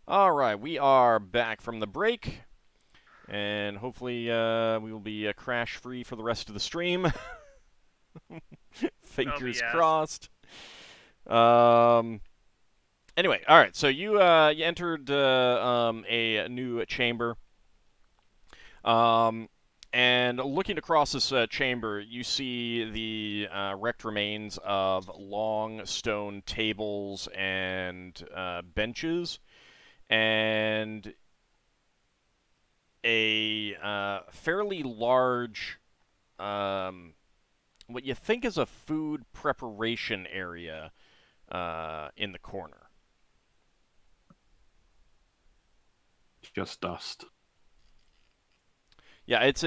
All right, we are back from the break, and hopefully we will be crash-free for the rest of the stream. Fingers crossed. Anyway, all right. So you entered a new chamber, and looking across this chamber, you see the wrecked remains of long stone tables and benches, and a fairly large, what you think is a food preparation area in the corner. Just dust. Yeah, it's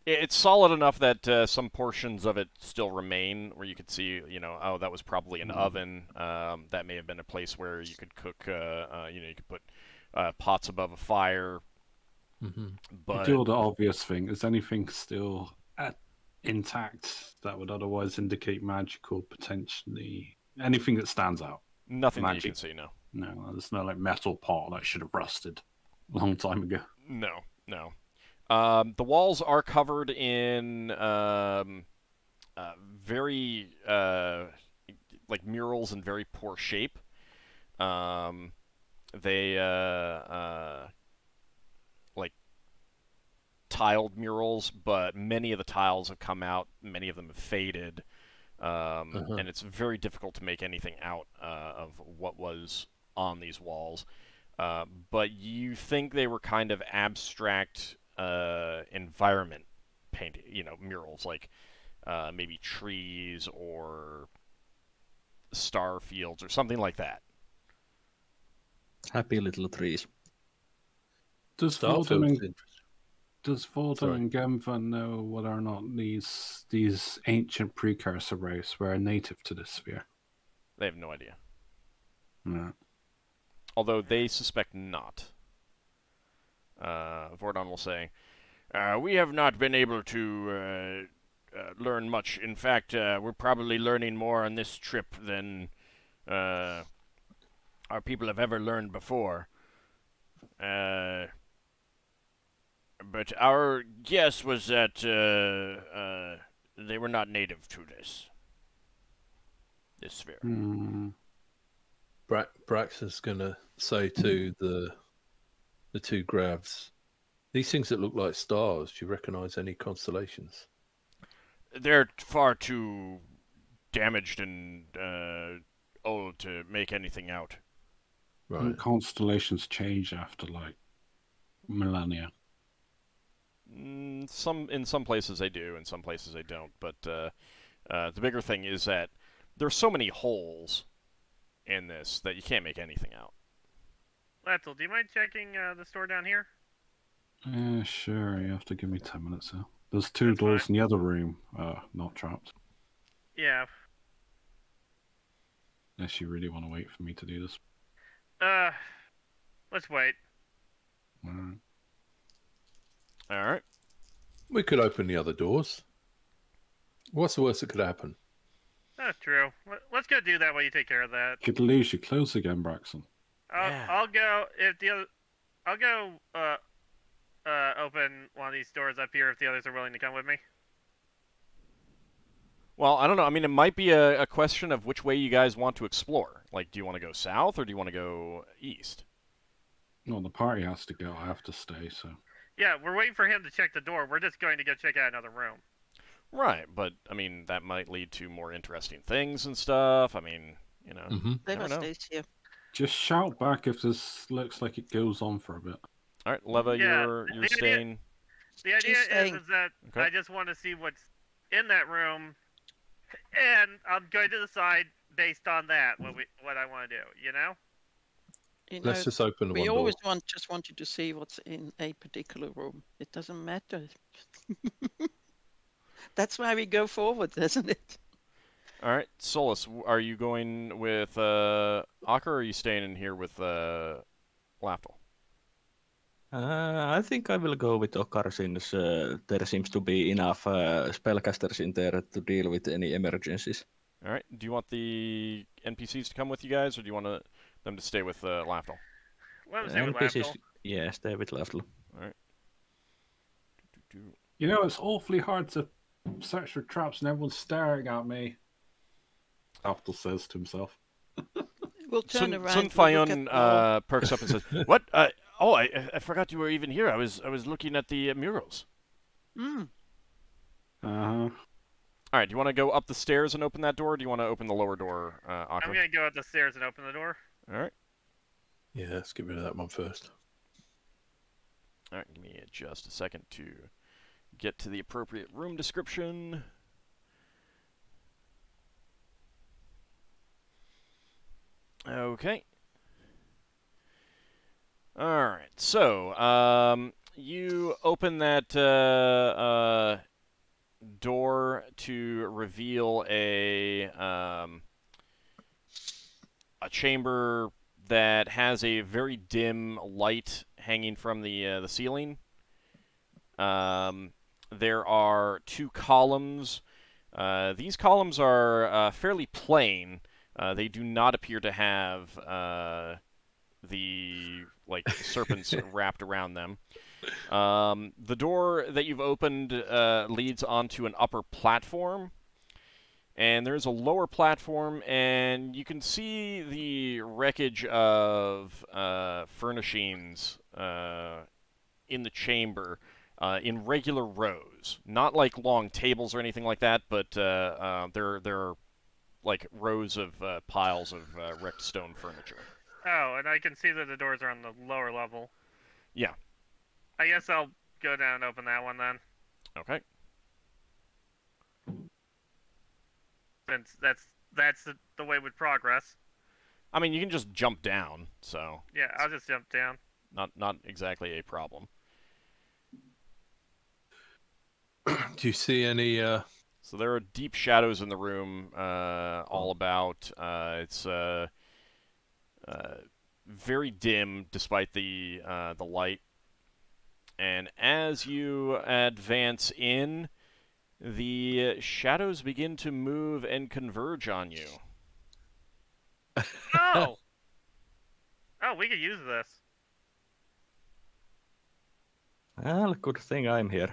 it's solid enough that some portions of it still remain, where you could see, oh, that was probably an oven. That may have been a place where you could cook. You could put pots above a fire. But do all the obvious thing. Is anything still intact that would otherwise indicate magical potentially? Anything that stands out? Nothing that you can see. No. No, there's no metal pot that should have rusted a long time ago. No. The walls are covered in very murals in very poor shape. They tiled murals, but many of the tiles have come out. Many of them have faded, and it's very difficult to make anything out of what was on these walls. But you think they were kind of abstract environment painting, murals, like maybe trees or star fields or something like that. Happy little trees. Does Volden and Gemva know whether or not these ancient precursor race were native to this sphere? They have no idea. No. Although they suspect not. Vordon will say, we have not been able to learn much. In fact, we're probably learning more on this trip than our people have ever learned before. But our guess was that they were not native to this sphere. Braxon's gonna say to the two gravs, these things that look like stars, do you recognize any constellations? They're far too damaged and old to make anything out. Right. And constellations change after millennia. In some places they do, in some places they don't. But the bigger thing is that there's so many holes in this that you can't make anything out. Lafdul, do you mind checking the store down here? Sure. You have to give me 10 minutes though. There's two doors in the other room, not trapped. Yeah. Unless you really want to wait for me to do this. Let's wait. Alright. We could open the other doors. What's the worst that could happen? That's true. Let's go do that while you take care of that. You could lose your clothes again, Braxon. I'll go open one of these doors up here if the others are willing to come with me. Well, I don't know. I mean, it might be a question of which way you guys want to explore. Like, do you want to go south or do you want to go east? No, the party has to go. I have to stay, so... Yeah, we're waiting for him to check the door. We're just going to go check out another room. Right, but, I mean, that might lead to more interesting things and stuff. I mean, They must stay here. Just shout back if this looks like it goes on for a bit. All right, Leva, you're staying. The idea is that I just want to see what's in that room, and I'm going to decide based on that what I want to do. Let's just open the one door. We always just want you to see what's in a particular room. It doesn't matter. That's why we go forward, isn't it? All right, Solas, are you going with Ockar, or are you staying in here with Lafdul? I think I will go with Ockar since there seems to be enough spellcasters in there to deal with any emergencies. All right. Do you want the NPCs to come with you guys, or do you want them to stay with Lafdul? What was it with Lafdul? Yeah, stay with Lafdul. All right. You know, it's awfully hard to search for traps and everyone's staring at me. Lafdul says to himself. We'll turn around. Sun Fayun perks up and says, "What? Oh, I forgot you were even here. I was looking at the murals." Mm. All right. Do you want to go up the stairs and open that door? Or do you want to open the lower door, Ockar? I'm gonna go up the stairs and open the door. All right. Yeah, let's get rid of that one first. All right. Give me just a second to get to the appropriate room description. Okay. All right. So, you open that door to reveal a chamber that has a very dim light hanging from the ceiling. There are 2 columns. These columns are fairly plain. They do not appear to have the serpents wrapped around them. The door that you've opened leads onto an upper platform, and there's a lower platform, and you can see the wreckage of furnishings in the chamber in regular rows, not like long tables or anything like that, but there are like rows of piles of wrecked stone furniture. Oh, and I can see that the doors are on the lower level. Yeah. I guess I'll go down and open that one then. Okay. Since that's the way with progress. I mean, you can just jump down, so... Yeah, I'll just jump down. Not exactly a problem. Do you see any... So there are deep shadows in the room all about. It's very dim despite the light. And as you advance in, the shadows begin to move and converge on you. Oh! Oh, we could use this. Well, good thing I'm here.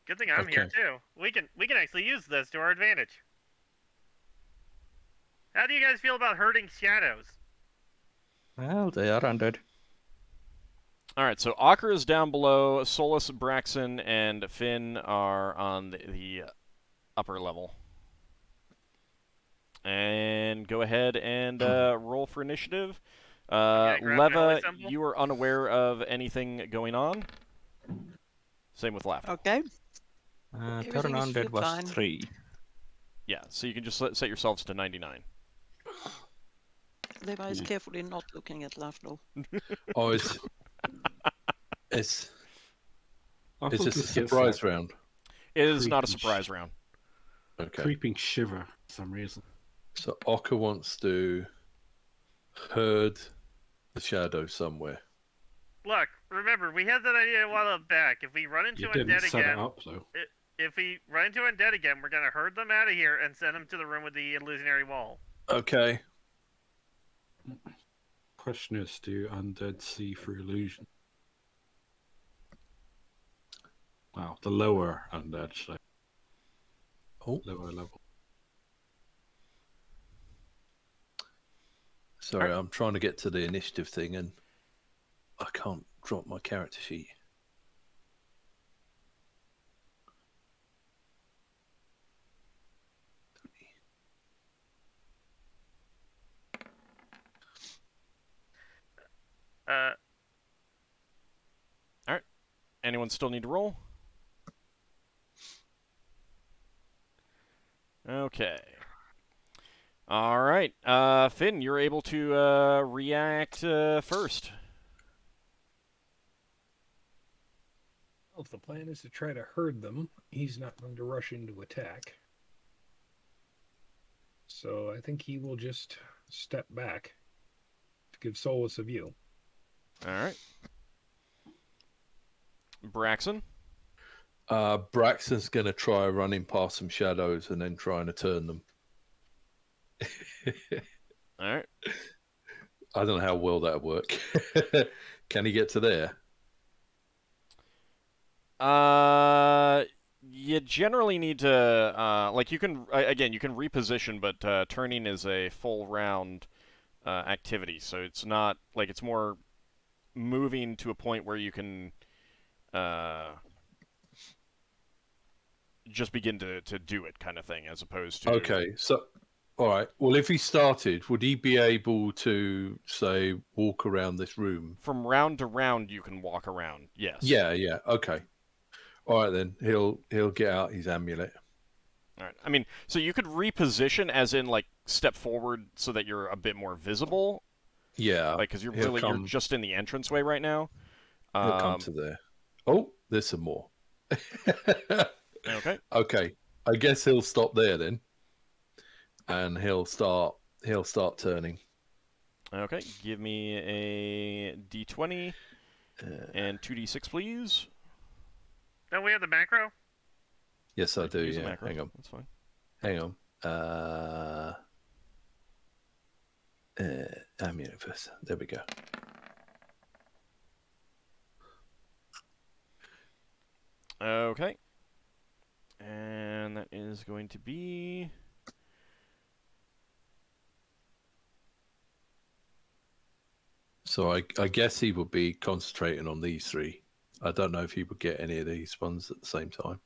Good thing I'm here too. We can actually use this to our advantage. How do you guys feel about hurting shadows? Well, they are undead. All right, so Ockar is down below. Solas, Braxon, and Finn are on the upper level. And go ahead and roll for initiative. Leva, you are unaware of anything going on. Same with Lafdul. Okay. Turn undead was 3. Yeah, so you can just set yourselves to 99. Leva is carefully not looking at Lafdul. Oh, it's this a surprise round? It is not a surprise round. Okay. Creeping shiver for some reason. So Ockar wants to herd the shadow somewhere. Look, remember, we had that idea a while back. If we run into undead again, if we run into undead again, we're gonna herd them out of here and send them to the room with the illusionary wall. Okay. Question is, do undead see through illusion? Wow, the lower undead, so lower level. Sorry, I'm trying to get to the initiative thing and I can't drop my character sheet. All right. Anyone still need to roll? Okay. All right. Finn, you're able to react first. Well, if the plan is to try to herd them, he's not going to rush into attack. So I think he will just step back to give Solas a view. All right. Braxon? Braxon's going to try running past some shadows and then trying to turn them. All right. I don't know how well that would work. Can he get to there? You generally need to, like, you can, again, you can reposition, but turning is a full round activity, so it's not, like, it's more moving to a point where you can just begin to do it, kind of thing, as opposed to... Okay, so, all right. Well, if he started, would he be able to, say, walk around this room? From round to round, you can walk around, yes. Yeah, okay. All right, then. He'll get out his amulet. All right. I mean, so you could reposition, as in, like, step forward so that you're a bit more visible. Yeah. Like, because you're just in the entranceway right now. He'll come to there. Oh, there's some more. Okay. Okay. I guess he'll stop there then, and he'll start turning. Okay. Give me a D20 and 2D6, please. Don't we have the macro? Yes, I do. Yeah. Macro. Hang on. That's fine. Hang on. Amulet first. There we go. Okay. And that is going to be... So I guess he would be concentrating on these three. I don't know if he would get any of these ones at the same time.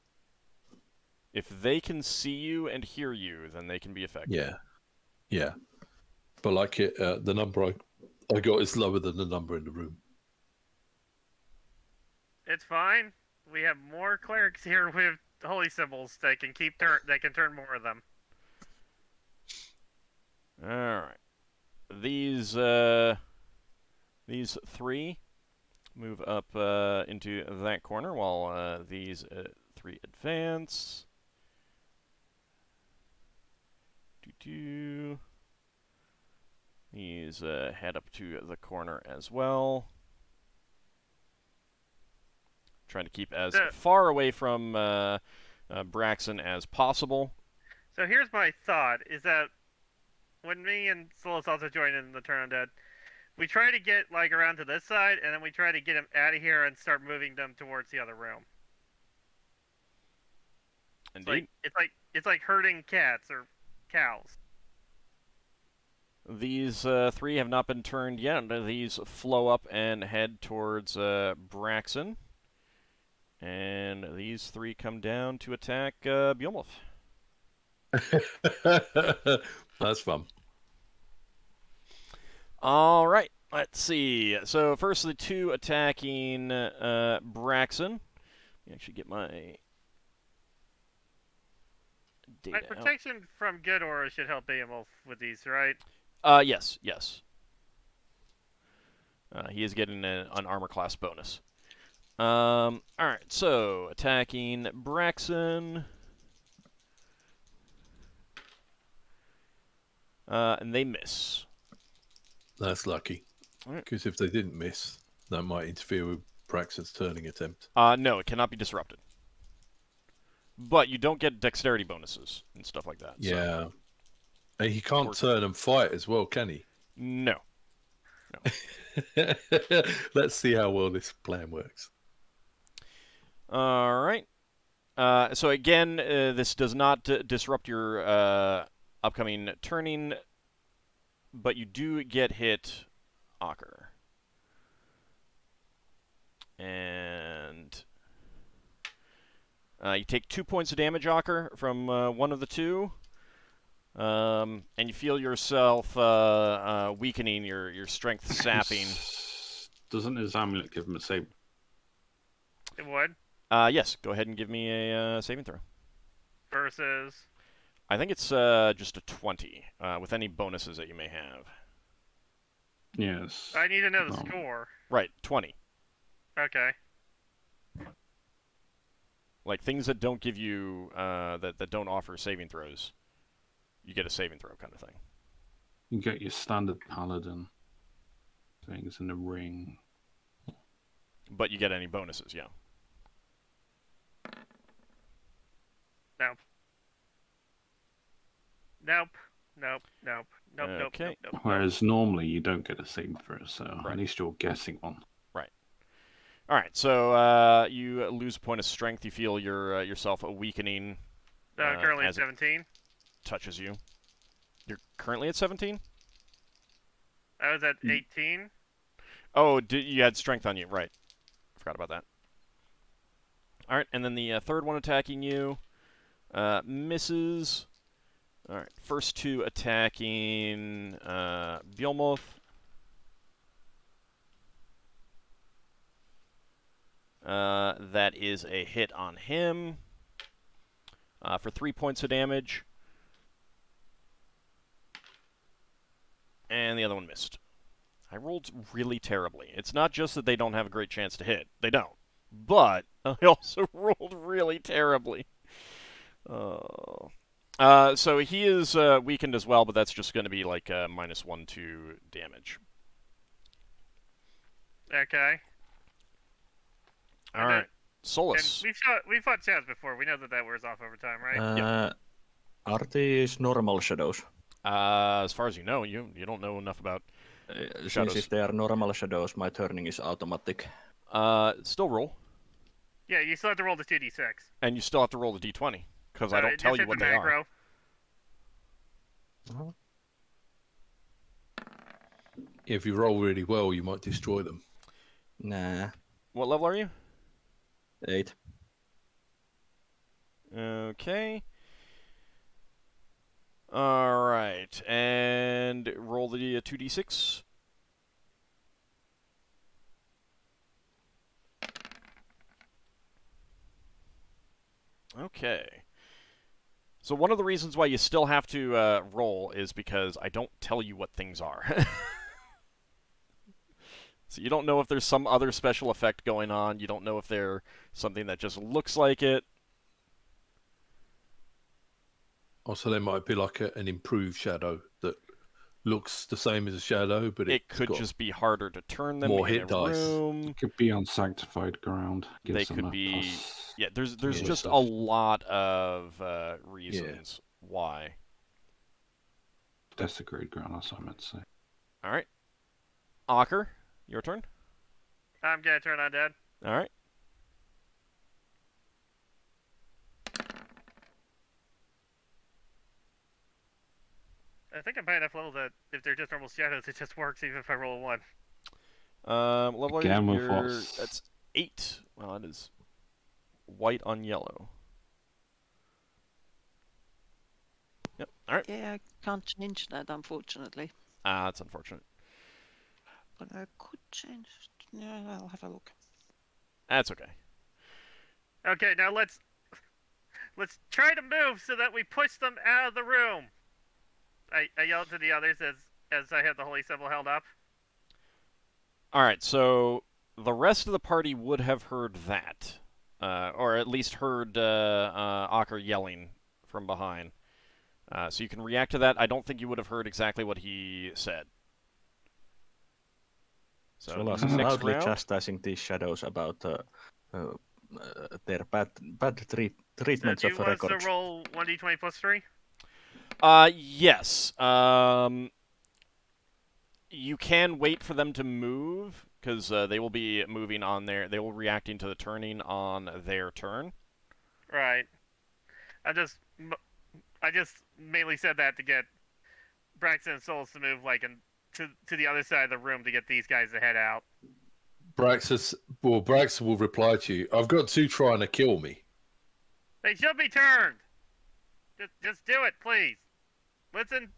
If they can see you and hear you, then they can be effective. Yeah. But like the number I got is lower than the number in the room. It's fine. We have more clerics here with holy symbols. They can they can turn more of them. All right. These three move up into that corner while these three advance. These head up to the corner as well. Trying to keep as far away from Braxon as possible. So here's my thought, is that when me and Solas also join in the Turn Undead, we try to get like around to this side, and then we try to get them out of here and start moving them towards the other room. Indeed. It's like herding cats or cows. These three have not been turned yet. These flow up and head towards Braxon. And these three come down to attack Bjornwolf. That's fun. All right, let's see. So first, the two attacking Braxon. Let me actually get my data My protection from good aura should help Bjornwolf with these, right? Yes. He is getting an armor class bonus. All right, so attacking Braxon. And they miss. That's lucky. Because if they didn't miss, that might interfere with Braxon's turning attempt. No, it cannot be disrupted. But you don't get dexterity bonuses and stuff like that. Yeah. So. And he can't turn and fight as well, can he? No. Let's see how well this plan works. All right. So again, this does not disrupt your upcoming turning, but you do get hit, Ockar. And you take 2 points of damage, Ockar, from one of the two. And you feel yourself weakening, your strength sapping. Doesn't his amulet give him a save? It would. Yes, go ahead and give me a saving throw. Versus? I think it's just a 20, with any bonuses that you may have. Yes. I need to know the score. Right, 20. Okay. Like, things that don't give you, that don't offer saving throws, you get a saving throw kind of thing. You get your standard Paladin things in the ring. But you get any bonuses, yeah. Nope. Nope, Okay. nope. Whereas normally you don't get a saving throw, so Right. at least you're guessing one. All right, so you lose a point of strength. You feel yourself weakening Currently as at it 17. touches you. You're currently at 17? I was at 18. Oh, you had strength on you, right. Forgot about that. All right, and then the third one attacking you misses. All right, first two attacking Bjolmoth. That is a hit on him for 3 points of damage. And the other one missed. I rolled really terribly. It's not just that they don't have a great chance to hit. They don't. But I also rolled really terribly. So he is weakened as well, but that's just going to be like -1 to damage. Okay. All right. Solas. And we've fought Chaz before. We know that wears off over time, right? Are these normal shadows? As far as you know, you don't know enough about shadows. Since if they are normal shadows, my turning is automatic. Still roll. Yeah, you still have to roll the 2d6. And you still have to roll the d20, because I don't tell you what they are. If you roll really well, you might destroy them. Nah. What level are you? 8. Okay. All right, and roll the 2d6. Okay. So one of the reasons why you still have to roll is because I don't tell you what things are. So you don't know if there's some other special effect going on. You don't know if they're something that just looks like it. Also, they might be like an improved shadow that looks the same as a shadow, but it could just be harder to turn them more in hit a dice. room. It could be on sanctified ground. They could be. Yeah, there's just a lot of reasons why. Desecrated ground, that's what I meant to say. All right. Ockar, your turn. I'm gonna turn on dead. All right. I think I'm high enough level that if they're just normal shadows, it just works even if I roll a 1. Level Again with you're, what's- that's 8. Well, it is white on yellow. Yep. All right. Yeah, I can't change that, unfortunately. That's unfortunate. But I could change. Yeah, I'll have a look. That's okay. Okay, now let's try to move so that we push them out of the room. I yelled to the others as I had the holy symbol held up. All right, so the rest of the party would have heard that, or at least heard Ockar yelling from behind. So you can react to that. I don't think you would have heard exactly what he said. So Solas next loudly round. chastising these shadows about their bad treatments So do of you want us records. to roll 1d20 plus 3? Yes. You can wait for them to move, because they will be moving on their... They will be reacting to the turning on their turn. Right. I just mainly said that to get Braxon and Solas to move to the other side of the room to get these guys to head out. Braxon will reply to you. I've got two trying to kill me. They should be turned. Just do it, please. Listen.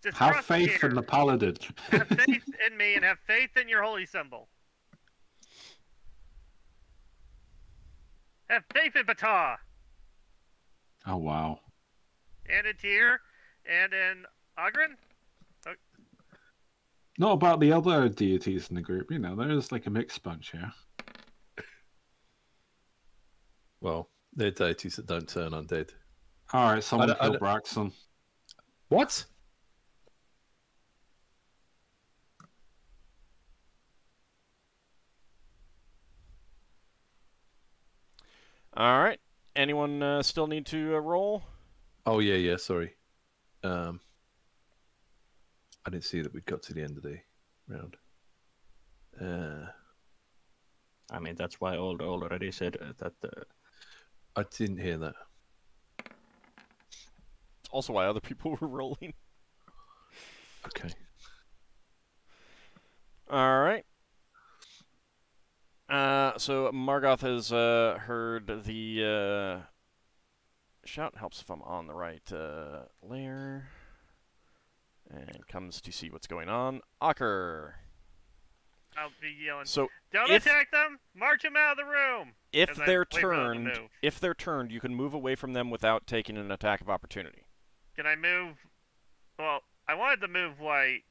Just Have trust faith here. in the Paladin. Have faith in me and have faith in your holy symbol. Have faith in Bata Oh, wow. and in Tyr and in Ogren. Not about the other deities in the group, you know, there's like a mixed bunch here. Well, they're deities that don't turn undead. Alright, someone I kill don't- Braxon. What? All right. Anyone still need to roll? Oh, yeah, sorry. I didn't see that we got to the end of the round. I mean, that's why Old already said that. I didn't hear that. It's also why other people were rolling. Okay. All right. So Margoth has heard the shout. Helps if I'm on the right layer. And comes to see what's going on. Ockar. I'll be yelling. So don't attack them. March them out of the room. If they're turned, you can move away from them without taking an attack of opportunity. Can I move? Well, I wanted to move like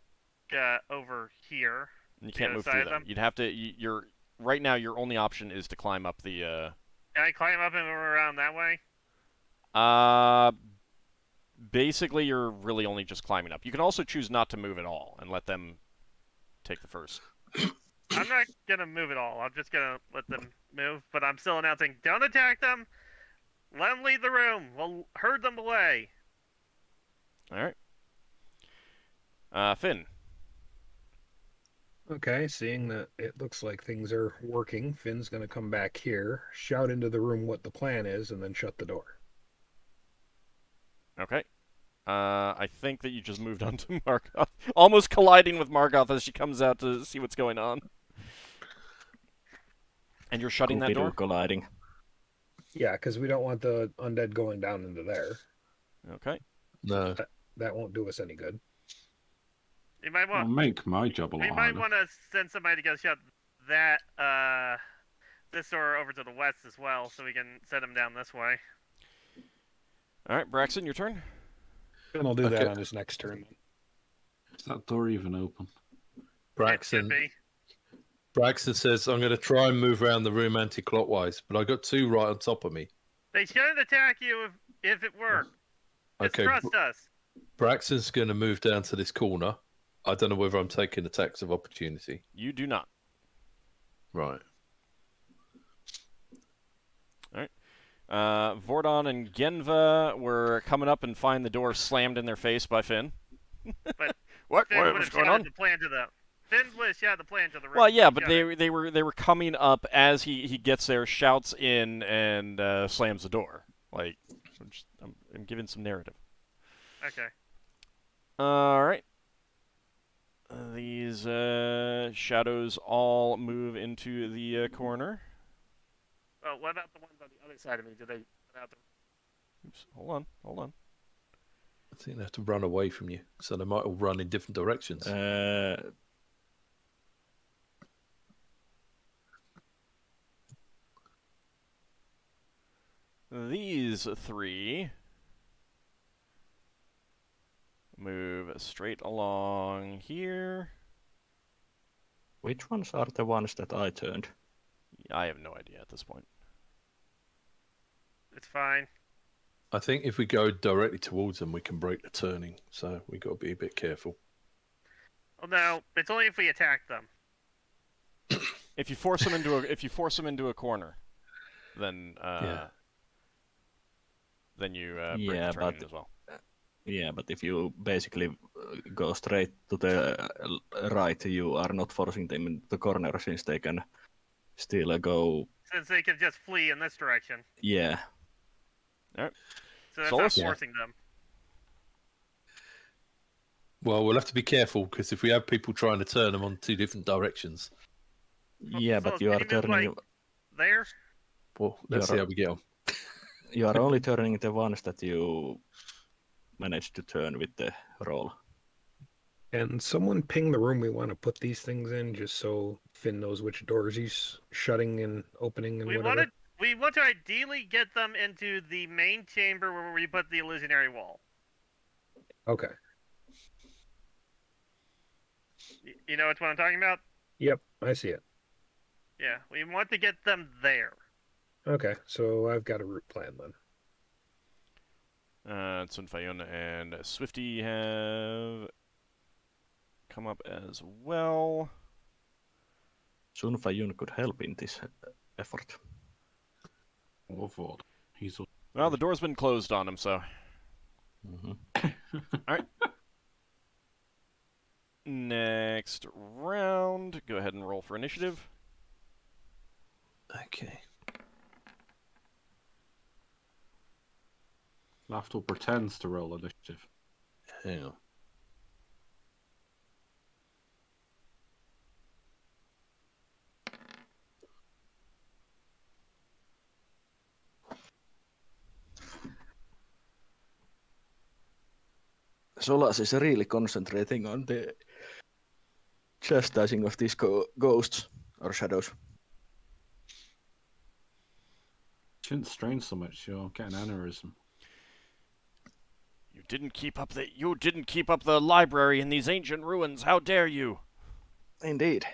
over here. You can't move through them. You'd have to. You're right now. Your only option is to climb up the. Can I climb up and move around that way? Basically, you're really only just climbing up. You can also choose not to move at all and let them take the first. I'm not gonna move at all. I'm just gonna let them move, but I'm still announcing: don't attack them. Let them leave the room. We'll herd them away. All right. Finn. Okay, seeing that it looks like things are working, Finn's gonna come back here, shout into the room what the plan is, and then shut the door. Okay. I think that you just moved on to Margoth. Almost colliding with Margoth as she comes out to see what's going on. And you're shutting that door? Colliding. Yeah, because we don't want the undead going down into there. Okay. No. That won't do us any good. You might want. It'll make my job a lot harder. You might want to send somebody to go shut that this door over to the west as well, so we can set them down this way. All right, Braxon, your turn. And I'll do that on his next turn. Is that door even open? Braxon says, I'm going to try and move around the room anti-clockwise, but I got two right on top of me. They shouldn't attack you if it worked. Just trust us. Braxton's going to move down to this corner. I don't know whether I'm taking attacks of opportunity. You do not. Right. All right. Vordon and Genva were coming up and find the door slammed in their face by Finn. But what's going on? Finn would have shouted the plan to the room. Well, yeah, but they were coming up as he gets there, shouts in, and slams the door. Like, I'm giving some narrative. Okay. All right. These shadows all move into the corner. Oh, what about the ones on the other side of me? Do they run out the... Oops, hold on. I think they have to run away from you, so they might all run in different directions. These three move straight along here. Which ones are the ones that I turned? I have no idea at this point. It's fine. I think if we go directly towards them, we can break the turning. So we got to be a bit careful. Well, no, it's only if we attack them. If you force them into a corner, then then you break the turning as well. Yeah, but if you basically go straight to the right, you are not forcing them into the corner since they can still go. Since they can just flee in this direction. Yeah. All right. So that's not forcing them. Well, we'll have to be careful because if we have people trying to turn them on two different directions. Yeah, but you are turning. Like there? Well, let's see how we get on. You are only turning the ones that you managed to turn with the roll. And someone ping the room we want to put these things in, just so Finn knows which doors he's shutting and opening and whatever. We want to ideally get them into the main chamber where we put the illusionary wall. Okay. You know what I'm talking about? Yep, I see it. Yeah, we want to get them there. Okay, so I've got a route plan then. Sunfayun and Swifty have come up as well. Sunfayun could help in this effort. Awful. Well, the door's been closed on him, so. Mm-hmm. All right. Next round, go ahead and roll for initiative. Okay. Lafdul pretends to roll initiative. Hang on. Solas is really concentrating on the chastising of these ghosts or shadows. Shouldn't strain so much. You'll get an aneurysm. You didn't keep up the library in these ancient ruins. How dare you? Indeed.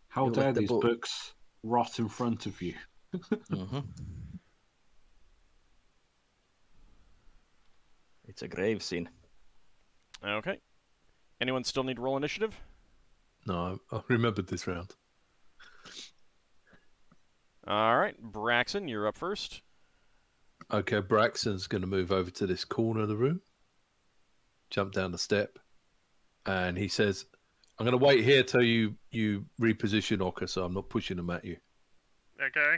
How You dare let the these books rot in front of you? Mm-hmm. It's a grave scene. Okay. Anyone still need to roll initiative? No, I remembered this round. All right, Braxon, you're up first. Okay, Braxton's going to move over to this corner of the room, jump down the step, and he says, I'm going to wait here till you reposition Ockar, so I'm not pushing them at you. Okay.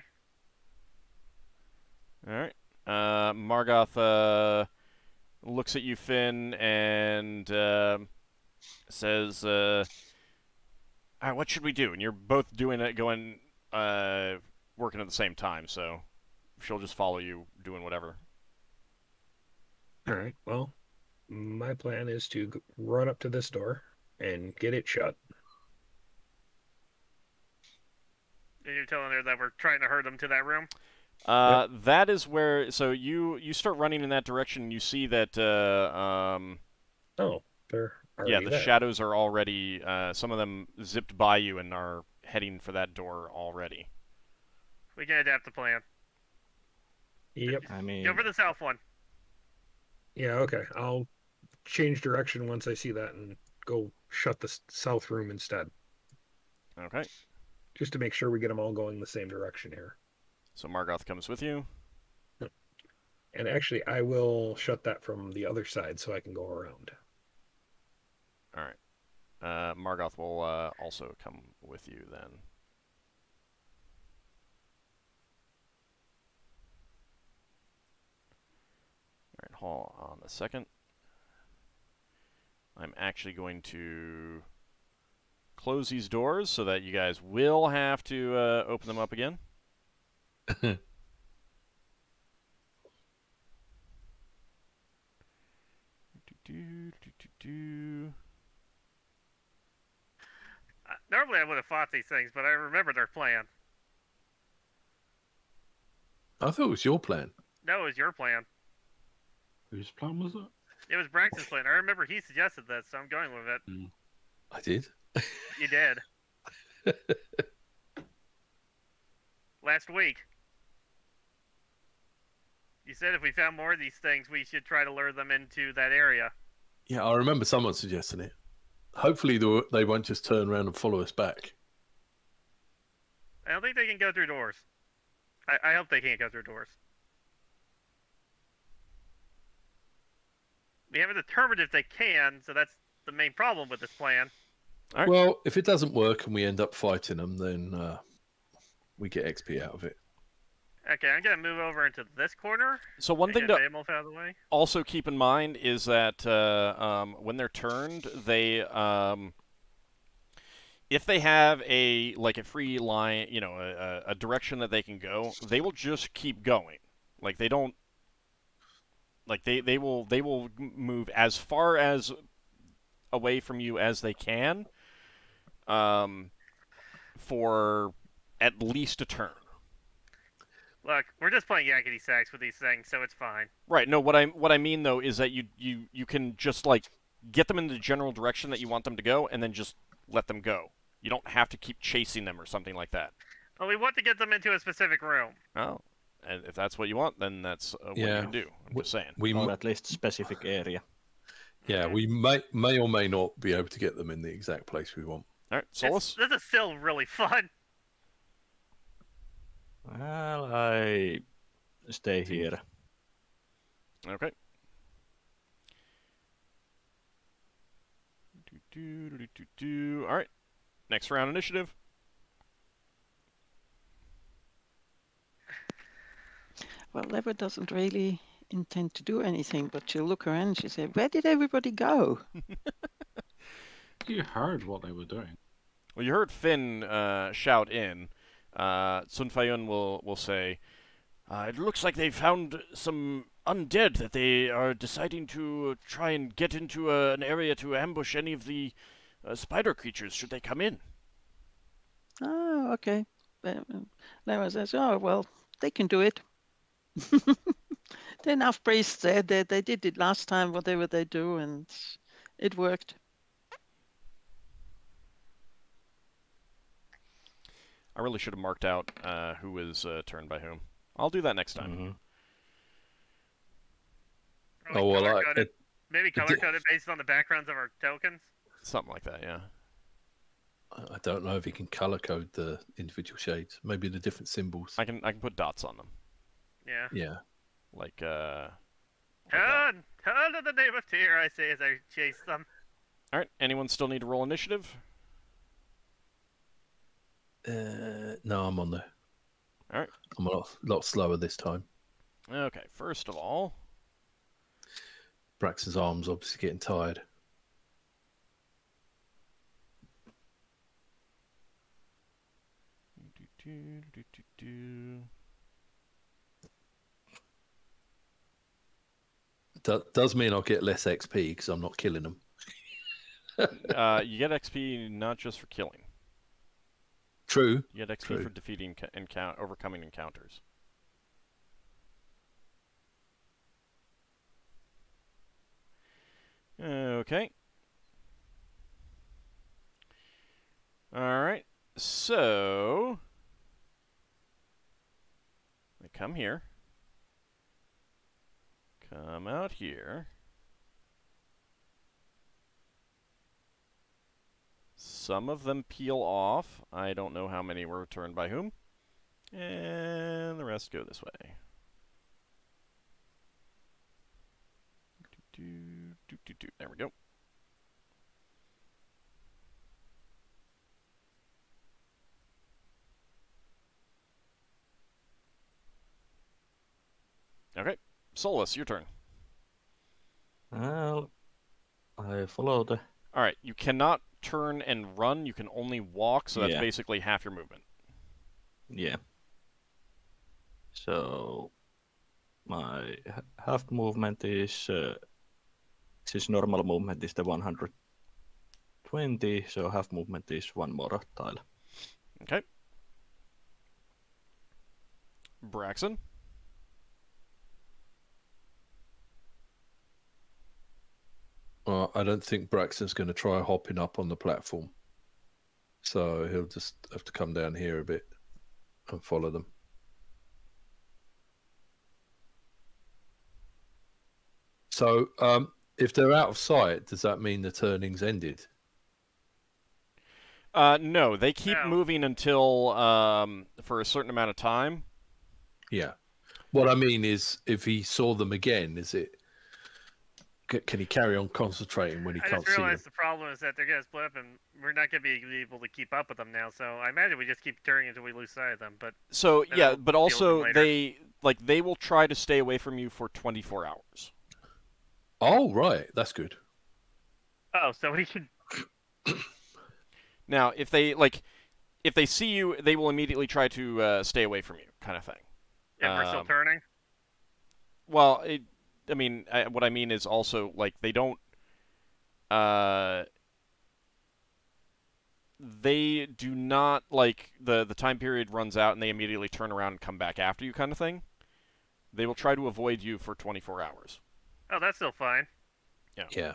All right. Margoth looks at you, Finn, and says, all right, what should we do? And you're both doing it, working at the same time, so she'll just follow you doing whatever. All right. Well, my plan is to run up to this door and get it shut. And you're telling her that we're trying to herd them to that room? Yep. That is where, so you start running in that direction, and you see that, Oh, they're already yeah, the there. shadows are already, some of them zipped by you and are heading for that door already. We can adapt the plan. Yep. I mean, Go for the south one. Yeah, okay. I'll change direction once I see that and go shut the south room instead. Okay. Just to make sure we get them all going the same direction here. So Margoth comes with you. And actually, I will shut that from the other side so I can go around. All right. Margoth will also come with you then. All right, hold on a second. I'm actually going to close these doors so that you guys will have to open them up again. Normally I would have fought these things, but I remember their plan. I thought it was your plan. No, it was your plan. Whose plan was it? It was Braxton's plan. I remember he suggested this, so I'm going with it. I did. You did. Last week. You said if we found more of these things, we should try to lure them into that area. Yeah, I remember someone suggesting it. Hopefully they won't just turn around and follow us back. I don't think they can go through doors. I hope they can't go through doors. We haven't determined if they can, so that's the main problem with this plan. All right. Well, if it doesn't work and we end up fighting them, then we get XP out of it. Okay, I'm going to move over into this corner. So one thing Get to Behemoth out of the way. also keep in mind is that when they're turned, they if they have a free line, a direction that they can go, they will just keep going. Like they don't. Like they will move as far as away from you as they can, for at least a turn. Look, we're just playing yakety sax with these things, so it's fine. Right. No, what I mean though is that you can just get them in the general direction that you want them to go, and then just let them go. You don't have to keep chasing them or something like that. Well, we want to get them into a specific room. Oh, and if that's what you want, then that's what you can do. I'm just saying. or at least specific area. Yeah, we may or may not be able to get them in the exact place we want. All right, Solas. This is still really fun. Well, I stay here. Okay. All right. Next round initiative. Well, Lever doesn't really intend to do anything, but she'll look around and she'll say, "Where did everybody go?" You heard what they were doing. Well, you heard Finn shout in. Sun Fayun will say, "It looks like they found some undead that they are deciding to try and get into an area to ambush any of the spider creatures should they come in." Oh, okay. Lever says, "Oh, well, they can do it. There are enough priests there. They did it last time, whatever they do, and it worked." I really should have marked out who was turned by whom. I'll do that next time. Oh, well, maybe color-coded based on the backgrounds of our tokens? Something like that, yeah. I don't know if you can color code the individual shades. Maybe the different symbols. I can put dots on them. Yeah. Yeah. Like Turn to the name of Tyr, I say as I chase them. All right. Anyone still need to roll initiative? No, I'm on there. All right. I'm a lot slower this time. Okay. First of all, Braxon's arm's obviously getting tired. Does mean I'll get less XP because I'm not killing them. You get XP not just for killing. True. You get XP for defeating overcoming encounters. Okay. All right. So I come here. Come out here. Some of them peel off. I don't know how many were returned by whom. And the rest go this way. There we go. Okay. Solas, your turn. Well, I follow the... Alright, you cannot turn and run. You can only walk, so that's Yeah. basically half your movement. Yeah. So my half movement is since normal movement is the 120, so half movement is one more tile. Okay. Braxon. I don't think Braxton's going to try hopping up on the platform. So he'll just have to come down here a bit and follow them. So if they're out of sight, does that mean the turning's ended? No, they keep moving until for a certain amount of time. Yeah. What I mean is, if he saw them again, is it? Can he carry on concentrating when he can't see them? I just realized the problem is that they're going to split up, and we're not going to be able to keep up with them now. So I imagine we just keep turning until we lose sight of them. But so yeah, but also they will try to stay away from you for 24 hours. Oh right, that's good. Oh, so we should. Now, if they see you, they will immediately try to stay away from you, kind of thing. If we're still turning. Well, what I mean is also like they don't. They do not like the time period runs out and they immediately turn around and come back after you, kind of thing. They will try to avoid you for 24 hours. Oh, that's still fine. Yeah. Yeah.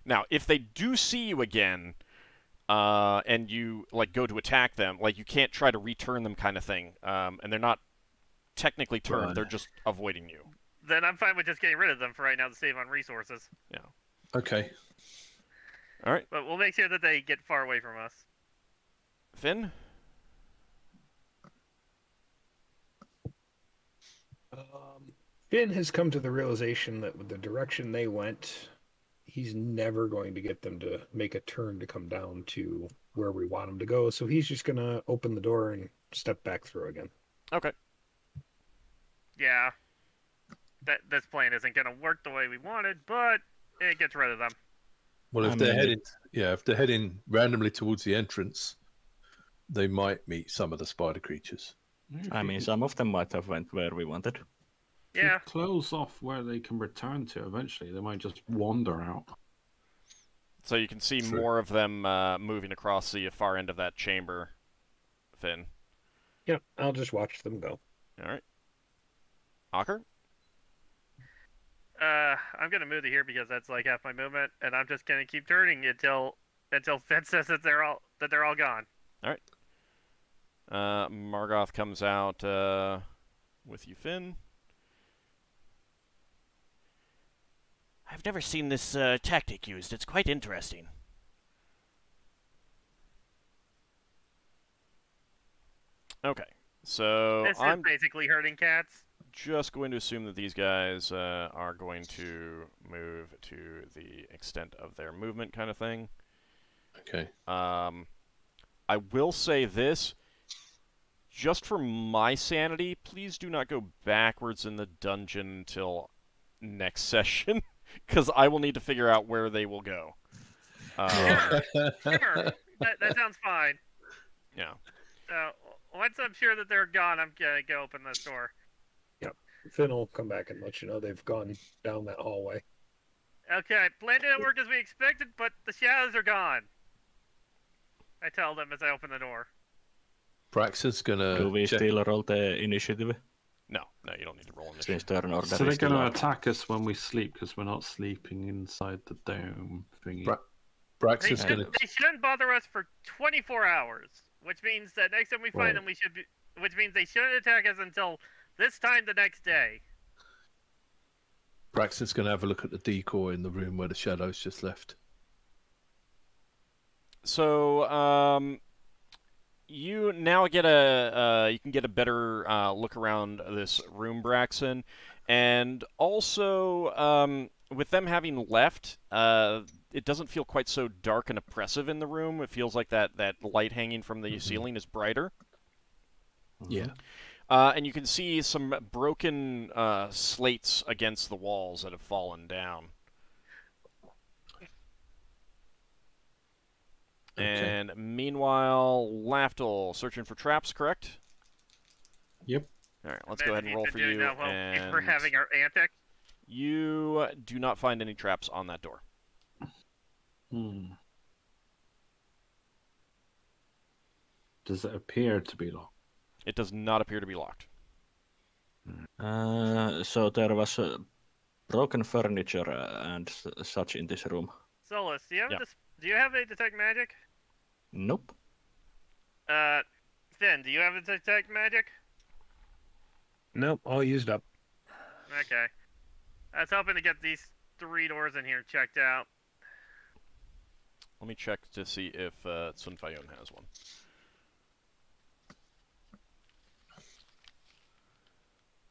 Now, if they do see you again, and you go to attack them, you can't try to return them, kind of thing. And they're not technically turned; they're just avoiding you. Then I'm fine with just getting rid of them for right now to save on resources. Yeah. Okay. All right. But we'll make sure that they get far away from us. Finn. Finn has come to the realization that with the direction they went, he's never going to get them to make a turn to come down to where we want them to go. So he's just going to open the door and step back through again. Okay. Yeah. This plan isn't going to work the way we wanted, but it gets rid of them. Well, if they're heading randomly towards the entrance, they might meet some of the spider creatures. I mean, some of them might have went where we wanted. Yeah. Close off where they can return to eventually. They might just wander out. So you can see more of them moving across the far end of that chamber, Finn. Yep, I'll just watch them go. All right. Ockar? I'm gonna move to here because that's like half my movement, and I'm just gonna keep turning until Finn says that they're all gone. All right. Margoth comes out with you, Finn. I've never seen this tactic used. It's quite interesting. Okay, so This is basically herding cats. Just going to assume that these guys are going to move to the extent of their movement, kind of thing. Okay. I will say this, just for my sanity, please do not go backwards in the dungeon until next session, because I will need to figure out where they will go. Sure. That sounds fine. Yeah. Once I'm sure that they're gone, I'm gonna go open this door. Yep. Finn will come back and let you know they've gone down that hallway. Okay, plan didn't work as we expected, but the shadows are gone. I tell them as I open the door. Braxon's gonna. Do we still roll the initiative? No, you don't need to roll Since initiative. turn order So they're going to attack us when we sleep because we're not sleeping inside the dome thingy. Braxon's They gonna. shouldn't bother us for 24 hours, which means that next time we find them, we should be. Which means they shouldn't attack us until this time the next day. Braxton's gonna have a look at the decoy in the room where the shadows just left. So, you now get you can get a better look around this room, Braxon, and also with them having left, it doesn't feel quite so dark and oppressive in the room. It feels like that light hanging from the ceiling is brighter. Yeah. And you can see some broken slates against the walls that have fallen down. Okay. And meanwhile, Lafdul searching for traps, correct? Yep. All right, let's go ahead and roll for you. And we're having our antic. you do not find any traps on that door. Does it appear to be locked? It does not appear to be locked. So there was broken furniture and such in this room. Solas, do you have Yeah. do you have a detect magic? Nope. Finn, do you have a detect magic? Nope, all used up. Okay. I was hoping to get these 3 doors in here checked out. Let me check to see if Sun Fayon has one.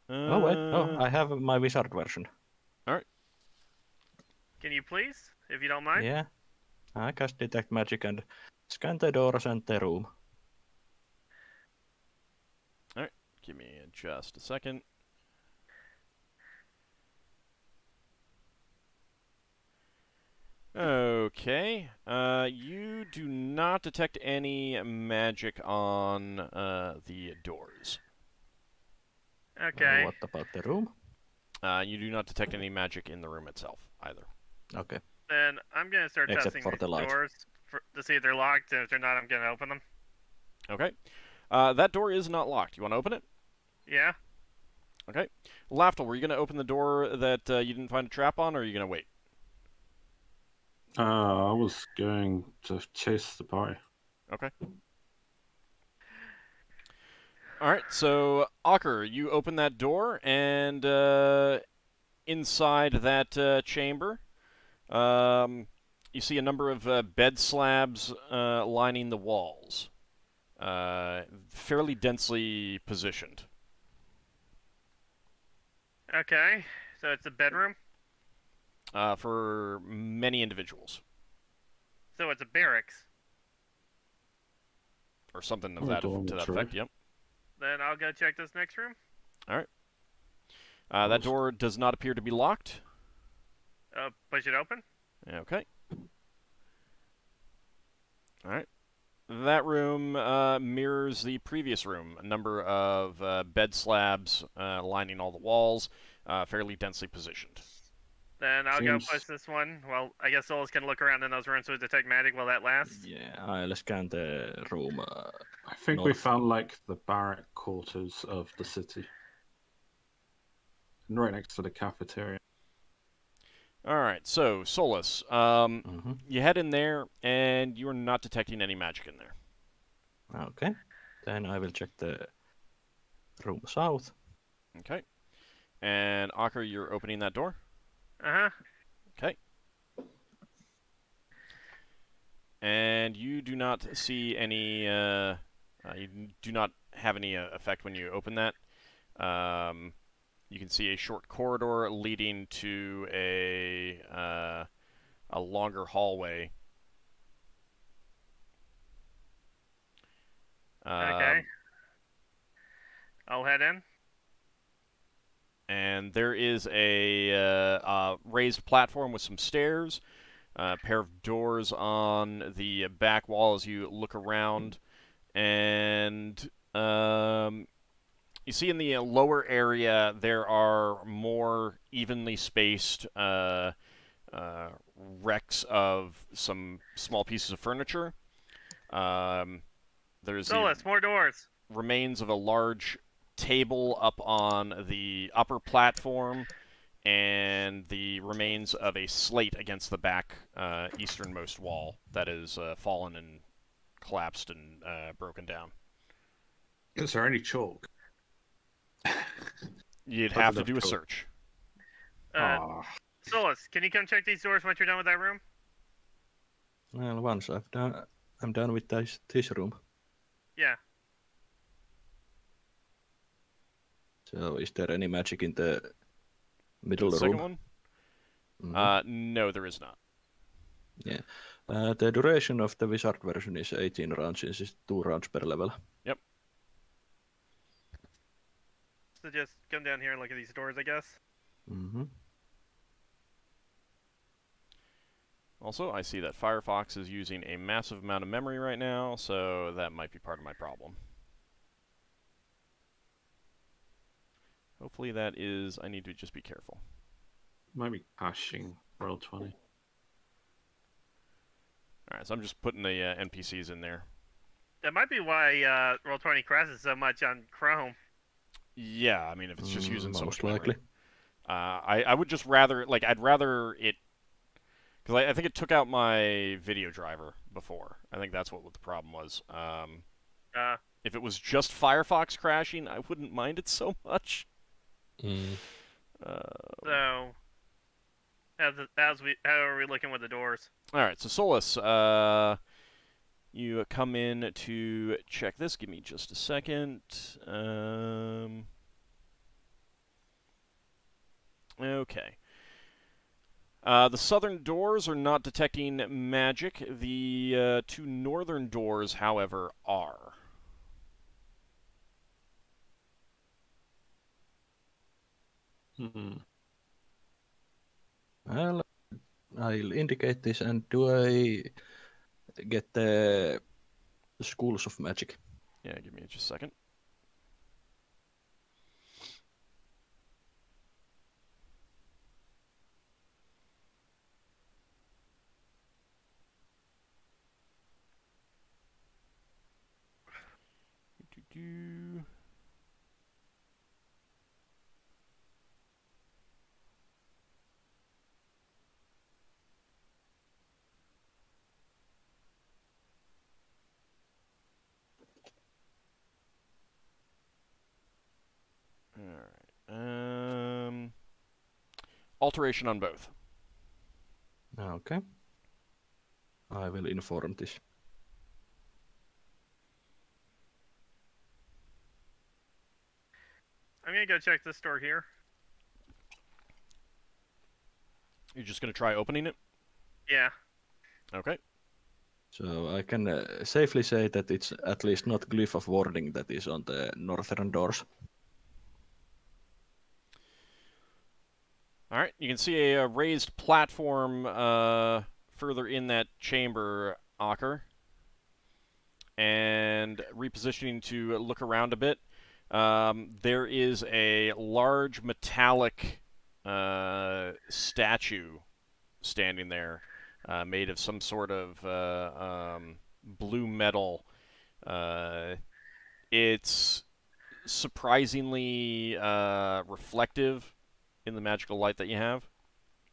Oh wait, I have my wizard version. Can you please, if you don't mind? Yeah. I cast detect magic and scan the doors and the room. Alright, give me just a second. Okay, you do not detect any magic on the doors. Okay. What about the room? You do not detect any magic in the room itself, either. Okay. Then I'm gonna start Except testing for these the light. doors to see if they're locked, and if they're not, I'm gonna open them. Okay. That door is not locked. You want to open it? Yeah. Okay. Lafdul, were you going to open the door that you didn't find a trap on, or are you going to wait? I was going to chase the party. Okay. Alright, so, Ockar, you open that door, and inside that chamber, you see a number of bed slabs lining the walls. Fairly densely positioned. Okay. So it's a bedroom. for many individuals. So it's a barracks. Or something of that to that effect, yep. Then I'll go check this next room. Alright. That door does not appear to be locked. Push it open. Okay. Alright. That room mirrors the previous room. A number of bed slabs lining all the walls, fairly densely positioned. Then I'll go push this one. Well, I guess Solas can look around in those rooms to detect magic while that lasts. Yeah, I'll scan the room. I think we found like the barrack quarters of the city. Right next to the cafeteria. Alright, so, Solas, you head in there, and you are not detecting any magic in there. Okay. Then I will check the room south. Okay. And, Ockar, you're opening that door? Uh-huh. Okay. And you do not see any, you do not have any effect when you open that. You can see a short corridor leading to a longer hallway. Okay. I'll head in. And there is a raised platform with some stairs, a pair of doors on the back wall as you look around, and you see in the lower area there are more evenly spaced wrecks of some small pieces of furniture. There's more doors. Remains of a large table up on the upper platform, and the remains of a slate against the back easternmost wall that is fallen and collapsed and broken down. Is there any chalk? You'd have to do a search. Solas, can you come check these doors once you're done with that room? Well, once I'm done with this room. Yeah. So, is there any magic in the middle the room? Second one? Mm-hmm. No, there is not. Yeah. The duration of the wizard version is 18 rounds, since it's 2 rounds per level. Yep. So just come down here and look at these doors, I guess. Mm-hmm. Also, I see that Firefox is using a massive amount of memory right now, so that might be part of my problem. Hopefully that is... I need to just be careful. Might be caching Roll20. Alright, so I'm just putting the NPCs in there. That might be why Roll20 crashes so much on Chrome. Yeah, I mean, if it's just using so much likely. memory. I would just rather... Like, I'd rather it... Because I think it took out my video driver before. I think that's what the problem was. If it was just Firefox crashing, I wouldn't mind it so much. So, how are we looking with the doors? Alright, so Solas, you come in to check this. Give me just a second. Okay. The southern doors are not detecting magic. The 2 northern doors, however, are. Well, I'll indicate this, and do I get the schools of magic? Yeah, give me just a second. Alright. Alteration on both. Okay. I will inform this. I'm gonna go check this door here. You're just going to try opening it? Yeah. Okay. So I can safely say that it's at least not Glyph of Warding that is on the northern doors. All right. You can see a raised platform further in that chamber, Ockar. And repositioning to look around a bit, there is a large metallic statue standing there, made of some sort of blue metal. It's surprisingly reflective in the magical light that you have.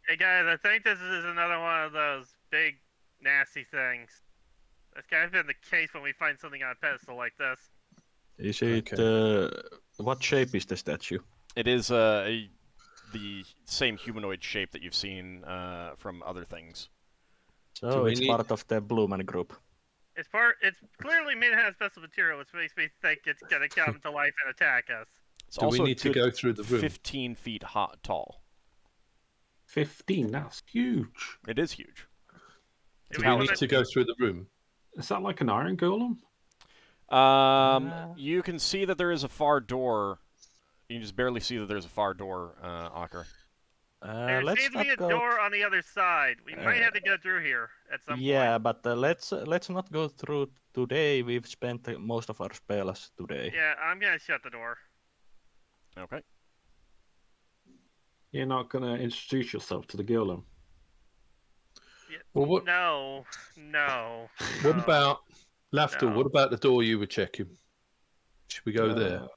Hey guys, I think this is another one of those big, nasty things. That's kind of been the case when we find something on a pedestal like this. Is it... what shape is the statue? It is the same humanoid shape that you've seen from other things. So it's part of the Blue Man group. It's clearly made out of special material, which makes me think it's gonna come to life and attack us. It's Do we also need to go through the room? 15 feet tall. 15? That's huge. It is huge. Do we need to go through the room? Is that like an iron golem? You can see that there is a far door. You can just barely see that there's a far door, Ockar. There seems to be a door on the other side. We might have to go through here at some point. Yeah, but let's not go through today. We've spent most of our spells today. Yeah, I'm gonna shut the door. Okay. You're not going to introduce yourself to the golem? Yeah. Well, what? No. What about Lafdul? No. What about the door you were checking? Should we go there?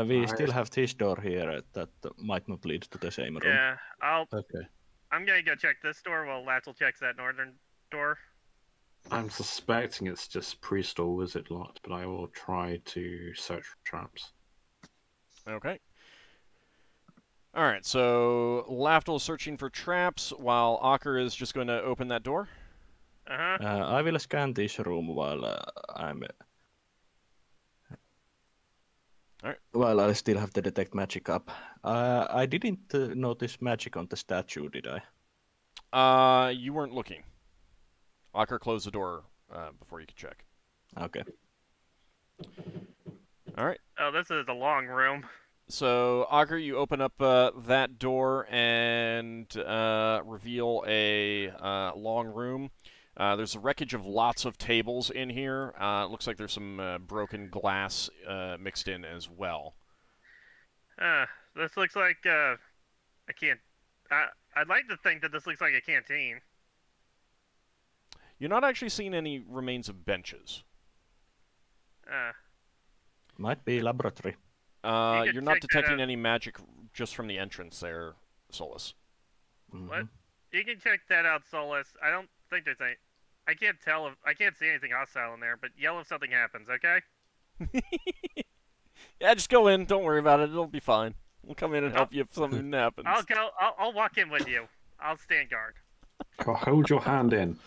We still have this door here that might not lead to the same room. Yeah, Okay. I'm gonna go check this door while Latzel checks that northern door. I'm suspecting it's just priest or wizard locked, but I will try to search for traps. Okay. Alright, so Lafdul is searching for traps while Ockar is just going to open that door. I will scan this room while I'm... Alright. While I still have the detect magic up. I didn't notice magic on the statue, did I? You weren't looking. Ockar closed the door before you could check. Okay. Alright. Oh, this is a long room. So, Ockar, you open up that door and reveal a long room. There's a wreckage of lots of tables in here. It looks like there's some broken glass mixed in as well. This looks like I can't. I'd like to think that this looks like a canteen. You're not actually seeing any remains of benches. Might be laboratory. You're not detecting any magic just from the entrance there, Solas. What? You can check that out, Solas. I don't think there's any. I can't tell if I can't see anything hostile in there, but yell if something happens, okay? Yeah, just go in. Don't worry about it. It'll be fine. We'll come in and help you if something happens. I'll go. I'll walk in with you. I'll stand guard. I'll hold your hand in.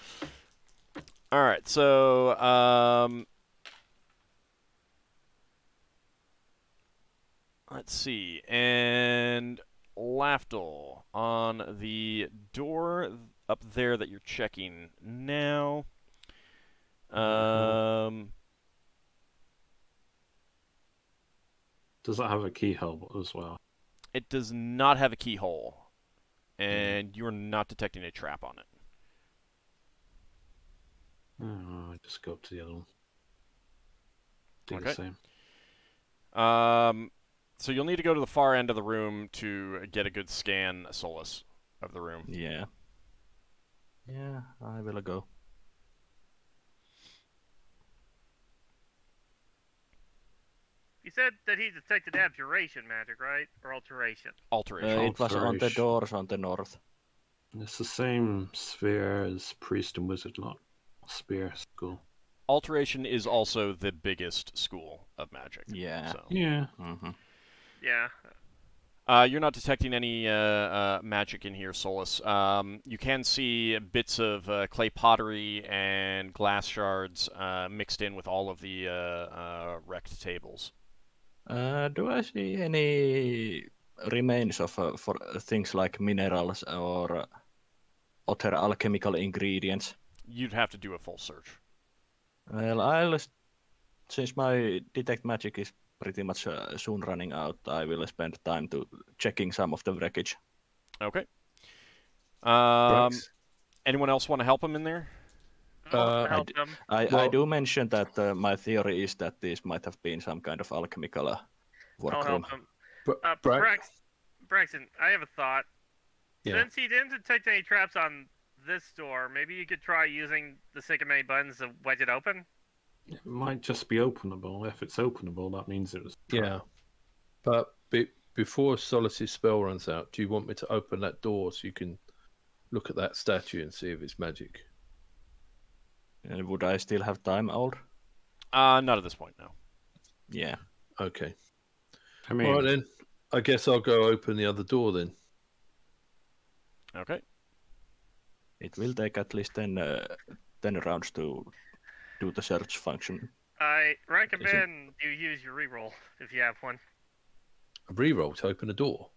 All right. So, let's see. And Lafdul on the door up there that you're checking now. Does that have a keyhole as well? It does not have a keyhole, and you're not detecting a trap on it. Oh, I just go up to the other one. Do Okay. the same. So you'll need to go to the far end of the room to get a good scan, Solas, of the room. Yeah. Yeah, I will go. You said that he detected abjuration magic, right? Or alteration? Alteration. It was on the Alteration. doors on the north. It's the same sphere as priest and wizard lot. Spear school. Alteration is also the biggest school of magic. Yeah. So. Yeah. Yeah. You're not detecting any magic in here, Solas. You can see bits of clay pottery and glass shards mixed in with all of the wrecked tables. Do I see any remains of for things like minerals or other alchemical ingredients? You'd have to do a full search. Well, since my detect magic is pretty much soon running out, I will spend time to checking some of the wreckage. Okay. Brax? Anyone else want to help him in there? I'll help them. I do mention that my theory is that this might have been some kind of alchemical I'll workroom. help them. Braxon, I have a thought. Yeah. Since he didn't detect any traps on this door, maybe you could try using the stick of many buttons to wedge it open? It might just be openable. If it's openable, that means it was. Yeah. But before Solas' spell runs out, do you want me to open that door so you can look at that statue and see if it's magic? Would I still have time, Old? Not at this point, no. Yeah. Okay. I mean, All right then. I guess I'll go open the other door then. Okay. It will take at least 10 rounds to do the search function. I recommend you use your reroll if you have one. A reroll to open a door.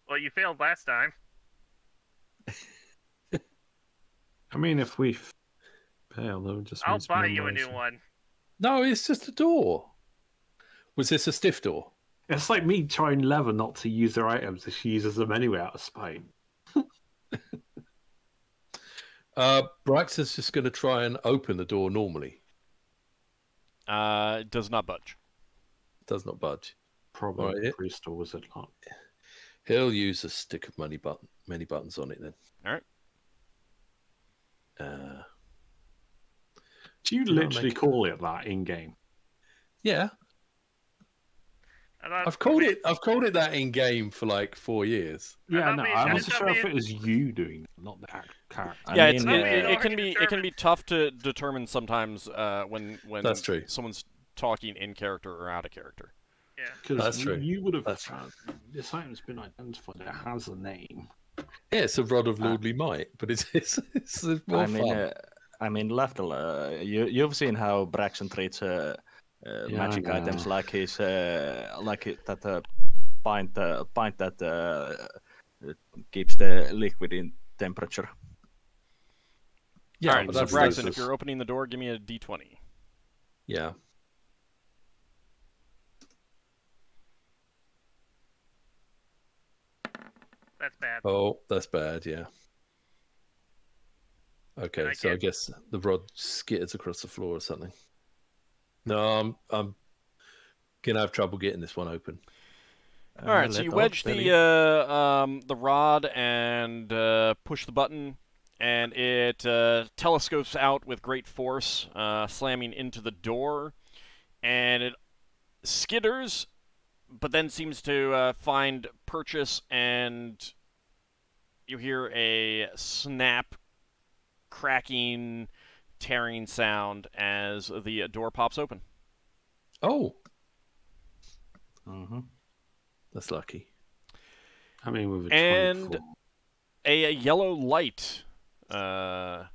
Well, you failed last time. I mean, if we fail, though, just I'll means buy you a new memorizing. one. No, it's just a door. Was this a stiff door? It's like me trying Leather not to use their items if she uses them anyway out of spite. Braxon's just going to try and open the door normally. It does not budge. Does not budge. Probably Right, a priest or wizard not. He'll use a stick of many buttons on it then. All right. Do you literally call it that in game? Yeah, I've called it that in game for like 4 years. Yeah, thought no, we- I I wasn't thought sure if we- it was you doing it, not the character. Yeah, mean, it can already be determined. tough to determine sometimes when That's true. someone's talking in character or out of character. Yeah. Because That's true. you would have. That's true. This item's been identified. It has a name. Yeah, it's a rod of lordly might, but it's more fun. I mean, Lafdul, you've seen how Braxon treats magic I items know. like his that pint that keeps the liquid in temperature. Yeah, All right, but so that's Braxon, if just- you're opening the door, give me a d20. yeah. That's bad. Oh, that's bad. Yeah. Okay, And I so I can't- guess the rod skitters across the floor or something. No, I'm gonna have trouble getting this one open. All right, so you wedge the rod and push the button, and it telescopes out with great force, slamming into the door, and it skitters, but then seems to find purchase, and you hear a snap, cracking, tearing sound as the door pops open. Oh, Mm-hmm. that's lucky. I mean, with a And 24. a yellow light kind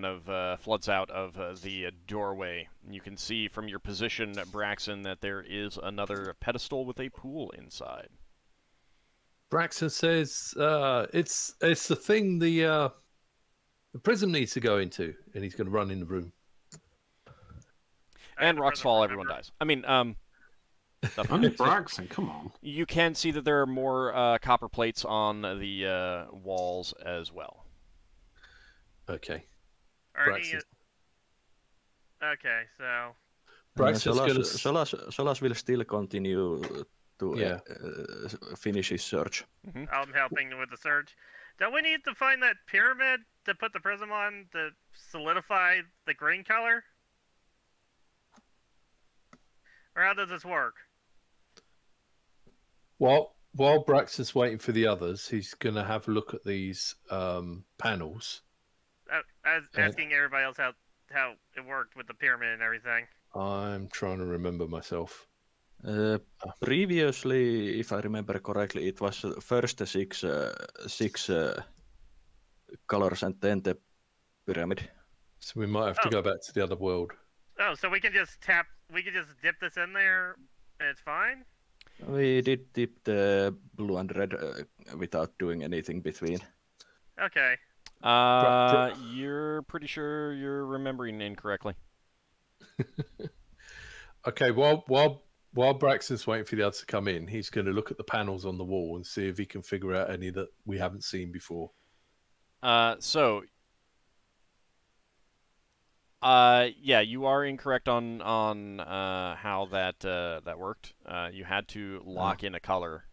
of floods out of the doorway. You can see from your position, Braxon, that there is another pedestal with a pool inside. Braxton says it's the thing the prism needs to go into, and he's going to run in the room. And the rocks present fall, remember. everyone dies. I mean, Only Braxton, come on. you can see that there are more copper plates on the walls as well. Okay. Are any, Braxton. okay, so Braxton's gonna Solas will still continue to Yeah. finish his search. I'm helping with the search. Don't we need to find that pyramid to put the prism on to solidify the green color? Or how does this work? While Braxton's waiting for the others, he's going to have a look at these panels. I was asking everybody else how it worked with the pyramid and everything. I'm trying to remember myself. Previously, if I remember correctly, it was first the six colors and then the pyramid. So we might have to go back to the other world. Oh, so we can just dip this in there and it's fine? We did dip the blue and red without doing anything between. Okay. You're pretty sure you're remembering incorrectly. Okay, while Braxton's waiting for the others to come in, he's going to look at the panels on the wall and see if he can figure out any that we haven't seen before. Yeah, you are incorrect on how that worked. You had to lock in a color.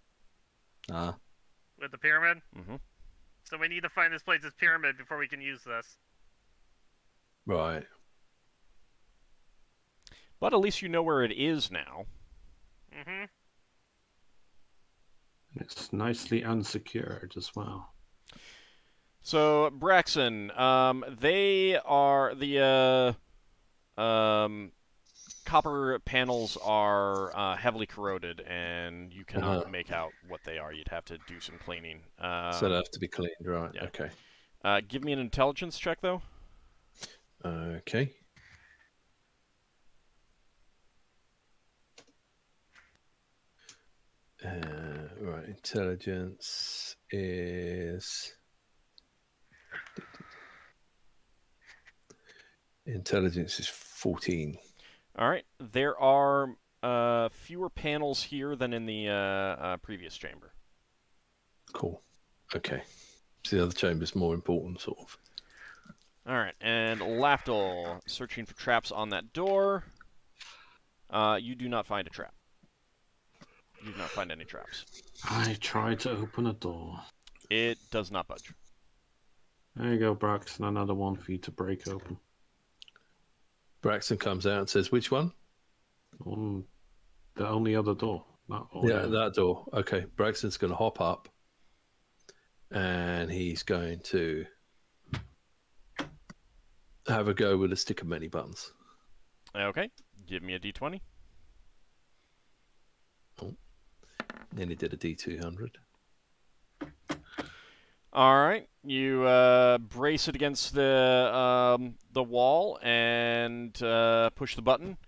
With the pyramid? Mm-hmm. So we need to find this place's pyramid before we can use this. Right. But at least you know where it is now. Mm-hmm. It's nicely unsecured as well. So, Braxon, they are the copper panels are heavily corroded, and you cannot make out what they are. You'd have to do some cleaning. So they have to be cleaned, right? Yeah. Okay. Give me an intelligence check, though. Okay. Right, intelligence is... Intelligence is 14. All right. There are fewer panels here than in the previous chamber. Cool. Okay. So the other chamber's more important, sort of. All right. And Lafdul, searching for traps on that door. You do not find a trap. You do not find any traps. I tried to open a door. It does not budge. There you go, Braxton. Another one for you to break open. Braxton comes out and says, which one? The only other door. That door. Okay, Braxton's going to hop up and he's going to have a go with a stick of many buttons. Okay, give me a d20. Oh, nearly did a d200. All right, you brace it against the wall and push the button.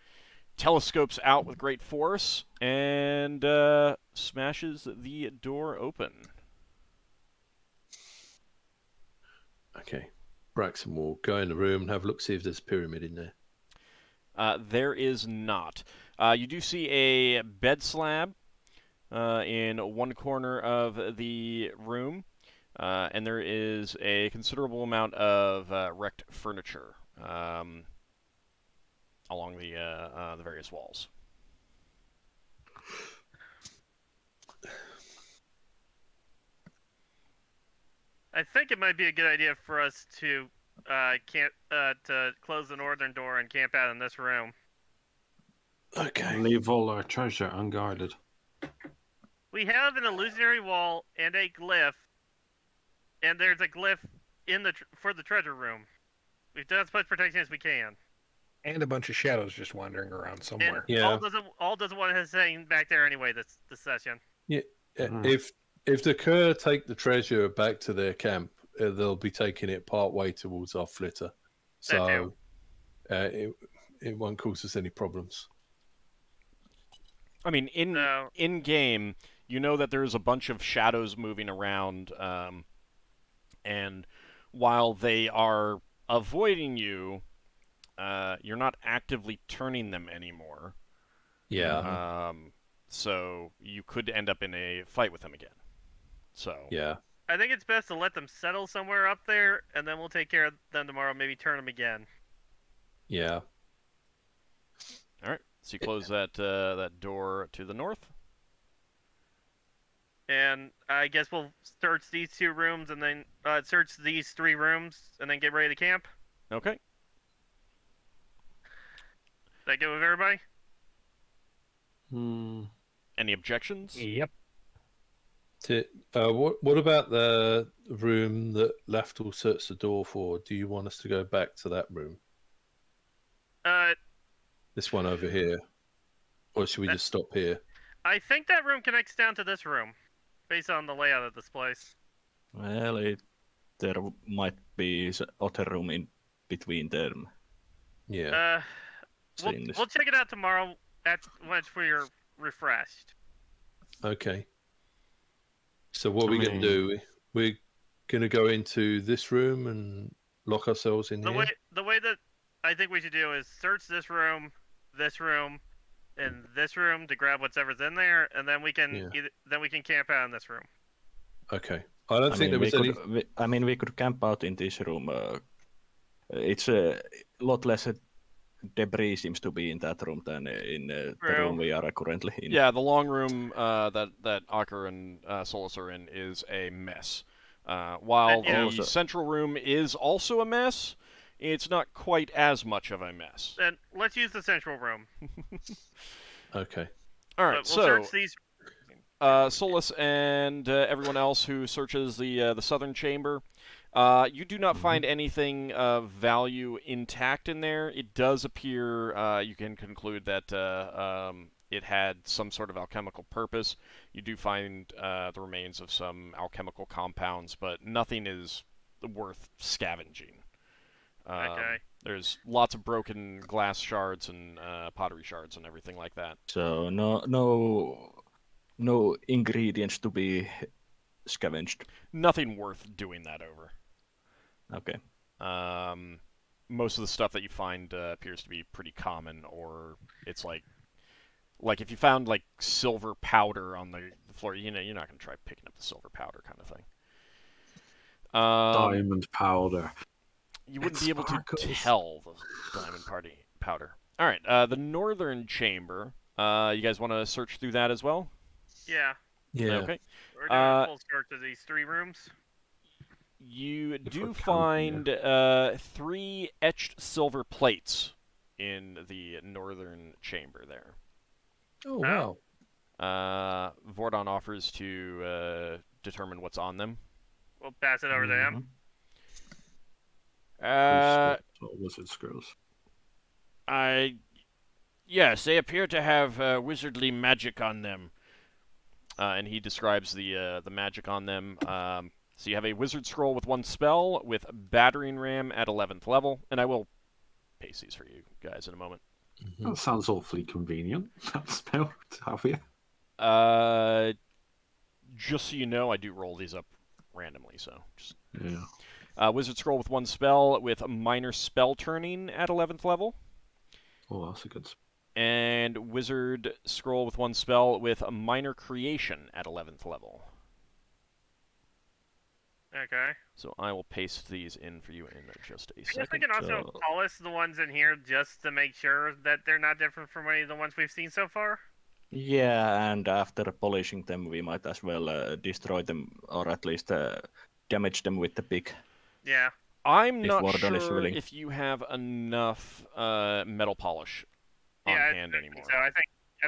Telescopes out with great force and smashes the door open. Okay, Braxton will go in the room and have a look, see if there's a pyramid in there. There is not. You do see a bed slab in one corner of the room. And there is a considerable amount of wrecked furniture along the various walls. I think it might be a good idea for us to to close the northern door and camp out in this room. Okay. Leave all our treasure unguarded. We have an illusionary wall and a glyph. And there's a glyph in for the treasure room. We've done as much protection as we can. And a bunch of shadows just wandering around somewhere. And yeah. All doesn't want to hang back there anyway. This session. Yeah. If the Kerr take the treasure back to their camp, they'll be taking it part way towards our flitter, so it won't cause us any problems. I mean, in game, you know that there's a bunch of shadows moving around. And while they are avoiding you, you're not actively turning them anymore. Yeah. So you could end up in a fight with them again. So yeah. I think it's best to let them settle somewhere up there, and then we'll take care of them tomorrow. Maybe turn them again. Yeah. All right. So you close that door to the north. And I guess we'll search these two rooms and then search these three rooms and then get ready to camp. Okay. Is that good with everybody? Any objections? Yep. What about the room that Lafdul searched the door for? Do you want us to go back to that room? This one over here, or should we just stop here? I think that room connects down to this room, based on the layout of this place. Well, there might be other room in between them. Yeah. We'll check it out tomorrow once we're refreshed. Okay. So what are we going to do? We're going to go into this room and lock ourselves in here? The way that I think we should do is search this room, and this room to grab whatever's in there, and then we can camp out in this room. Okay. I don't think there was any... we could camp out in this room. It's a lot less debris seems to be in that room than in the room we are currently in. Yeah, the long room that Ockar and Solas are in is a mess. While the central room is also a mess, it's not quite as much of a mess. Then let's use the central room. Okay. All right, we'll so search these... Solas and everyone else who searches the southern chamber, you do not find anything of value intact in there. It does appear you can conclude that it had some sort of alchemical purpose. You do find the remains of some alchemical compounds, but nothing is worth scavenging. Okay. There's lots of broken glass shards and pottery shards and everything like that. So no ingredients to be scavenged. Nothing worth doing that over. Okay. Most of the stuff that you find appears to be pretty common, or it's like if you found like silver powder on the floor, you're not going to try picking up the silver powder kind of thing. Diamond powder. You wouldn't be able to tell the diamond powder. All right, the northern chamber. You guys want to search through that as well? Yeah. Yeah. Okay. We're doing a full search of these 3 rooms. You do find 3 etched silver plates in the northern chamber there. Oh, wow. Vordon offers to determine what's on them. We'll pass it over to him. Wizard scrolls. Yes, they appear to have wizardly magic on them. And he describes the magic on them. So you have a wizard scroll with 1 spell with battering ram at 11th level, and I will paste these for you guys in a moment. That sounds awfully convenient. That spell to have here. Just so you know, I do roll these up randomly, so just... Yeah. Wizard scroll with 1 spell with minor spell turning at 11th level. Oh, that's a good spell. And wizard scroll with 1 spell with a minor creation at 11th level. Okay. So I will paste these in for you in just a I guess second. we can also polish the ones in here just to make sure that they're not different from any of the ones we've seen so far. Yeah, and after polishing them, we might as well destroy them, or at least damage them with the pick. Yeah. I'm not sure if you have enough metal polish on hand anymore. So I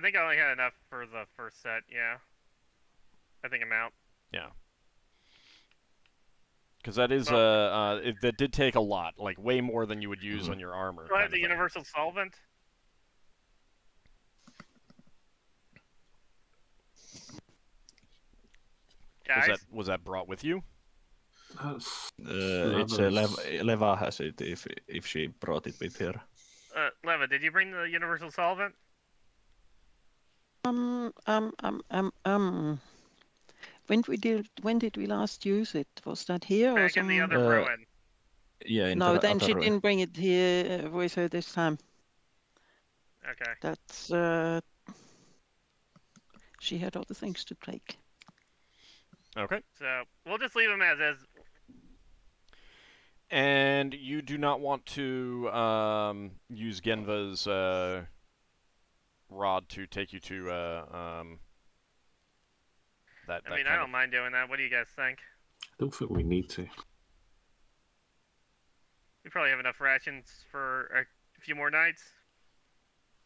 think I only had enough for the first set. Yeah. I think I'm out. Yeah. Because that is that did take a lot, like way more than you would use on your armor. Do I have the universal solvent? Guys? Was that brought with you? It's Leva has it if she brought it with her. Leva, did you bring the universal solvent? When did we last use it? Was that here or back in the other ruin? Yeah. No, then she didn't bring it here with her this time. Okay. That's she had other things to take. Okay. So we'll just leave them as is. And you do not want to use Genva's rod to take you to that. I mean, I don't mind doing that. What do you guys think? I don't think we need to. We probably have enough rations for a few more nights.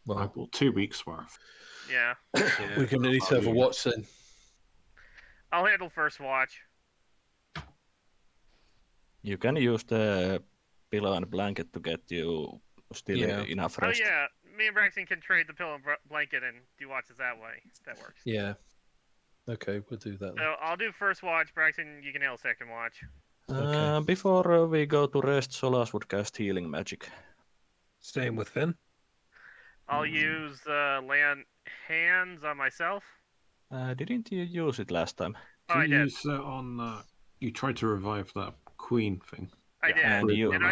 Well, 2 weeks worth. Yeah. We can at least have a watch then. I'll handle first watch. You can use the pillow and blanket to get you still enough rest. Oh yeah, me and Braxon can trade the pillow and blanket and do watches that way. That works. Yeah. Okay, we'll do that then. So I'll do first watch, Braxon, you can handle second watch. Okay. Before we go to rest, Solas would cast healing magic. Same with Finn. I'll use lay on hands on myself. Didn't you use it last time? Oh, I Did you did. use it on? You tried to revive that queen thing. I did.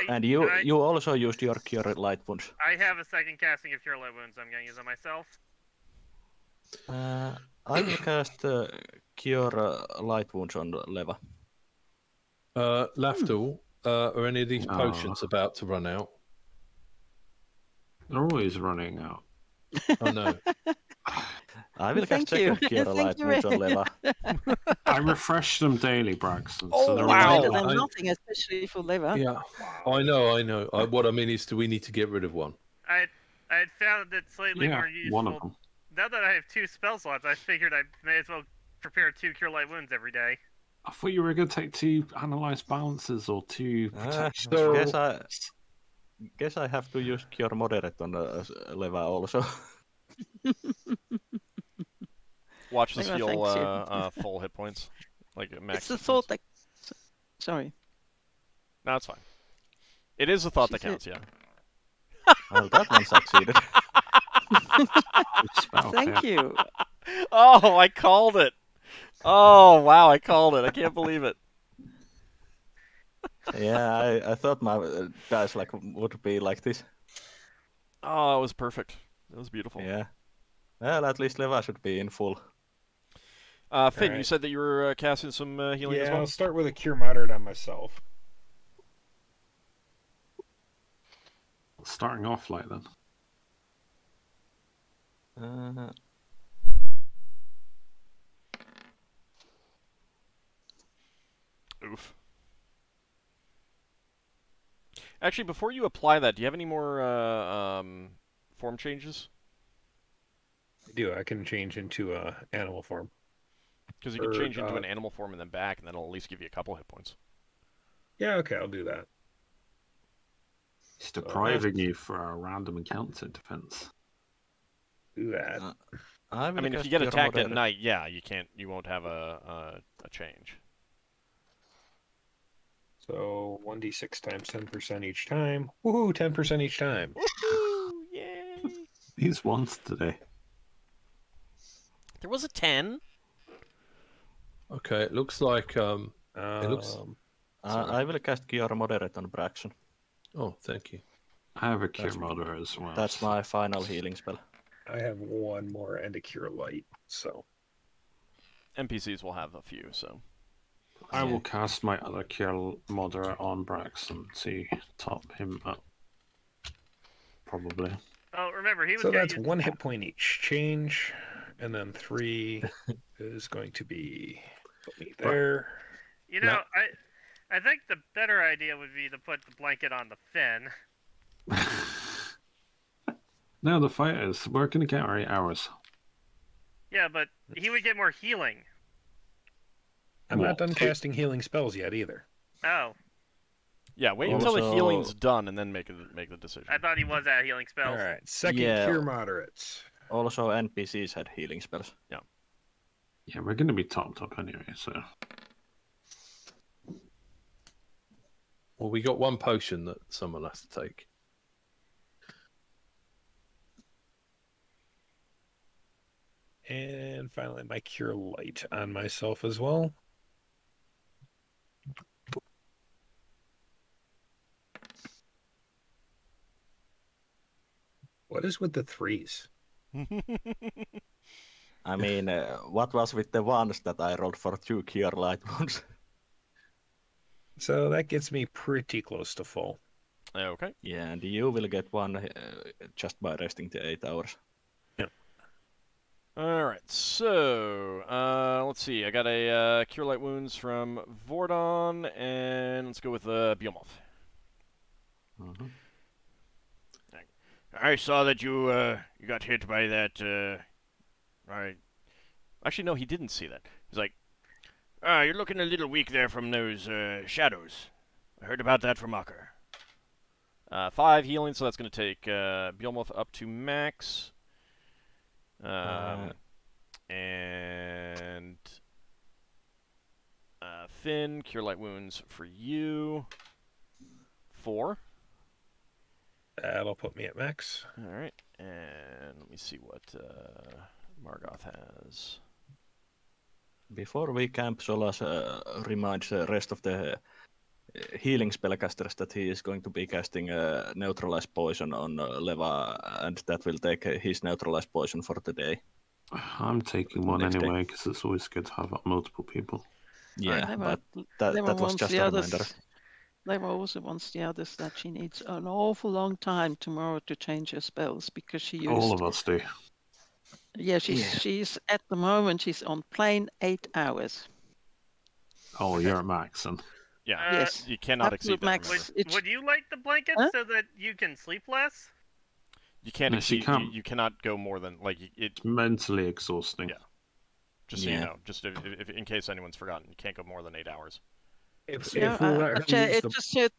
And you also used your Cure Light Wounds. I have a second casting of Cure Light Wounds I'm going to use on myself. I will cast Cure Light Wounds on Leva. Lafdul, are any of these potions about to run out? They're always running out. Oh no. I will cast second Cure Light Wounds on Leva. I refresh them daily, Braxon. Oh, so they're wow. Better than nothing, especially for liver. Yeah, I know. What I mean is, do we need to get rid of one? I had found it slightly more useful. One of them. Now that I have 2 spell slots, I figured I may as well prepare 2 Cure Light Wounds every day. I thought you were going to take 2 analyze balances or 2 protection. Guess I have to use Cure Moderate on Leva also. Watch this heal full hit points. Like max. It's the thought that. Sorry. No, it's fine. It is the thought that counts, yeah. Well, that one succeeded. Thank you. Oh, I called it. Oh, wow, I called it. I can't believe it. Yeah, I thought my dice would be like this. Oh, it was perfect. It was beautiful. Yeah. Well, at least Leva should be in full. Finn, you said that you were casting some healing as well? I'll start with a Cure Moderate on myself. Starting off like then. Oof. Actually, before you apply that, do you have any more form changes? I do. I can change into animal form. Because you can change into an animal form and then back, and that'll at least give you a couple hit points. Yeah, okay, I'll do that. It's depriving you for a random encounter defense. Do that. I mean, if you get attacked at night, yeah, you won't have a change. So 1d6 times 10% each time. Woohoo! 10% each time. Woohoo! Yay! These ones today. There was a 10. Okay, it looks like it looks. I will cast Cure Moderate on Braxon. Oh, thank you. I have a Cure Moderate as well. That's my final healing spell. I have one more and a Cure Light, so. NPCs will have a few, so. I will cast my other Cure Moderate on Braxon to top him up. Probably. Oh, remember, he was So that's 1 hit point each. Change, and then 3 is going to be put me there. You know, I think the better idea would be to put the blanket on the Finn. No, the fighters. We're going to get our 8 hours. Yeah, but he would get more healing. I'm not done casting healing spells yet either. Oh. Yeah, wait until the healing's done and then make the decision. I thought he was at healing spells. Alright, second Cure Moderates. Also, NPCs had healing spells. Yeah. Yeah, we're going to be topped up anyway, so. Well, we got 1 potion that someone has to take. And finally, my Cure Light on myself as well. What is with the 3s? I mean, what was with the ones that I rolled for 2 Cure Light Wounds? So that gets me pretty close to full. Okay. Yeah, and you will get 1 just by resting the 8 hours. Yep. Alright, so, let's see. I got a Cure Light Wounds from Vordon, and let's go with Behemoth. Mm-hmm. I saw that you got hit by that. Actually, no, he didn't see that. He's like, You're looking a little weak there from those shadows. I heard about that from Ockar. 5 healing, so that's going to take Behemoth up to max. And Finn, Cure Light Wounds for you. 4. That'll put me at max. Alright, and let me see what Margoth has. Before we camp, Solas reminds the rest of the healing spellcasters that he is going to be casting neutralize poison on Leva, and that will take his neutralize poison for the day. I'm taking one anyway because it's always good to have multiple people. Yeah, but that was just a reminder. Leva also wants the others that she needs an awful long time tomorrow to change her spells because she used... All of us do. Yeah, she's at the moment, she's on plain 8 hours. Oh, you're at max, and Yeah, yes, you cannot exceed that. max. Would you like the blanket so that you can sleep less? You can't exceed. You cannot go more than It's mentally exhausting. Yeah. Just so you know, just if in case anyone's forgotten, you can't go more than 8 hours. It just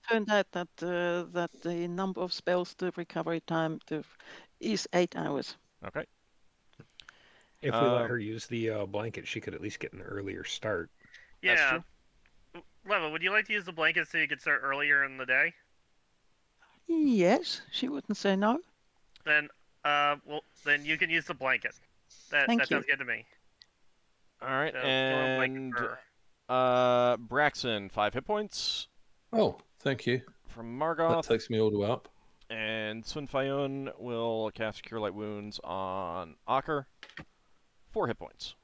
turned out that that the number of spells, the recovery time, is 8 hours. Okay. If we let her use the blanket, she could at least get an earlier start. Yeah. Leva, would you like to use the blanket so you could start earlier in the day? Yes, she wouldn't say no. Then, then you can use the blanket. That sounds good to me. All right, So, and Braxon, 5 hit points. Oh, thank you. From Margoth. That takes me all the way up. And Swinfayun will cast Cure Light Wounds on Ockar. 4 hit points.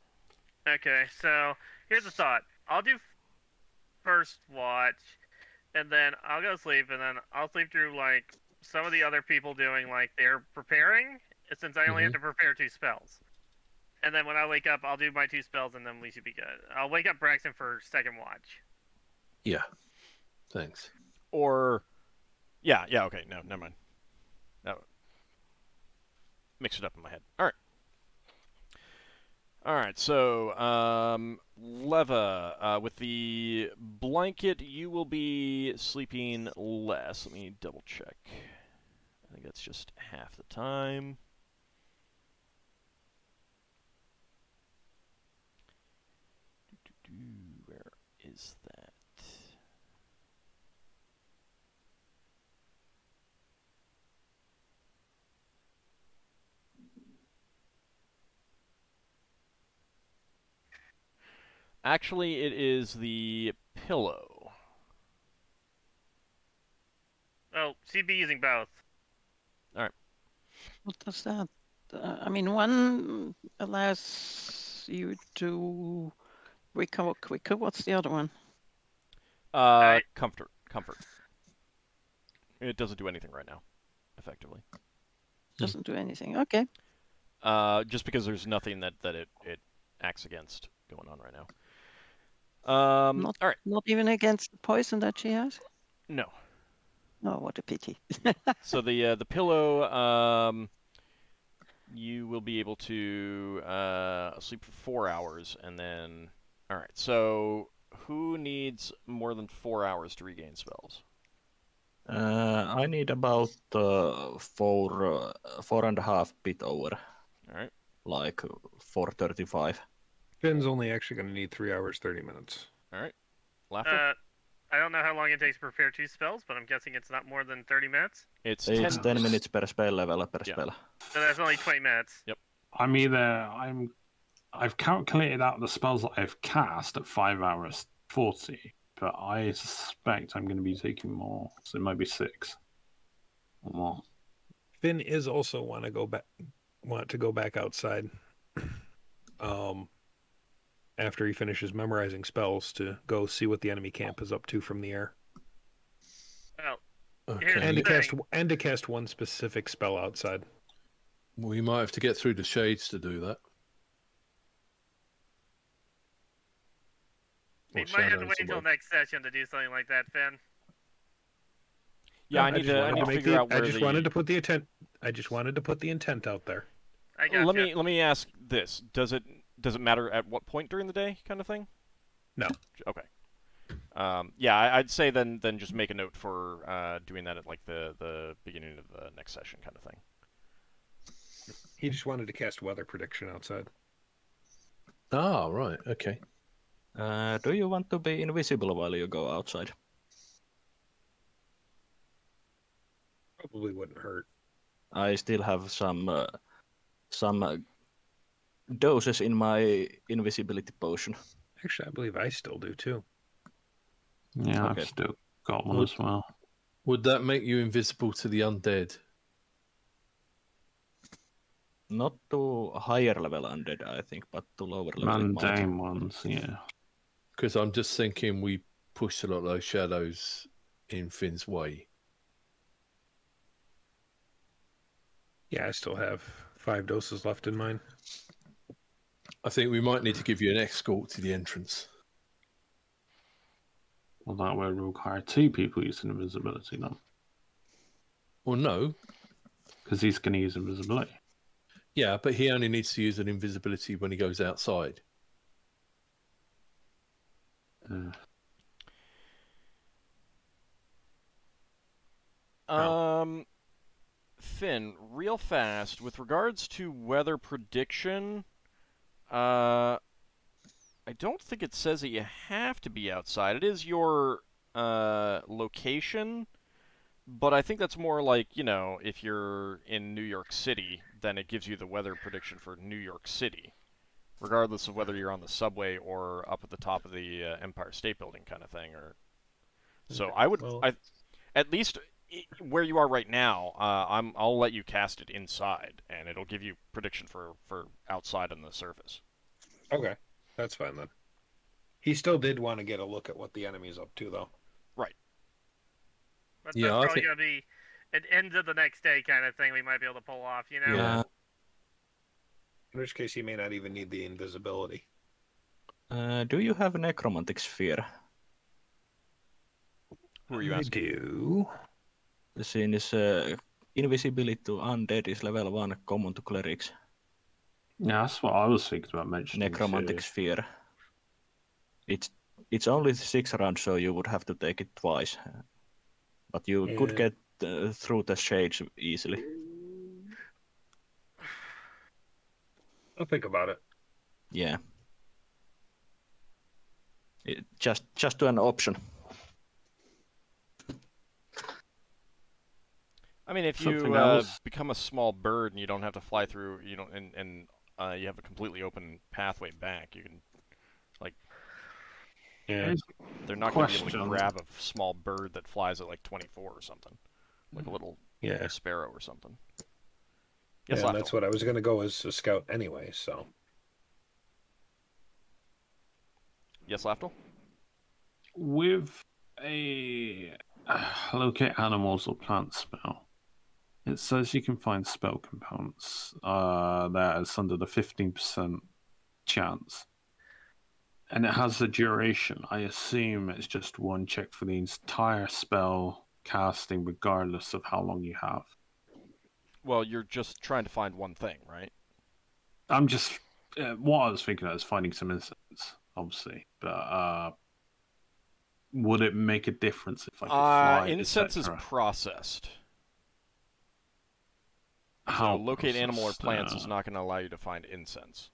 Okay, so here's the thought. I'll do first watch, and then I'll go sleep, and then I'll sleep through some of the other people doing they're preparing, since I only have to prepare 2 spells. And then when I wake up, I'll do my 2 spells, and then we should be good. I'll wake up Braxton for second watch. Yeah. Thanks. Or, yeah, okay, no, never mind. No. Mix it up in my head. All right, so, Leva, with the blanket, you will be sleeping less. Let me double check. I think that's just half the time. Where is that? Actually, it is the pillow. Oh, she'd be using both. All right. What does that? I mean, one allows you to recover quicker. What's the other one? Comfort. It doesn't do anything right now, effectively. Doesn't do anything. Okay. Just because there's nothing that it acts against going on right now. All right. Not even against the poison that she has? No. Oh, what a pity. So the pillow, you will be able to sleep for 4 hours, and then... All right, so who needs more than 4 hours to regain spells? I need about 4.5 bit over. All right. 4:35. Finn's only actually going to need 3 hours, 30 minutes. All right. Lafdul? I don't know how long it takes to prepare 2 spells, but I'm guessing it's not more than 30 minutes. It's 10 minutes per spell level per spell. So that's only 20 minutes. Yep. I've calculated out the spells that I've cast at 5 hours 40, but I suspect I'm going to be taking more, so it might be 6 or more. Finn is also want to go back outside. After he finishes memorizing spells to go see what the enemy camp is up to from the air. Well, okay. And to cast one specific spell outside. We might have to get through the shades to do that. We might have to wait until next session to do something like that, Finn. Yeah, I need to figure out where I just wanted to put the intent out there. I got Let me ask this: Does it matter at what point during the day, kind of thing? No. Okay. Yeah, I'd say then just make a note for doing that at the beginning of the next session, kind of thing. He just wanted to cast weather prediction outside. Oh, right. Okay. Do you want to be invisible while you go outside? Probably wouldn't hurt. I still have some doses in my invisibility potion. Actually, I believe I still do too. Yeah, Okay. I've still got one as well. Would that make you invisible to the undead? Not to higher level undead, I think, but to lower level it might. Mundane ones, yeah. Because I'm just thinking we push a lot of those shadows in Finn's way. Yeah, I still have 5 doses left in mine. I think we might need to give you an escort to the entrance. Well, that would require 2 people using invisibility, no? Well, no. Because he's going to use invisibility. Yeah, but he only needs to use an invisibility when he goes outside. Finn, real fast, with regards to weather prediction, I don't think it says that you have to be outside. It is your location, but I think that's more like, you know, if you're in New York City, then it gives you the weather prediction for New York City, regardless of whether you're on the subway or up at the top of the Empire State Building kind of thing. Or so I would, at least where you are right now, I'll let you cast it inside, and it'll give you prediction for outside on the surface. Okay, that's fine then. He still did want to get a look at what the enemy's up to, though. Right. But Yeah, that's probably going to be an end of the next day kind of thing we might be able to pull off, you know? Yeah. In which case, he may not even need the invisibility. Do you have a necromantic sphere? Who are you asking? I do. The scene is invisibility to undead is level 1, common to clerics. Yeah, that's what I was thinking about mentioning. Necromantic sphere. It's only 6 rounds, so you would have to take it twice. But you could get through the shades easily. I'll think about it. Yeah. Just an option. I mean, if you become a small bird and you don't have to fly through, you don't, and you have a completely open pathway back, you can, like, they're not going to be able to grab a small bird that flies at like 24 or something, like a little sparrow or something. Yes, yeah, that's what I was going to go as a scout anyway. So. Yes, Lafdul? With a locate animals or plant spell, it says you can find spell components that is under the 15% chance. And it has a duration. I assume it's just 1 check for the entire spell casting, regardless of how long you have. Well, you're just trying to find one thing, right? I'm just... what I was thinking of is finding some incense, obviously. But would it make a difference if I could fly? Incense is processed. How so locate animal or plants is not going to allow you to find incense.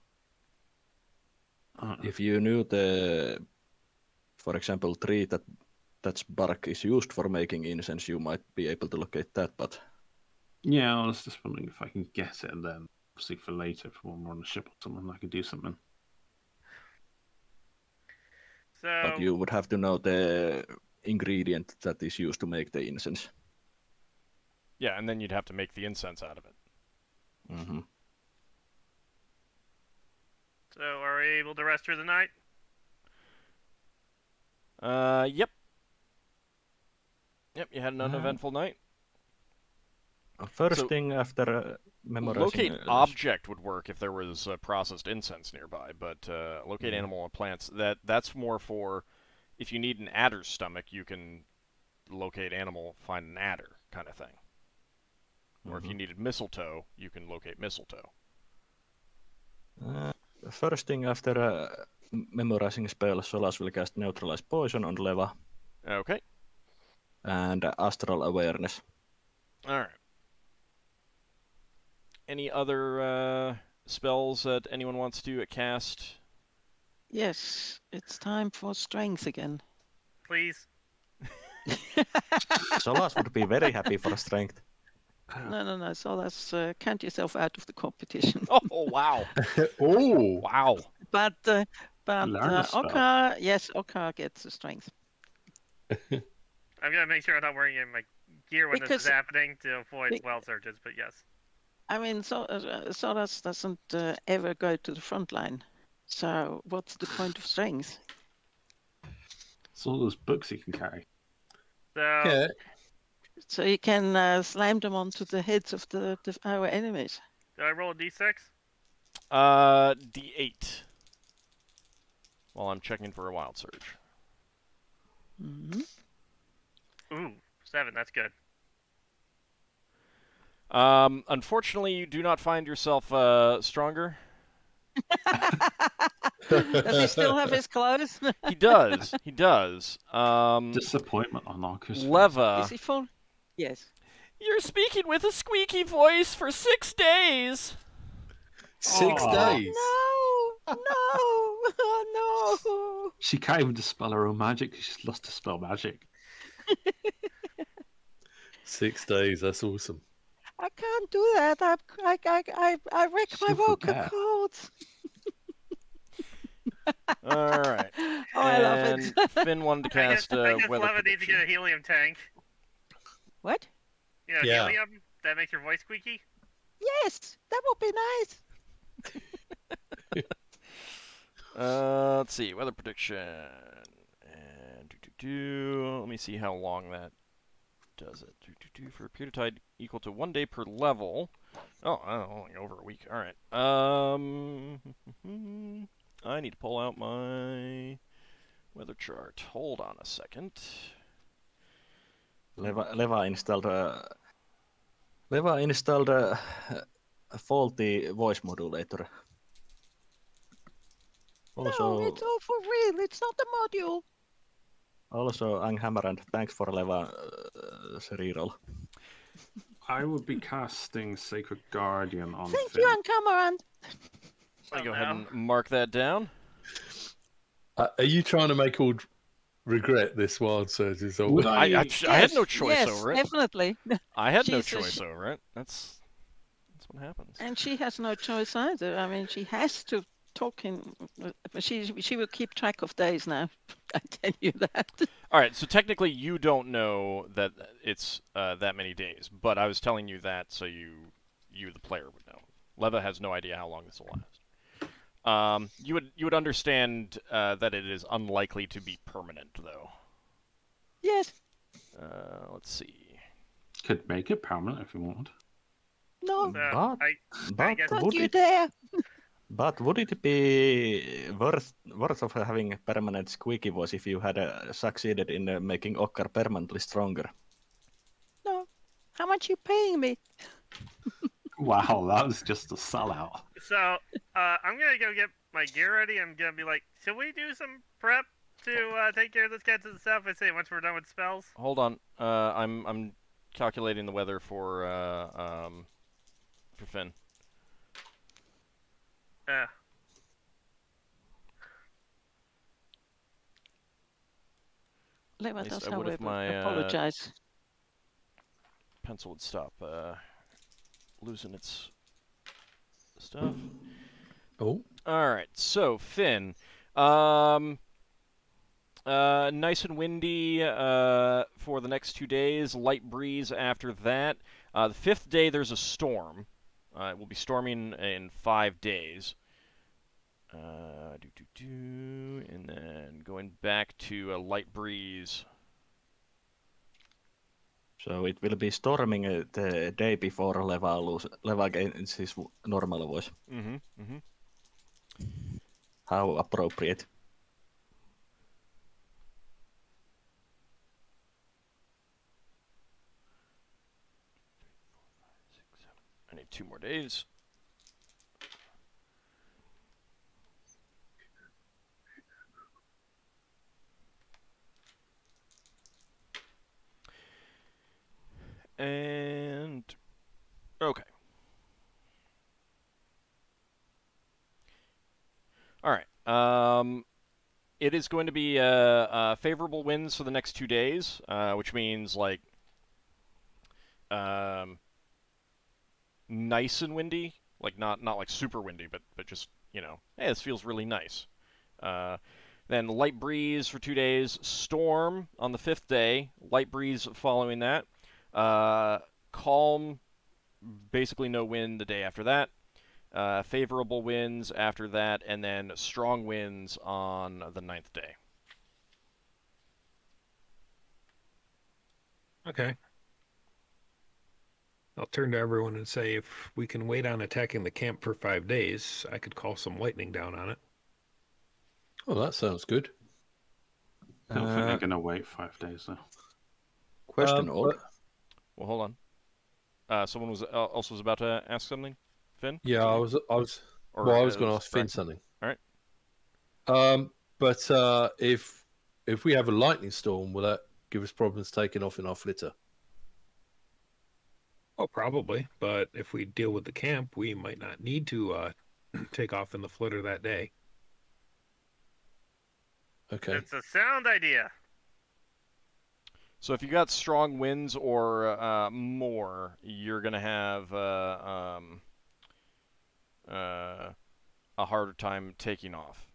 If you knew the, for example, tree that's bark is used for making incense, you might be able to locate that, but... Yeah, I was just wondering if I can get it and then obviously for later, for when we're on the ship or something, I could do something. So... But you would have to know the ingredient that is used to make the incense. Yeah, and then you'd have to make the incense out of it. Mm-hmm. So, are we able to rest through the night? Yep. Yep, you had an uneventful night. First thing after memorizing... Locate object would work if there was processed incense nearby, but locate animal and plants, that's more for... If you need an adder's stomach, you can locate animal, find an adder, kind of thing. Or if you needed mistletoe, you can locate mistletoe. First thing after memorizing spell, Solas will cast Neutralize Poison on Leva. Okay. And Astral Awareness. Alright. Any other spells that anyone wants to cast? Yes, it's time for strength again. Please. Solas would be very happy for strength. No. So that's count yourself out of the competition. Oh, wow. Oh, Wow. But Learn a spell. Ockar, yes, Ockar gets the strength. I'm gonna make sure I'm not wearing my gear when this Because- is happening to avoid be- well surges. But yes, I mean, Solas doesn't ever go to the front line. So what's the point of strength? It's all those books he can carry. so yeah. So you can slam them onto the heads of our enemies. do I roll a d6? D8. While I'm checking for a wild surge. Hmm. Ooh, 7. That's good. Unfortunately, you do not find yourself stronger. Does he still have his clothes? He does. He does. Disappointment on Ockhar's face. Leva. Is he full? Yes. You're speaking with a squeaky voice for 6 days. 6 Aw. days. No, oh, no. She can't even dispel her own magic because she's lost to spell magic. 6 days. That's awesome. I can't do that. I wreck my She'll vocal forget. cords. All right. Oh, I love And it. Finn wanted to I guess, cast I guess weather Leva needs to prediction. get a helium tank. What? You know, Yeah. helium that makes your voice squeaky. Yes, that would be nice. Let's see, weather prediction. And let me see how long that does it. For a period of time equal to 1 day per level. Oh, only over a week. All right. I need to pull out my weather chart. Hold on a second. Leva installed a faulty voice modulator. Also, No, it's all for real. It's not a module. also Anghammarand, thanks for Leva reroll. I would be casting Sacred Guardian on Thank Finn. you, Anghammarand. Let me go Oh, ahead no. and mark that down. Are you trying to make all regret this wild surges? Or Would I had no Yes, choice yes, over it. definitely. I had no She's a choice sh- over it. That's what happens. And she has no choice either. I mean, she has to talk in. She will keep track of days now. I tell you that. All right, so technically you don't know that it's that many days, but I was telling you that so you the player would know. Leva has no idea how long this will last. You would understand that it is unlikely to be permanent, though. Yes. Let's see. Could make it permanent if you want. No. So But- I But guess- Don't would you it, dare. but would it be worth of having a permanent squeaky voice if you had succeeded in making Ockar permanently stronger? No. How much you paying me? Wow, that was just a sellout. So I'm gonna go get my gear ready. I'm gonna be like, should we do some prep to take care of this cat and stuff? I say once we're done with spells. Hold on. I'm calculating the weather for Finn. Leva least does, I would if however, my, apologize. Pencil would stop losing its stuff. Oh, All right, so Finn, nice and windy for the next 2 days. Light breeze after that. The 5th day there's a storm. It will be storming in 5 days. And then going back to a light breeze. So it will be storming the day before Leva gains his normal voice. How appropriate. I need 2 more days. And okay. All right. It is going to be favorable winds for the next 2 days, which means like nice and windy, like not like super windy, but just, you know, hey, this feels really nice. Then light breeze for 2 days, storm on the 5th day, light breeze following that, calm, basically no wind the day after that, favorable winds after that, and then strong winds on the 9th day. Okay. I'll turn to everyone and say if we can wait on attacking the camp for 5 days, I could call some lightning down on it. Oh, that sounds good. I don't think they're going to wait 5 days, though. Question, Old. Well, hold on. Someone was also was about to ask something. Finn? Yeah, I was going to ask Finn something. All right. But if we have a lightning storm, will that give us problems taking off in our flitter? Oh, probably. But if we deal with the camp, we might not need to take off in the flitter that day. Okay. It's a sound idea. So if you got strong winds or more, you're going to have a harder time taking off.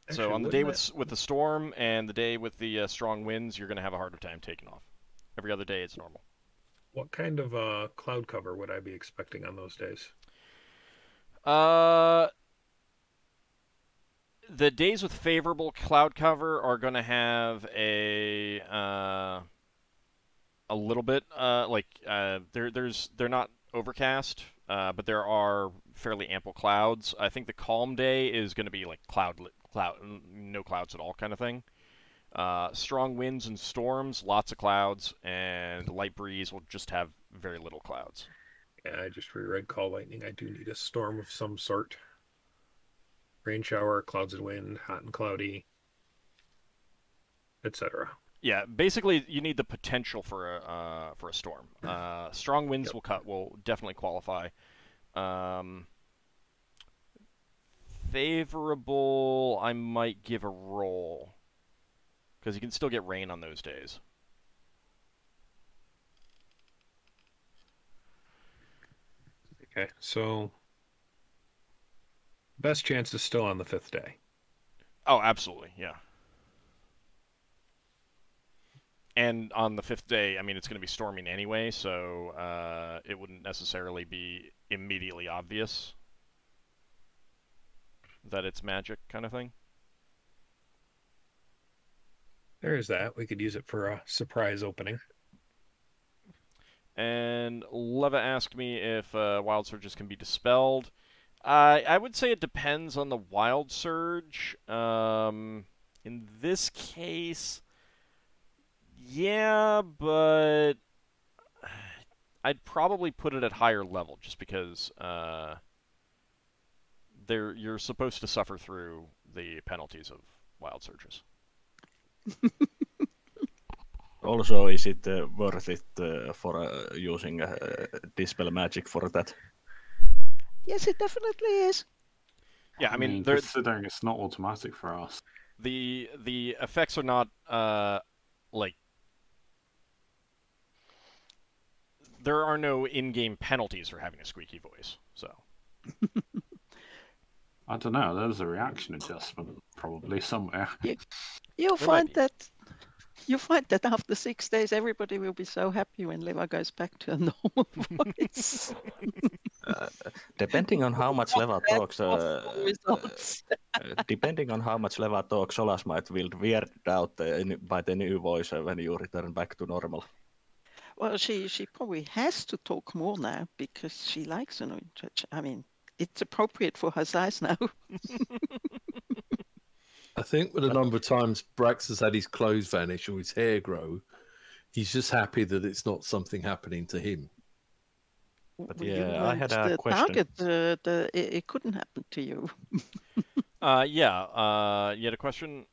Actually, so on the day with the storm and the day with the strong winds, you're going to have a harder time taking off. Every other day, it's normal. What kind of cloud cover would I be expecting on those days? The days with favorable cloud cover are going to have a little bit they're not overcast, but there are fairly ample clouds. I think the calm day is going to be like no clouds at all kind of thing. Strong winds and storms, lots of clouds, and light breeze will just have very little clouds. Yeah, I just reread Call Lightning. I do need a storm of some sort. Rain shower, clouds and wind, hot and cloudy, etc. Yeah, basically you need the potential for a storm. Strong winds will definitely qualify. Favorable, I might give a roll because you can still get rain on those days. Okay, so best chance is still on the 5th day. Oh, absolutely, yeah. And on the 5th day, I mean, it's going to be storming anyway, so it wouldn't necessarily be immediately obvious that it's magic kind of thing. There is that. We could use it for a surprise opening. And Leva asked me if wild surges can be dispelled. I would say it depends on the wild surge. In this case, yeah, but I'd probably put it at higher level just because you're supposed to suffer through the penalties of wild surges. Also, is it worth it for using Dispel Magic for that? Yes, it definitely is. Yeah, I mean considering it's not automatic for us. The effects are not there are no in-game penalties for having a squeaky voice, so. I don't know. There's a reaction adjustment probably somewhere. You'll find that after 6 days, everybody will be so happy when Leva goes back to a normal voice. Depending on how much Leva talks, depending on how much Leva talks, Solas might feel weirded out by the new voice when you return back to normal. Well, she probably has to talk more now because she likes an church. I mean, it's appropriate for her size now. I think with the number of times Brax has had his clothes vanish or his hair grow, he's just happy that it's not something happening to him. But yeah, I had a question. Target, it couldn't happen to you. You had a question,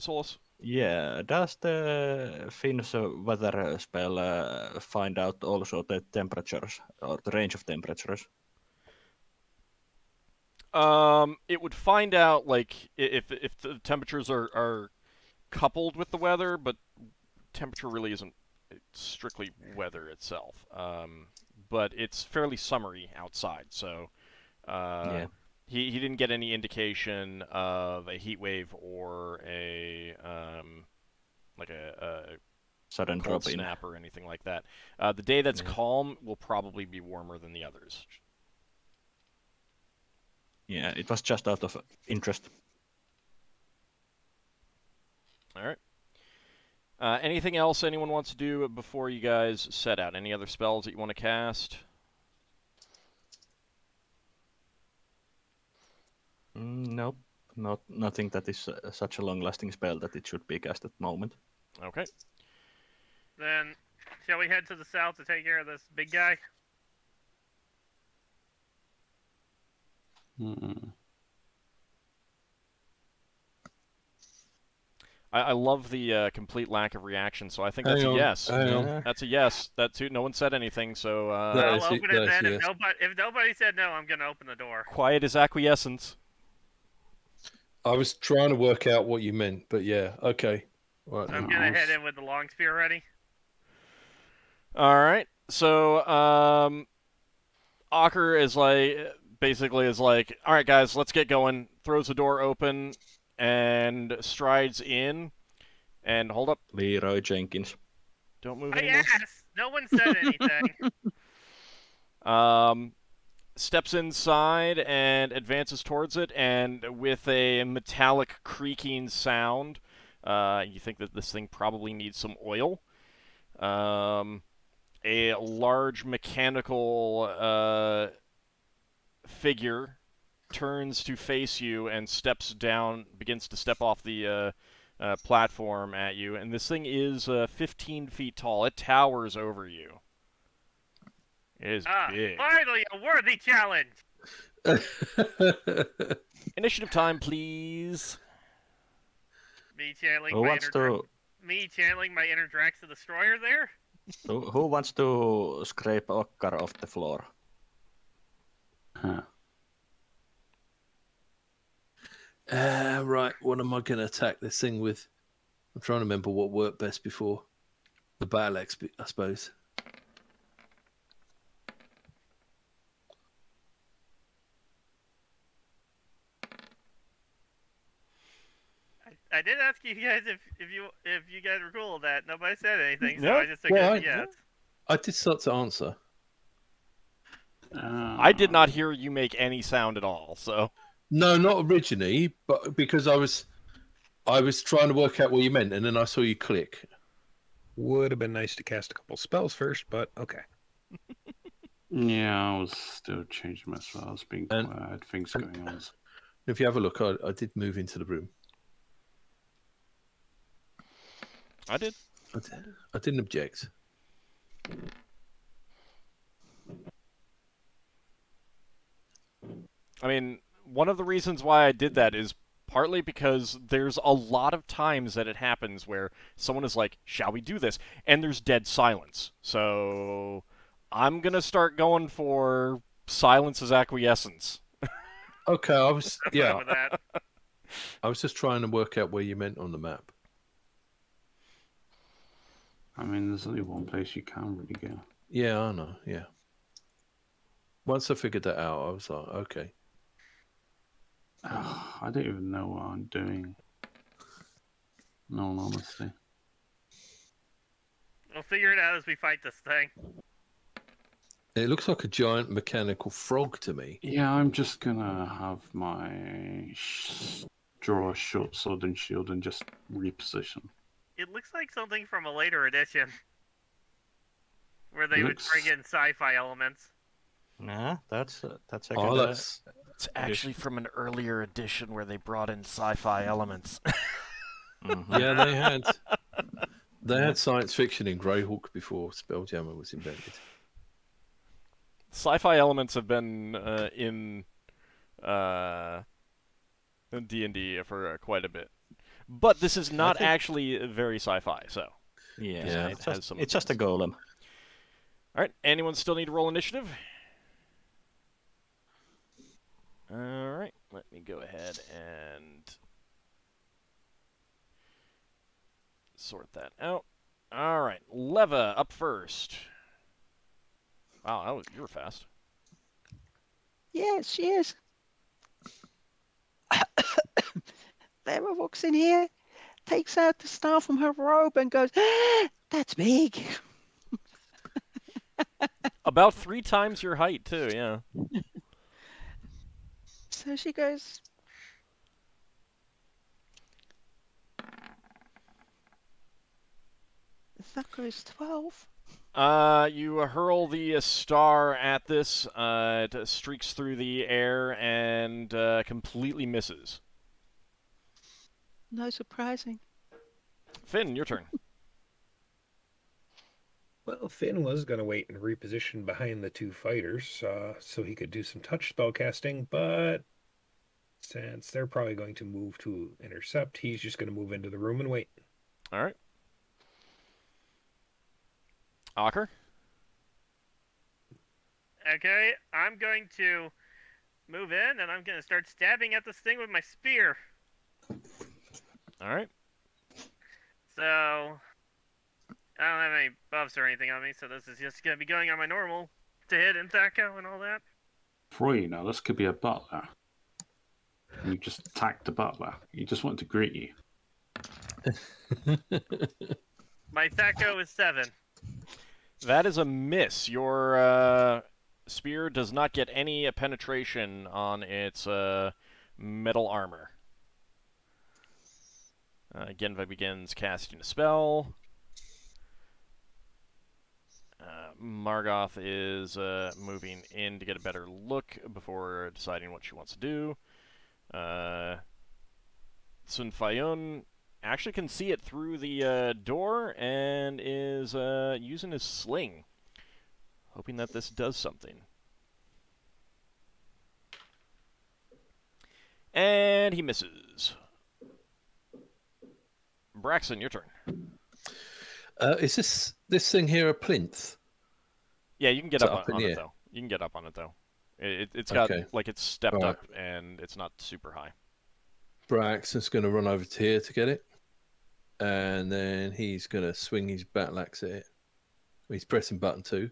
Solas? Yeah, does the Finn's weather spell find out also the temperatures or the range of temperatures? It would find out like if the temperatures are coupled with the weather, but temperature really isn't strictly weather itself. But it's fairly summery outside, so he didn't get any indication of a heat wave or a like a sudden cold drop in. snap or anything like that. The day that's calm will probably be warmer than the others. Yeah, it was just out of interest. All right. Anything else anyone wants to do before you guys set out? Any other spells that you want to cast? Nope. Nothing that is such a long-lasting spell that it should be cast at the moment. Okay. Then, shall we head to the south to take care of this big guy? I love the complete lack of reaction, so I think that's a yes. That's a yes. That too. No one said anything, so I'll open it then. If nobody said no, I'm gonna open the door. Quiet as acquiescence. I was trying to work out what you meant, but yeah, okay. Right, I'm gonna head in with the long spear ready. All right. So Ockar is basically like, all right, guys, let's get going. Throws the door open and strides in. And hold up. Leroy Jenkins. Don't move anymore. Yes! No one said anything. Steps inside and advances towards it, and with a metallic creaking sound, you think that this thing probably needs some oil. A large mechanical figure turns to face you and begins to step off the platform at you, and this thing is 15 feet tall. It towers over you. It is big. Finally, a worthy challenge! Initiative time, please. Me channeling my inner Drax the Destroyer there? Who wants to scrape Ockar off the floor? Right, what am I going to attack this thing with? I'm trying to remember what worked best before. The battle axe, I suppose. I did ask you guys if you guys were cool with that. Nobody said anything, so I just took it yes. I did start to answer. I did not hear you make any sound at all, so... No, not originally, but because I was trying to work out what you meant, and then I saw you click. Would have been nice to cast a couple spells first, but okay. Yeah, I was still changing my spells, being quiet, I had things going on. If you have a look, I did move into the room. I did. I didn't object. I mean, one of the reasons why I did that is partly because there's a lot of times that it happens where someone is like, shall we do this? And there's dead silence. So I'm going to start going for silence as acquiescence. Okay, I was just trying to work out where you meant on the map. I mean, there's only one place you can really go. Yeah, I know, yeah. Once I figured that out, I was like, okay. I don't even know what I'm doing. In all honesty. We'll figure it out as we fight this thing. It looks like a giant mechanical frog to me. Yeah, I'm just gonna have my draw a short sword and shield and just reposition. It looks like something from a later edition. Where they would bring in sci-fi elements. Nah, that's it's actually from an earlier edition where they brought in sci-fi elements. Yeah, they had science fiction in Greyhawk before Spelljammer was invented. Sci-fi elements have been in D&D for quite a bit, but this is not actually very sci-fi. So yeah, it's just a golem. All right, anyone still need to roll initiative? All right, let me go ahead and sort that out. All right, Leva up first. Wow, you were fast. Yes, she is. Leva walks in here, takes out the star from her robe and goes, ah, that's big. About 3 times your height, too, yeah. So she goes, that goes 12. You hurl the star at this. It streaks through the air and completely misses. No surprising. Finn, your turn. Well, Finn was going to wait and reposition behind the 2 fighters so he could do some touch spell casting, but since they're probably going to move to intercept, he's just going to move into the room and wait. All right. Ockar? Okay, I'm going to move in, and I'm going to start stabbing at this thing with my spear. All right. So, I don't have any buffs or anything on me, so this is just going to be going on my normal to hit and Thaco and all that. For you know, this could be a butler. You just attacked the butler. He just wanted to greet you. My Thaco is 7. That is a miss. Your spear does not get any penetration on its metal armor. Genva begins casting a spell. Margoth is moving in to get a better look before deciding what she wants to do. Sun Fayun actually can see it through the door and is using his sling, hoping that this does something. And he misses. Braxon, your turn. Is this thing here a plinth? Yeah, you can get up on it, though. You can get up on it, though. It's got, like, it's stepped up, and it's not super high. Braxton's going to run over to here to get it. And then he's going to swing his battle axe at it. He's pressing button 2.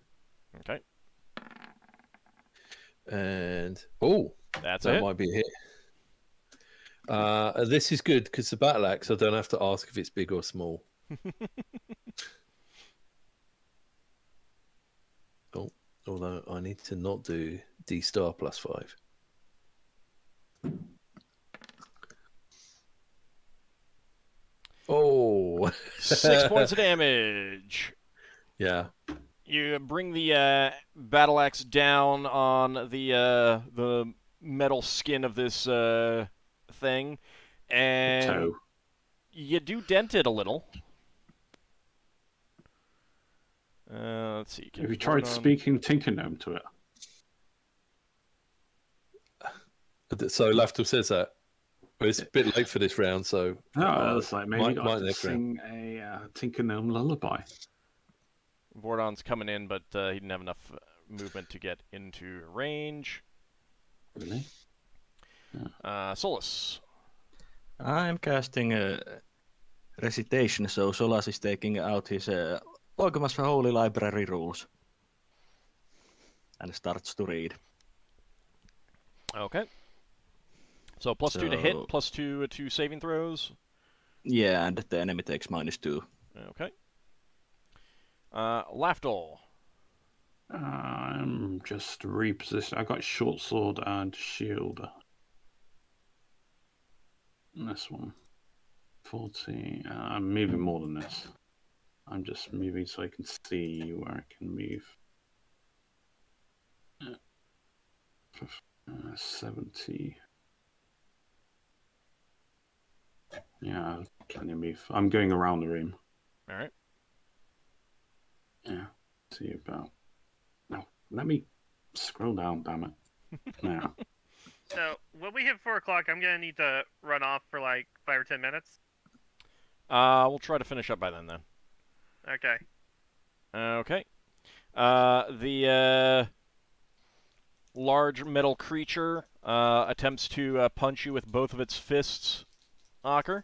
Okay. And, that might be a hit. This is good, because the battle axe, I don't have to ask if it's big or small. Although I need to not do D star plus 5. Oh, 6 points of damage. Yeah. You bring the battle axe down on the metal skin of this thing, and you do dent it a little. Let's see. Have you tried speaking Tinkernome to it? So Lafdul says that. But it's a bit late for this round, so... No, it's like maybe I could sing a Tinkernome lullaby. Vordon's coming in, but he didn't have enough movement to get into range. Really? Yeah. Solas. I'm casting a recitation, so Solas is taking out his Welcome's Holy Library rules and starts to read. Okay. So +2 to hit, +2 to saving throws? Yeah, and the enemy takes -2. Okay. Lafdul. I'm just repositioned. I got short sword and shield. And this one. 40. I'm moving more than this. I'm just moving so I can see where I can move. 70. Yeah, plenty of move. I'm going around the room. All right. Yeah. See about. No, let me scroll down, damn it. Now. So, when we hit 4 o'clock, I'm going to need to run off for like 5 or 10 minutes. We'll try to finish up by then. Okay. Okay. The large metal creature attempts to punch you with both of its fists, Ockar.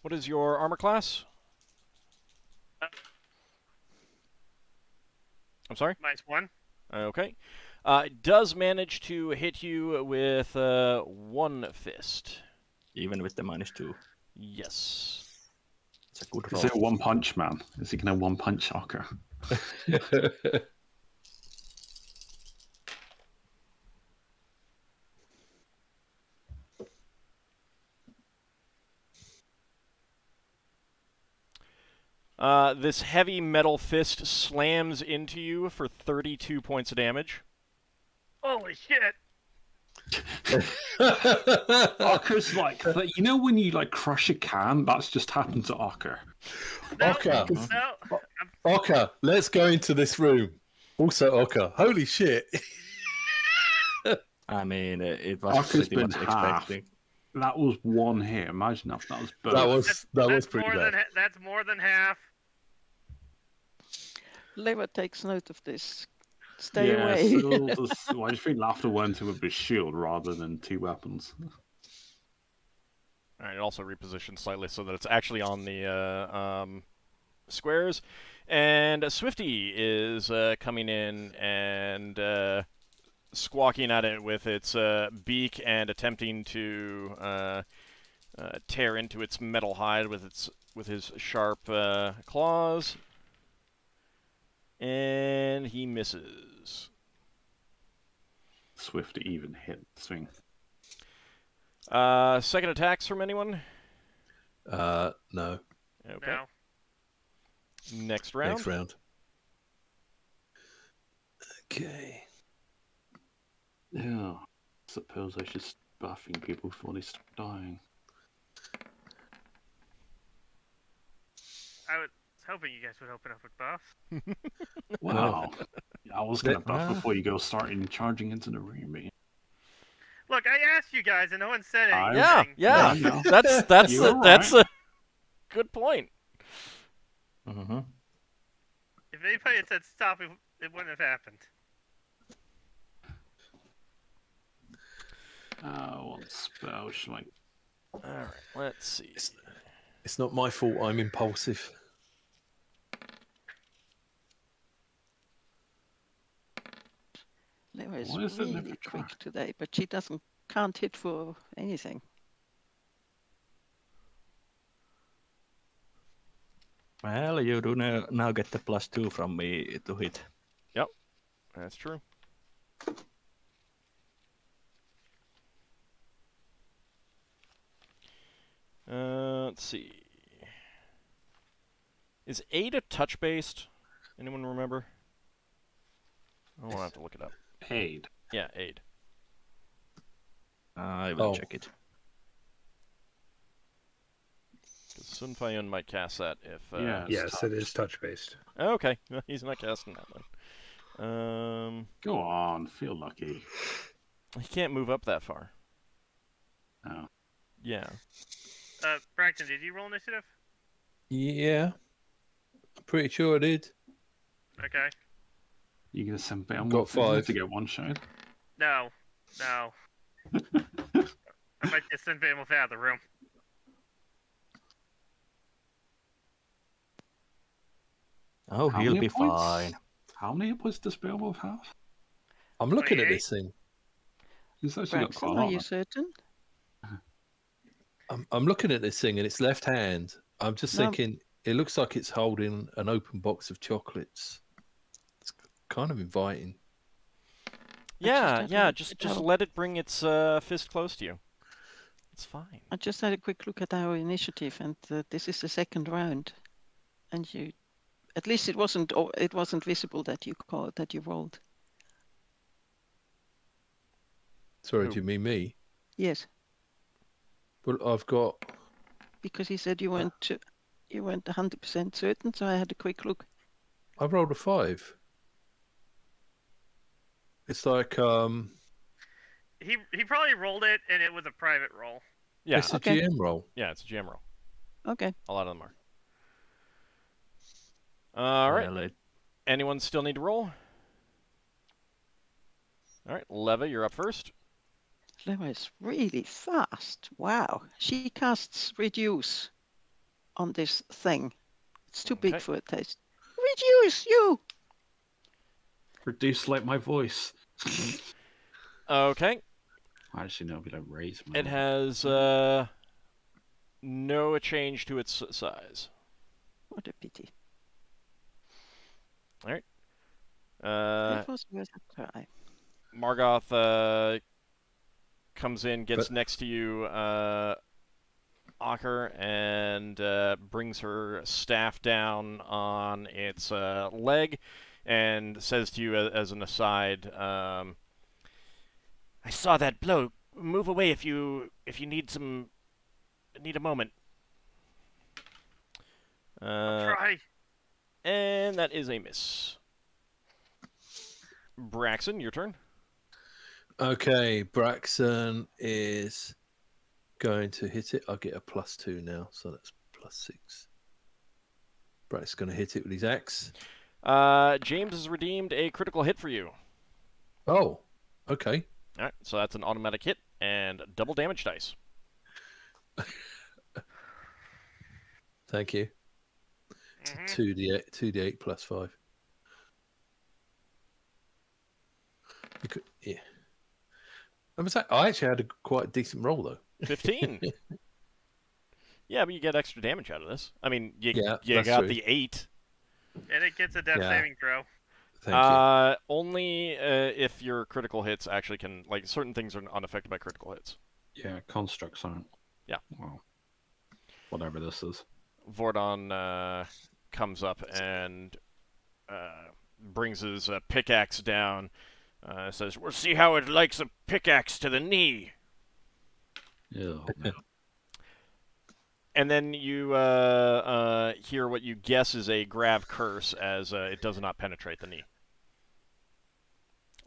What is your armor class? I'm sorry? -1. Okay. It does manage to hit you with one fist. Even with the -2. Yes. It's a good Is roll. it one punch man? Is he going to one punch Ockar? This heavy metal fist slams into you for 32 points of damage. Holy shit! Ockar's like, you know when you like crush a can? That's just happened to Ockar. No, Ockar. no. Ockar, let's go into this room. Also, Ockar, holy shit. I mean, it was Ockar's pretty been much half. expecting. That was one hit. Imagine if that was both. that was That's pretty more bad. That's more than half. Leva takes note of this. Stay yeah, away. So why do you think Lafdul went in with his shield rather than 2 weapons? Alright, it also repositions slightly so that it's actually on the squares. And Swifty is coming in and squawking at it with its beak and attempting to tear into its metal hide with his sharp claws. And he misses. Swift to even hit swing. Second attacks from anyone? No. Okay. No. Next round. Next round. Okay. Yeah. Suppose I should start buffing people before they start dying. I was hoping you guys would open up with buffs. Wow. Yeah, I was gonna buff Ah. before you go starting charging into the room. But Look, I asked you guys, and no one said I- anything. Yeah, Yeah. that's You're that's right. a good point. Mm-hmm. If anybody had said stop, it wouldn't have happened. What spell should I? All right, let's see. It's not my fault I'm impulsive. Leva is Why is it really never quick charged? today, but she can't hit for anything. Well, you do now get the +2 from me to hit. That's true. Let's see. Is aid a touch based? Anyone remember? I will have to look it up. Aid. Yeah, aid. I will Oh. check it. Because Sun Fayun might cast that if. Yeah. Yes, it is touch based. Okay, he's not casting that one. Go on, feel lucky. He can't move up that far. Oh. Yeah. Braxton, did you roll initiative? Yeah. I'm pretty sure I did. Okay. You gonna send Bale Got 5. to get one shot? No. No. I might just send Behemoth out of the room. Oh, How he'll many be points? fine. How many points does Beowulf have? I'm looking at 28? this thing. He's actually got Braxton, quite a are lot. you certain? I'm looking at this thing and it's left hand. I'm just No. thinking it looks like it's holding an open box of chocolates. It's kind of inviting. Yeah, had a yeah. look Just at our- let it bring its fist close to you. It's fine. I just had a quick look at our initiative, and this is the second round, and you, at least it wasn't visible that you rolled. Sorry, Who? do you mean me? Yes, Well, I've got. because he said you weren't 100% certain, so I had a quick look. I rolled a 5. It's like He probably rolled it, and it was a private roll. Yeah, it's a Okay. GM roll. yeah. It's a GM roll. Okay, A lot of them are. All right. Well, Anyone still need to roll? All right, Leva, you're up first. Leva is really fast. Wow, she casts reduce. on this thing. It's too big Okay. for a taste. Reduce you! Reduce like my voice. Okay. Actually, no, we don't raise my It has no change to its size. What a pity. Alright. It was worth a try. Margoth comes in, gets next to you, Ockar, and brings her staff down on its leg, and says to you as an aside, I saw that blow. Move away if you need a moment. Try. And that is a miss. Braxon, your turn. Okay, Braxon is going to hit it. I'll get a +2 now, so that's +6. Braxon's going to hit it with his axe. James has redeemed a critical hit for you. Oh, okay. All right, so that's an automatic hit and double damage dice. Thank you. It's a 2d8 +5. Yeah. I actually had a quite decent roll though. 15. Yeah, but you get extra damage out of this. I mean, you got true. the 8. And it gets a death saving throw. Thank you. Only if your critical hits actually can, like, certain things are unaffected by critical hits. Yeah, constructs aren't. Yeah. Well, whatever this is. Vordon comes up and brings his pickaxe down. Says, "We'll see how it likes a pickaxe to the knee." Yeah. And then you hear what you guess is a grav curse, as it does not penetrate the knee.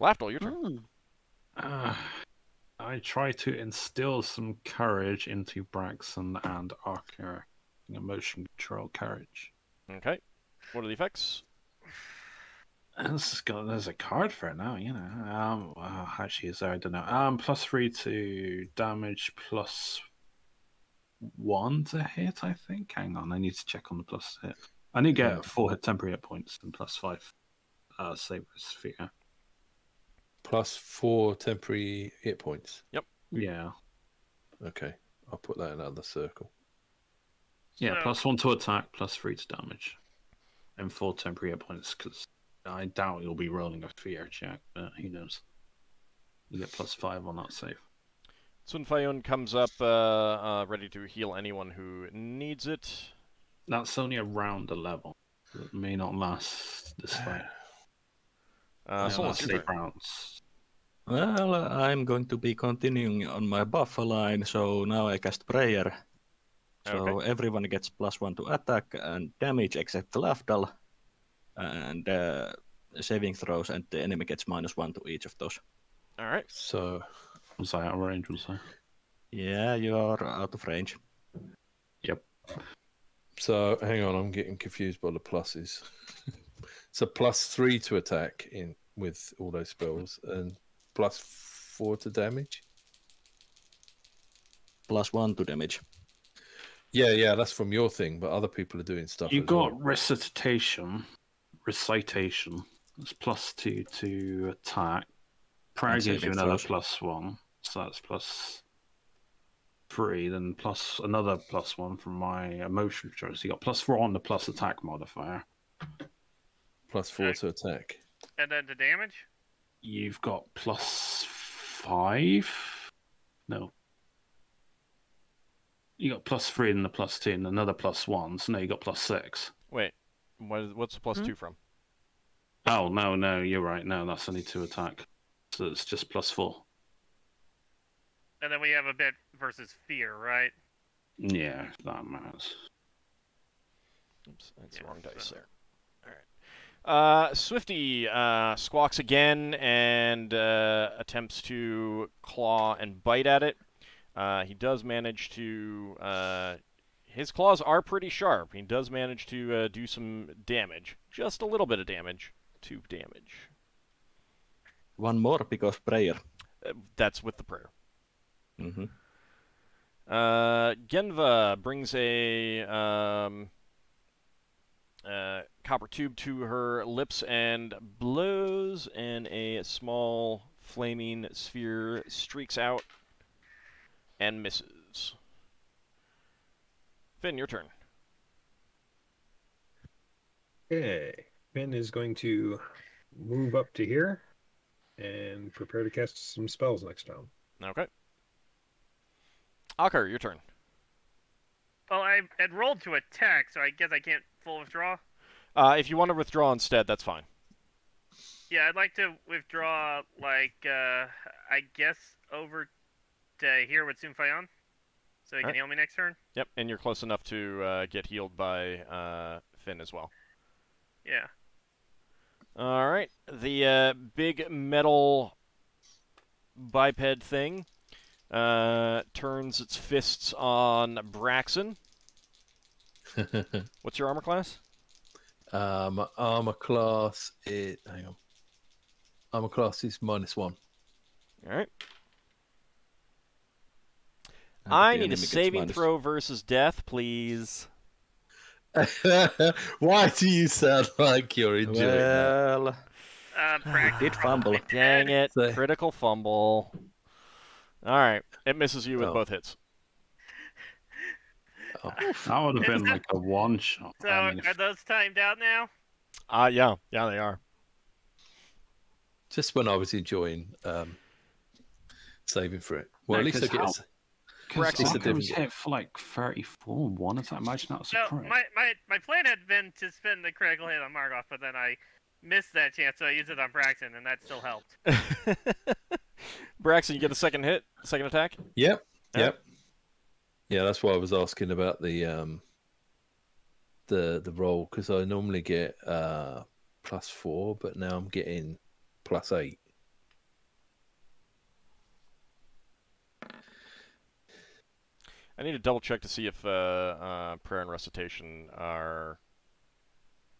Lafdul, your turn. I try to instill some courage into Braxon and Ockar. Emotion control courage. Okay. What are the effects? There's a card for it now, you know. Actually, is there? I don't know. +3 to damage, +1 to hit, I think. Hang on, I need to check on the plus hit. I need to get 4 temporary hit points and +5 save sphere. +4 temporary hit points. Yep. Yeah. Okay, I'll put that in another circle. Yeah, So- +1 to attack, +3 to damage, and 4 temporary hit points. Because I doubt you'll be rolling a fear check, but who knows? You get +5 on that save. Sun Fayun comes up, ready to heal anyone who needs it. That's only around a level. It may not last this fight. Solas, your turn. rounds. Well, I'm going to be continuing on my buff line, so now I cast Prayer. So Okay. everyone gets +1 to attack and damage except Lafdul. And saving throws, and the enemy gets -1 to each of those. All right. So, Was I out of range? Was I? Yeah, you are out of range. Yep. so hang on, I'm getting confused by the pluses. So +3 to attack in with all those spells, and +4 to damage. +1 to damage. Yeah, that's from your thing, but other people are doing stuff. You as got well. recitation. It's +2 to attack. Prayer And gives you saving another throws. +1, so that's +3. Then plus another +1 from my emotion control. So you got +4 on the plus attack modifier. +4 to attack. And then the damage? You've got +5. No. You got +3 and the +2 and another +1. So now you got +6. Wait, what's the +2 from? Oh no, you're right. No, that's only 2 attack. So it's just +4. And then we have a bit versus fear, right? Yeah, that matters. Oops, that's the Yeah, wrong dice so- there. All right. Swifty squawks again and attempts to claw and bite at it. He does manage to... his claws are pretty sharp. He does manage to do some damage. Just a little bit of damage. 2 damage. One more because Prayer. That's with the prayer. Mm-hmm. Genva brings a copper tube to her lips and blows, and a small flaming sphere streaks out and misses. Finn, your turn. Okay. Finn is going to move up to here and prepare to cast some spells next time. Okay. Ockar, your turn. Well, I had rolled to attack, so I guess I can't full withdraw. If you want to withdraw instead, that's fine. Yeah, I'd like to withdraw, like, I guess over to here with Sunfayon, so he can heal me next turn. Yep, and you're close enough to get healed by Finn as well. Yeah. All right, the big metal biped thing turns its fists on Braxon. What's your armor class? My armor class is... Hang on. Armor class is -1. All right. I need a saving throw versus death, please. Why do you sound like you're enjoying that? Well, did fumble. Dang it. So- Critical fumble. All right. It misses you with Oh. both hits. Oh. That would have been like a one shot. So I mean, are those timed out now? Yeah. Yeah, they are. Just when I was enjoying saving for it. Well, No, at least I 'cause get... Braxon, it's a Ockar was different- hit for like 34 and 1 attack. Imagine that was a So crit. my plan had been to spend the critical hit on Margoth, but then I missed that chance, so I used it on Braxon, and that still helped. Braxon, you get a second hit, second attack? Yep. Yeah. Yep. Yeah, that's why I was asking about the roll, because I normally get +4, but now I'm getting +8. I need to double check to see if prayer and recitation are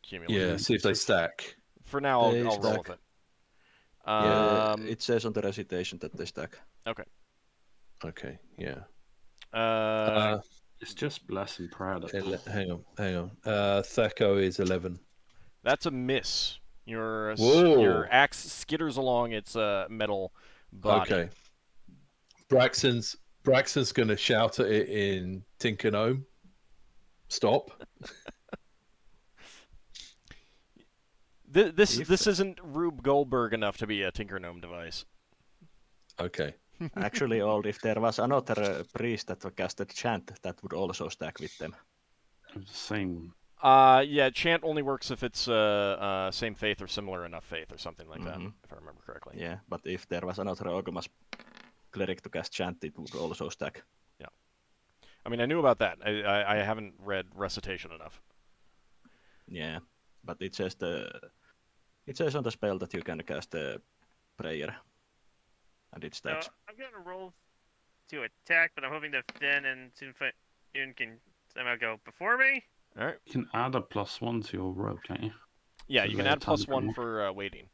cumulative. Yeah, see if they stack. For now, I'll They roll stack. with it. Yeah, it says on the recitation that they stack. Okay, yeah. It's just bless and prayer. Hang on. Thaco is 11. That's a miss. Your Whoa. axe skitters along its metal body. Okay. Braxton's going to shout at it in Tinker Gnome. Stop. This isn't Rube Goldberg enough to be a Tinker Gnome device. Okay. Actually, if there was another priest that casted chant, that would also stack with them. Same. Yeah, chant only works if it's same faith or similar enough faith or something like that, if I remember correctly. Yeah, but if there was another Ogmas cleric to cast chant, it would also stack. Yeah. I mean, I knew about that. I haven't read recitation enough. Yeah, but it says on the spell that you can cast a prayer, and it So stacks. I'm gonna roll to attack, but I'm hoping that Finn and Sunfayon can somehow go before me. All right. You can add a +1 to your roll, can't you? Yeah, So you can they're add +1 tangible. for waiting.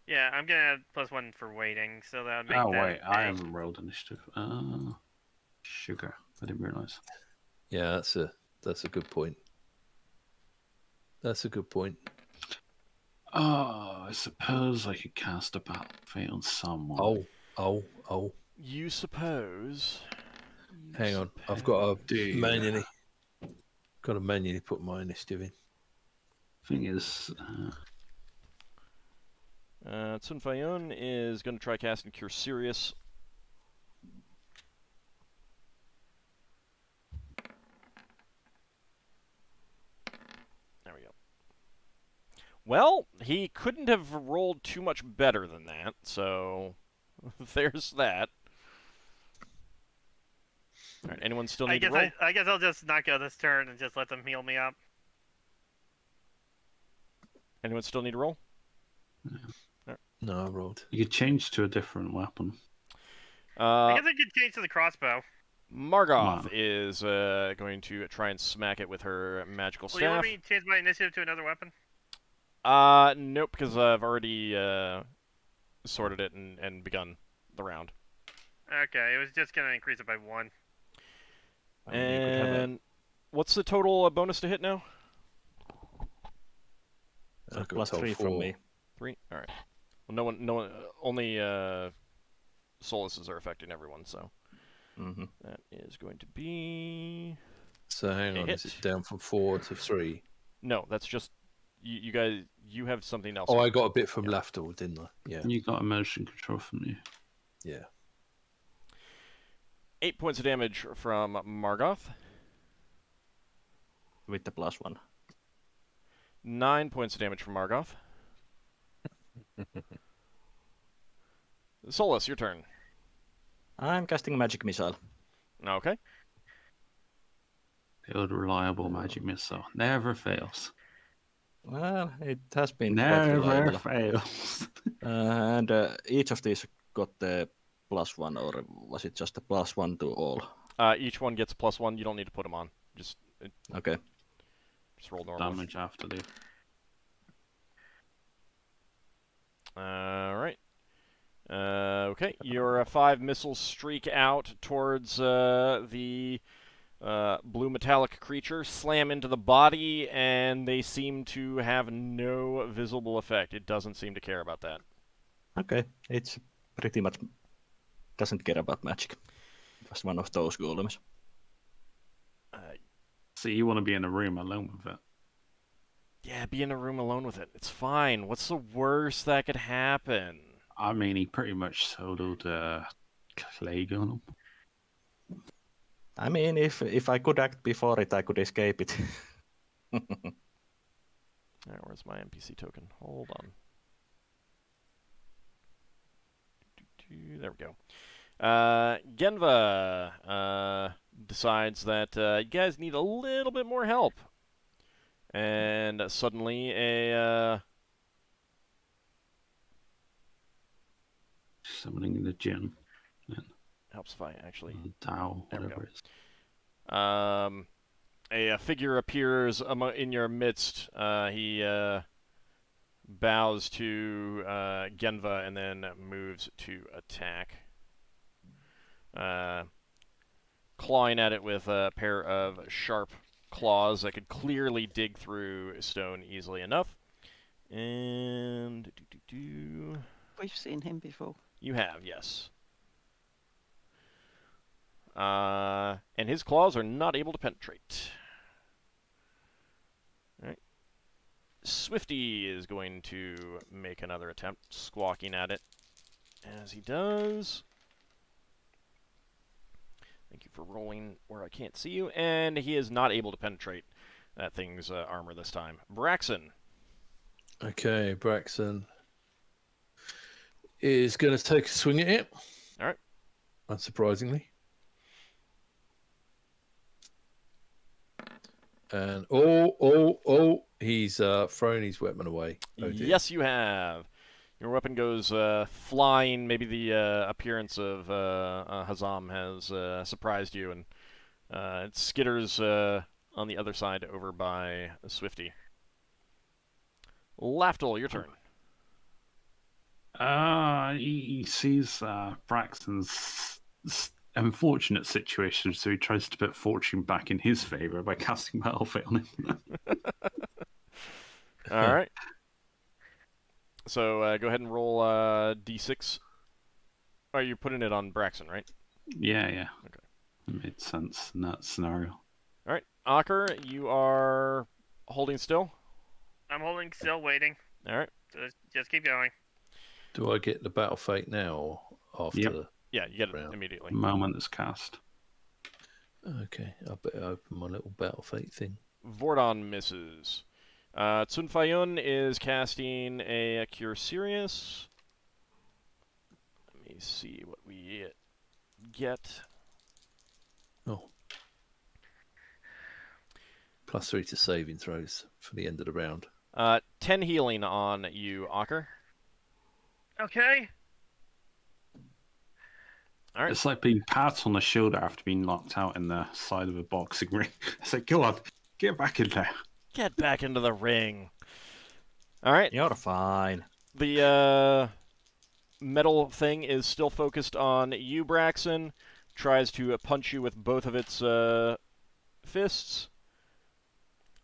Yeah, I'm gonna add +1 for waiting, so that would make Oh that wait, I a- haven't rolled initiative. Sugar. I didn't realise. Yeah, that's a good point. That's a good point. Oh, I suppose I could cast a battle fate on someone. Oh. You suppose. Hang on. I've got Dude. to manually put my initiative in. Thing is, Sunfayon is going to try casting Cure Serious. There we go. Well, he couldn't have rolled too much better than that, so there's that. All right, anyone still need to roll? I guess I'll just not go this turn and just let them heal me up. Anyone still need to roll? No, I rolled. you could change to a different weapon. I guess I could change to the crossbow. Margoth Wow. is going to try and smack it with her magical Will you let staff. me change my initiative to another weapon? Nope, because I've already sorted it and begun the round. Okay, it was just gonna increase it by 1. I mean, you could have And what's the total bonus to hit now? a got +3 from me. 3. All right. Well, no one, only Solaces are affecting everyone, so Hmm. that is going to be. So hang on, is hit. it down from 4 to 3? No, that's just you guys. You have something else. Oh, I got a bit from Yeah. Lafdul, didn't I? Yeah. You got emotion control from you. Yeah. 8 points of damage from Margoth. With the +1. 9 points of damage from Margoth. Solas, your turn. I'm casting Magic Missile. Okay. The old reliable magic missile never fails. Well, it has been quite Never reliable. fails. And each of these got the +1, or was it just a +1 to all? Each one gets a +1. You don't need to put them on. Just Okay. roll normal. Damage after the. All right. Okay. Your 5 missiles streak out towards the blue metallic creature, slam into the body, and they seem to have no visible effect. It doesn't seem to care about that. Okay, it's pretty much doesn't care about magic. It was one of those golems. So you want to be in a room alone with it? Yeah, be in a room alone with it. It's fine. What's the worst that could happen? I mean, he pretty much soloed Clague on him. I mean, if I could act before it, I could escape it. Alright, where's my NPC token? Hold on. There we go. Genva decides that you guys need a little bit more help. And suddenly a... Summoning the gym. helps if I actually... Tao, There we whatever go. it is. A figure appears in your midst. He bows to Genva and then moves to attack. Clawing at it with a pair of sharp claws that could clearly dig through stone easily enough. And... We've seen him before. You have, yes. And his claws are not able to penetrate. Alright. Swifty is going to make another attempt, squawking at it. As he does... Thank you for rolling where I can't see you. And he is not able to penetrate that thing's armor this time. Braxon. Okay, Braxon is going to take a swing at it. All right. Unsurprisingly. And he's thrown his weapon away. Oh, dear. Yes, you have. Your weapon goes flying. Maybe the appearance of Hazam has surprised you, and it skitters on the other side over by Swifty. Lafdul, your turn. He sees Braxton's unfortunate situation, so he tries to put fortune back in his favor by casting Battle Fate on him. All right. So go ahead and roll d6. Oh, you're putting it on Braxon, right? Yeah. Okay. It made sense in that scenario. All right. Ockar, you are holding still? I'm holding still, waiting. All right. Just keep going. Do I get the battle fate now or after? Yep. Yeah, you get it Round. immediately. The moment it's cast. Okay, I better open my little battle fate thing. Vordon misses. Tsunfayun is casting a Cure Serious. Let me see what we get. Oh. +3 to saving throws for the end of the round. 10 healing on you, Ockar. Okay. All right. It's like being pat on the shoulder after being knocked out in the side of a boxing ring. It's like, go on, get back in there. Get back into the ring. All right. You're fine. The metal thing is still focused on you, Braxon. tries to punch you with both of its fists,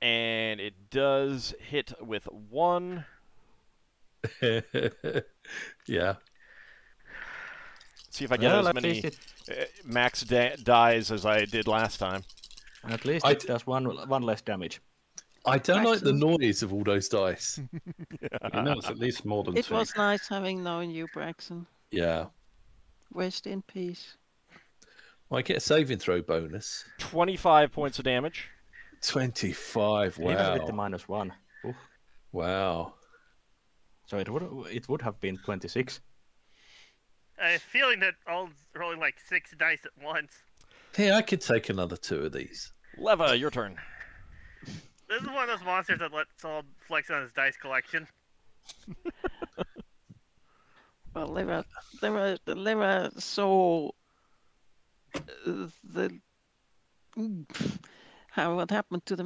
and it does hit with 1. Yeah. See if I get Well, as at many least max dies as I did last time. At least it does one less damage. I don't like the Braxon. noise of all those dice. You know, it's at least more than It 2. was nice having known you, Braxon. Yeah. Rest in peace. I get a saving throw bonus. 25 points of damage. 25. Even with the Wow. -1. Oof. Wow. So it would have been 26. I have a feeling that Ald's rolling like 6 dice at once. Hey, I could take another 2 of these. Leva, your turn. This is one of those monsters that lets Ald flex on his dice collection. Well, they were so what happened to the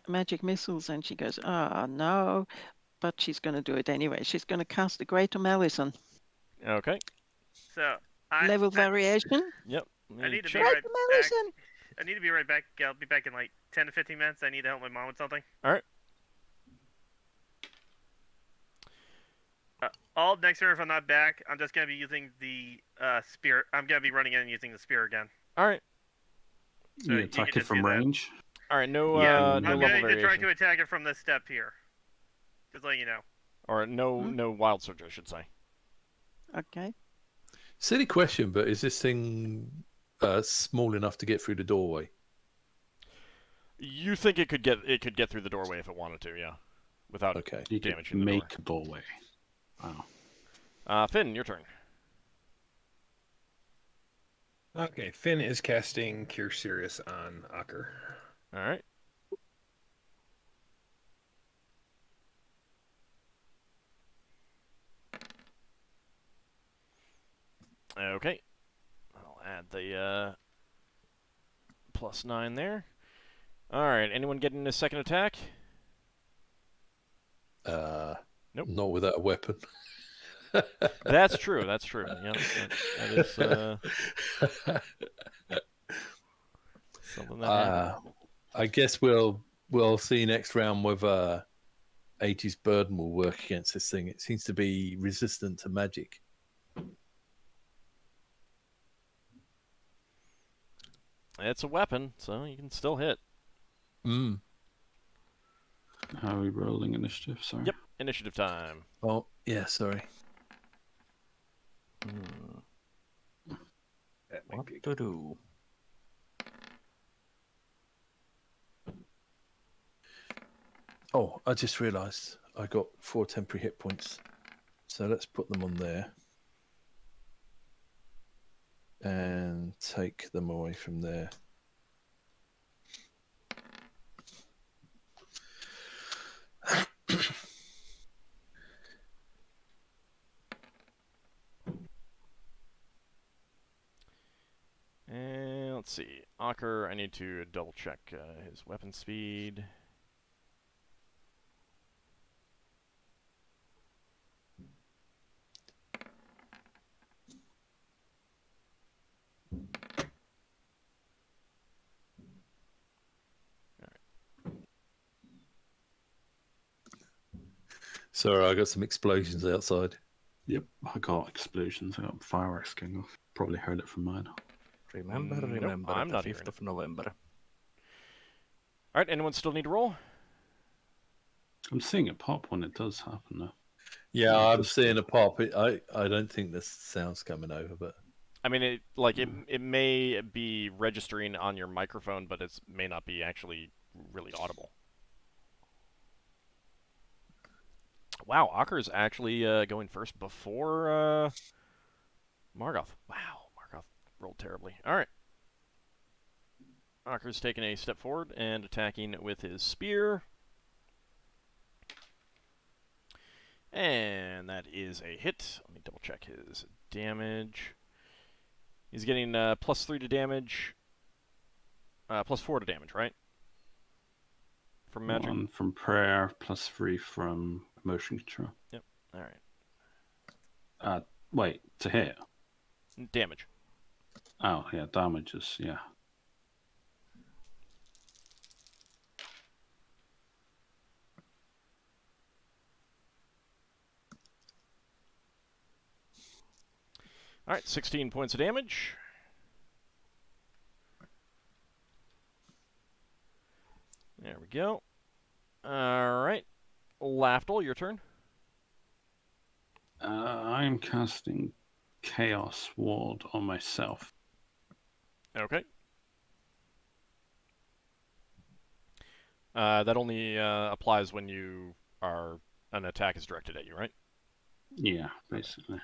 magic missiles, and she goes, "Ah, no," but she's going to do it anyway. She's going to cast the Greater Malison. Okay. So Level variation. Yep. I need to be check. right Greater back. Malison. I need to be right back. I'll be back in like 10 to 15 minutes. I need to help my mom with something. All right. All next turn, if I'm not back, I'm just gonna be using the spear. I'm gonna be running in and using the spear again. All right. So You you attack can it just from do that. range. All right. No. Yeah, No I'm level going to variation. try to attack it from this step here. Just letting you know. Or no wild surge, I should say. Okay. Silly question, but is this thing small enough to get through the doorway? You think it could get through the doorway if it wanted to, yeah, without Okay. You could damaging the make a doorway. Wow. door. Finn, your turn. Okay, Finn is casting Cure Serious on Ockar. All right. Okay. I'll add the +9 there. All right. Anyone getting a second attack? Nope. Not without a weapon. That's true. That's true. Yeah, that is something that happened. I guess we'll see next round whether 80's Burden will work against this thing. It seems to be resistant to magic. It's a weapon, so you can still hit. Mm. How are we rolling initiative? Sorry. Yep. Initiative time. Oh, yeah, sorry. That might What be to do? Oh, I just realised I got 4 temporary hit points. So let's put them on there. And take them away from there. And let's see. Ockar, I need to double check his weapon speed. Sorry, I got some explosions outside. Yep, I got explosions. I got fireworks going off. Probably heard it from mine. Remember, Nope, remember I'm the not 5th hearing of November. All right. Anyone still need to roll? I'm seeing it pop when it does happen, though. Yeah, I'm seeing a pop. I don't think this sound's coming over, but I mean, it may be registering on your microphone, but it may not be actually really audible. Wow, Ockar is actually going first before Margoth. Wow, Margoth rolled terribly. All right. Ockar's taking a step forward and attacking with his spear. And that is a hit. Let me double check his damage. He's getting +3 to damage. +4 to damage, right? From magic? 1 from prayer, +3 from motion control. Yep. All right. Wait, to hit? Damage. Oh, yeah, damages, yeah. All right, 16 points of damage. There we go. All right, Lafdul, your turn. I'm casting Chaos Ward on myself. Okay. That only applies when an attack is directed at you, right? Yeah, basically.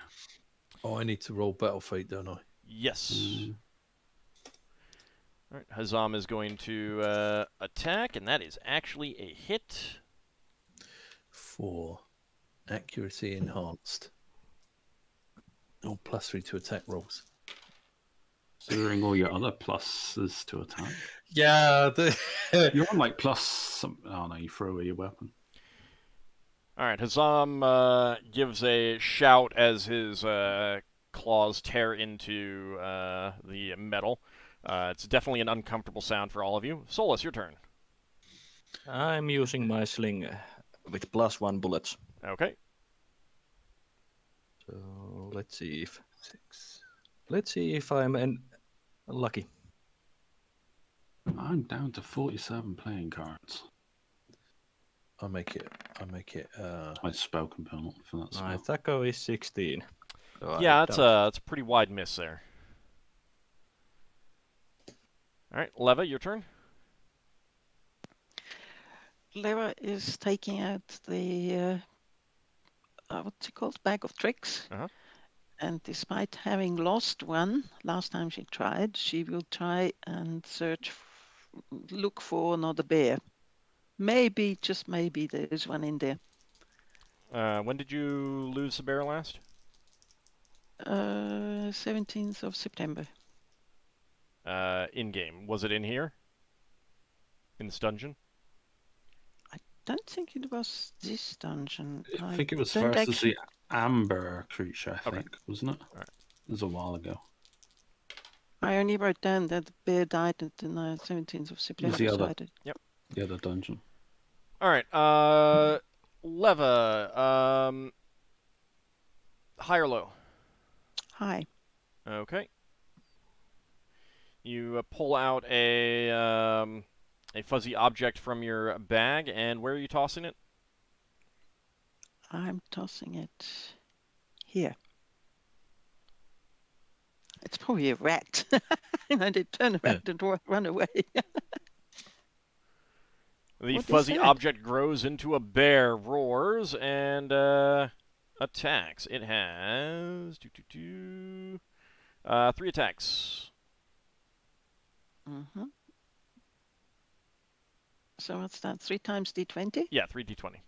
Oh, I need to roll Battle Fate, don't I? Yes. All right, Hazam is going to attack, and that is actually a hit. 4. Accuracy enhanced. Oh, +3 to attack rolls. Considering all your other pluses to attack. Yeah. You're on like plus some... Oh no, you throw away your weapon. All right, Hazam gives a shout as his claws tear into the metal. It's definitely an uncomfortable sound for all of you. Solas, your turn. I'm using my sling with +1 bullets. Okay. So let's see if 6. Let's see if I'm lucky. I'm down to 47 playing cards. I'll make it. My spell component for that spell. My taco is 16. So Yeah, that's a pretty wide miss there. All right, Leva, your turn. Leva is taking out the what's it called, bag of tricks. Uh-huh. And despite having lost one last time she tried, she will try and look for another bear. Maybe, just maybe, there's one in there. When did you lose the bear last? 17th of September. In game. Was it in here? In this dungeon? Don't think it was this dungeon. I think it was don't first as the amber creature, I Okay. think, wasn't it? All right. It was a while ago. I only wrote down that the bear died on the 17th of September. the so other. I did- The other dungeon. All right, Leva, high or low? Hi. Okay. You pull out a fuzzy object from your bag, and where are you tossing it? I'm tossing it here. It's probably a rat. And they turn around and run away. The What is fuzzy that? object grows into a bear, roars, and attacks. It has 3 attacks. Mm-hmm. So what's that? 3 times D20? Yeah, 3d20.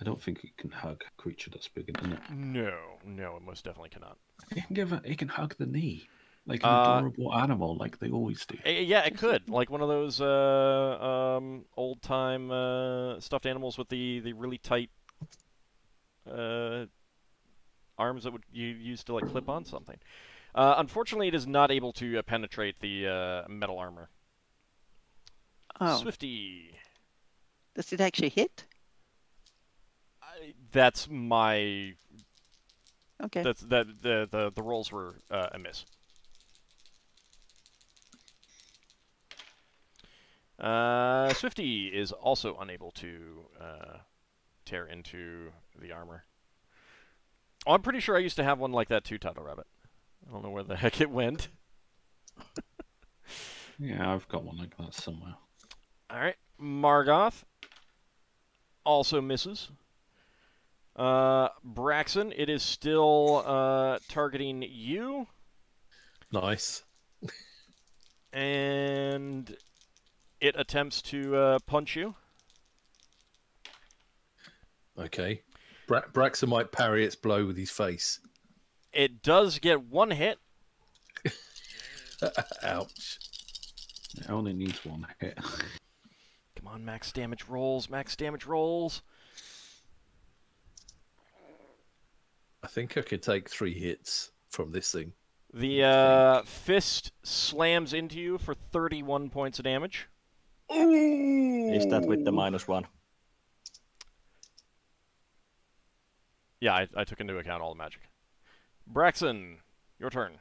I don't think it can hug a creature that's bigger than it. No, it most definitely cannot. It can hug the knee. Like an Uh, adorable animal, like they always do. Yeah, it could. Like one of those old-time stuffed animals with the really tight arms that you use to like clip on something. Unfortunately, it is not able to penetrate the metal armor. Oh, Swifty. does it actually hit? That's my. Okay. The rolls were a miss. Swifty is also unable to tear into the armor. Oh, I'm pretty sure I used to have one like that too, Tidal Rabbit. I don't know where the heck it went. Yeah, I've got one like that somewhere. All right, Margoth also misses. Braxon, it is still targeting you. Nice. And it attempts to punch you. Okay. Braxon might parry its blow with his face. It does get 1 hit. Ouch. It only needs 1 hit. Come on, max damage rolls, max damage rolls. I think I could take 3 hits from this thing. The fist slams into you for 31 points of damage. Is that with the -1? Yeah, I took into account all the magic. Braxon, your turn.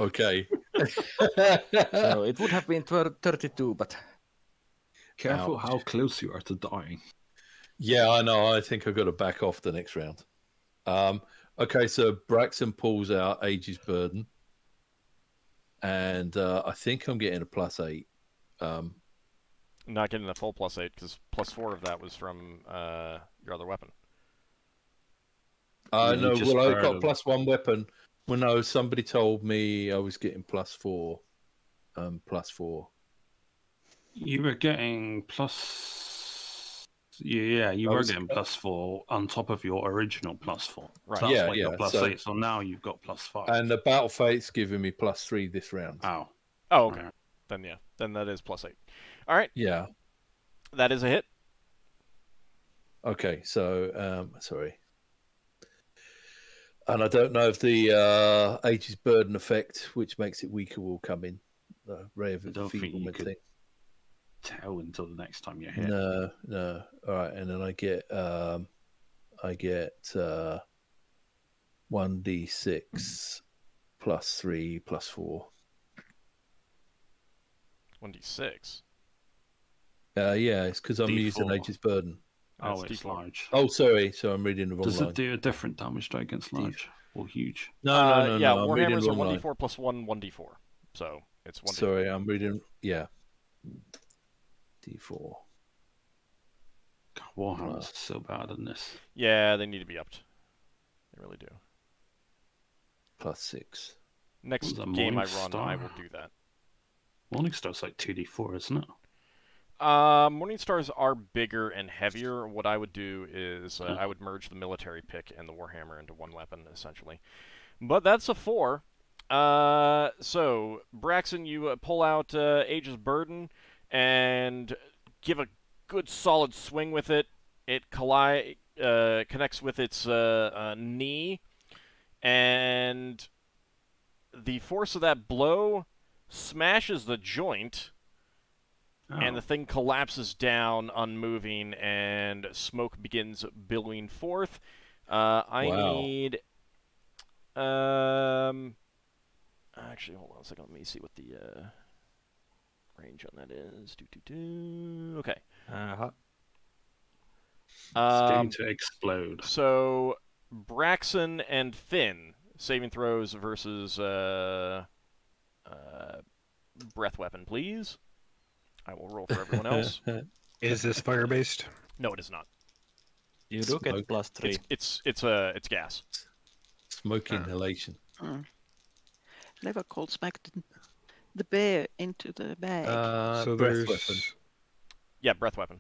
Okay. So it would have been 32, but Careful Ouch. how close you are to dying. Yeah, I know. I think I've got to back off the next round. Okay, so Braxon pulls out Age's Burden. And I think I'm getting a +8. Not getting a full +8, because +4 of that was from your other weapon. No, just well, I've got heard of- +1 weapon. Well, no, somebody told me I was getting +4. +4. You were getting plus. Yeah, you I were was- getting +4 on top of your original +4. Right. So that's Yeah, like your yeah, +8. So now you've got +5. And the Battle Fate's giving me +3 this round. Ow. Oh, okay. Right. Then yeah, then that is +8. All right, Yeah. that is a hit. Okay, so sorry. And I don't know if the Age's Burden effect, which makes it weaker, will come in. The Ray of I don't think you Enfeeblement could thing. Tell until the next time you're hit. No. All right, and then I get 1d6 +3 +4. 1d6. Yeah, it's because I'm D4. using Age's Burden. Oh, That's it's D4. large. Oh, sorry, so I'm reading the wrong Does line. it do a different damage die against large or huge? No, Yeah, I'm reading Warhammers the are wrong line. 1d4 + 1, 1d4. So it's 1d4. Sorry, I'm reading. Yeah. D4 God, Warhammer's so bad in this. Yeah, they need to be upped. They really do. +6. Next Was that game I Morning run, Star? I will do that. Morningstar's like 2d4, isn't it? Morning Stars are bigger and heavier. What I would do is I would merge the military pick and the Warhammer into one weapon, essentially. But that's a 4. So, Braxon, you pull out Age's Burden and give a good solid swing with it. It connects with its knee, and the force of that blow smashes the joint, and the thing collapses down, unmoving, and smoke begins billowing forth. I Wow. need... Actually, hold on a second. Let me see what the range on that is. Okay. It's going to explode. So, Braxon and Finn, saving throws versus breath weapon, please. I will roll for everyone else. Is this fire based? No, it is not. you do get Smoke. +3. It's gas. Smoke inhalation. Never calls back the bear into the bag. So breath there's weapon. Yeah, breath weapon.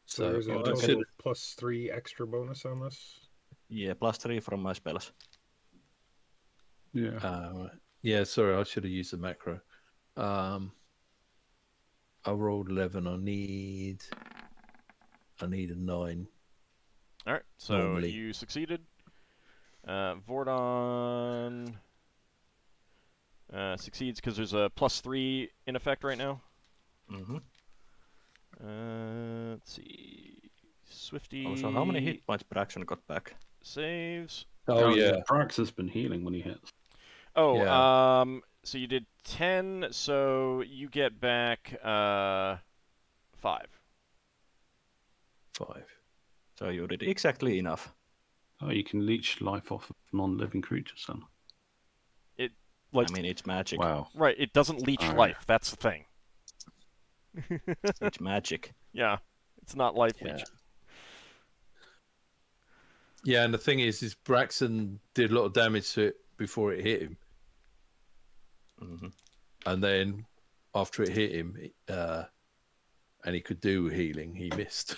so there's a I total should- of +3 extra bonus on this. Yeah, +3 from my spells. Yeah. Right. Yeah, sorry, I should have used the macro. I rolled 11. I need a 9. All right, so Normally. you succeeded. Vordon succeeds because there's a +3 in effect right now. Mm-hmm. Let's see. Swifty Oh, so how many hit points Braxon got back? saves. Oh, yeah. Prax has been healing when he hits. Oh, Yeah. so you did 10, so you get back 5. 5. So you did exactly enough. Oh, you can leech life off of non-living creatures then. Like, I mean, it's magic. Wow. right, it doesn't leech Alright. life. That's the thing. It's magic. Yeah, it's not life Yeah. leech. Yeah, and the thing is Braxon did a lot of damage to it before it hit him. Mm-hmm. And then after it hit him, and he could do healing, he missed.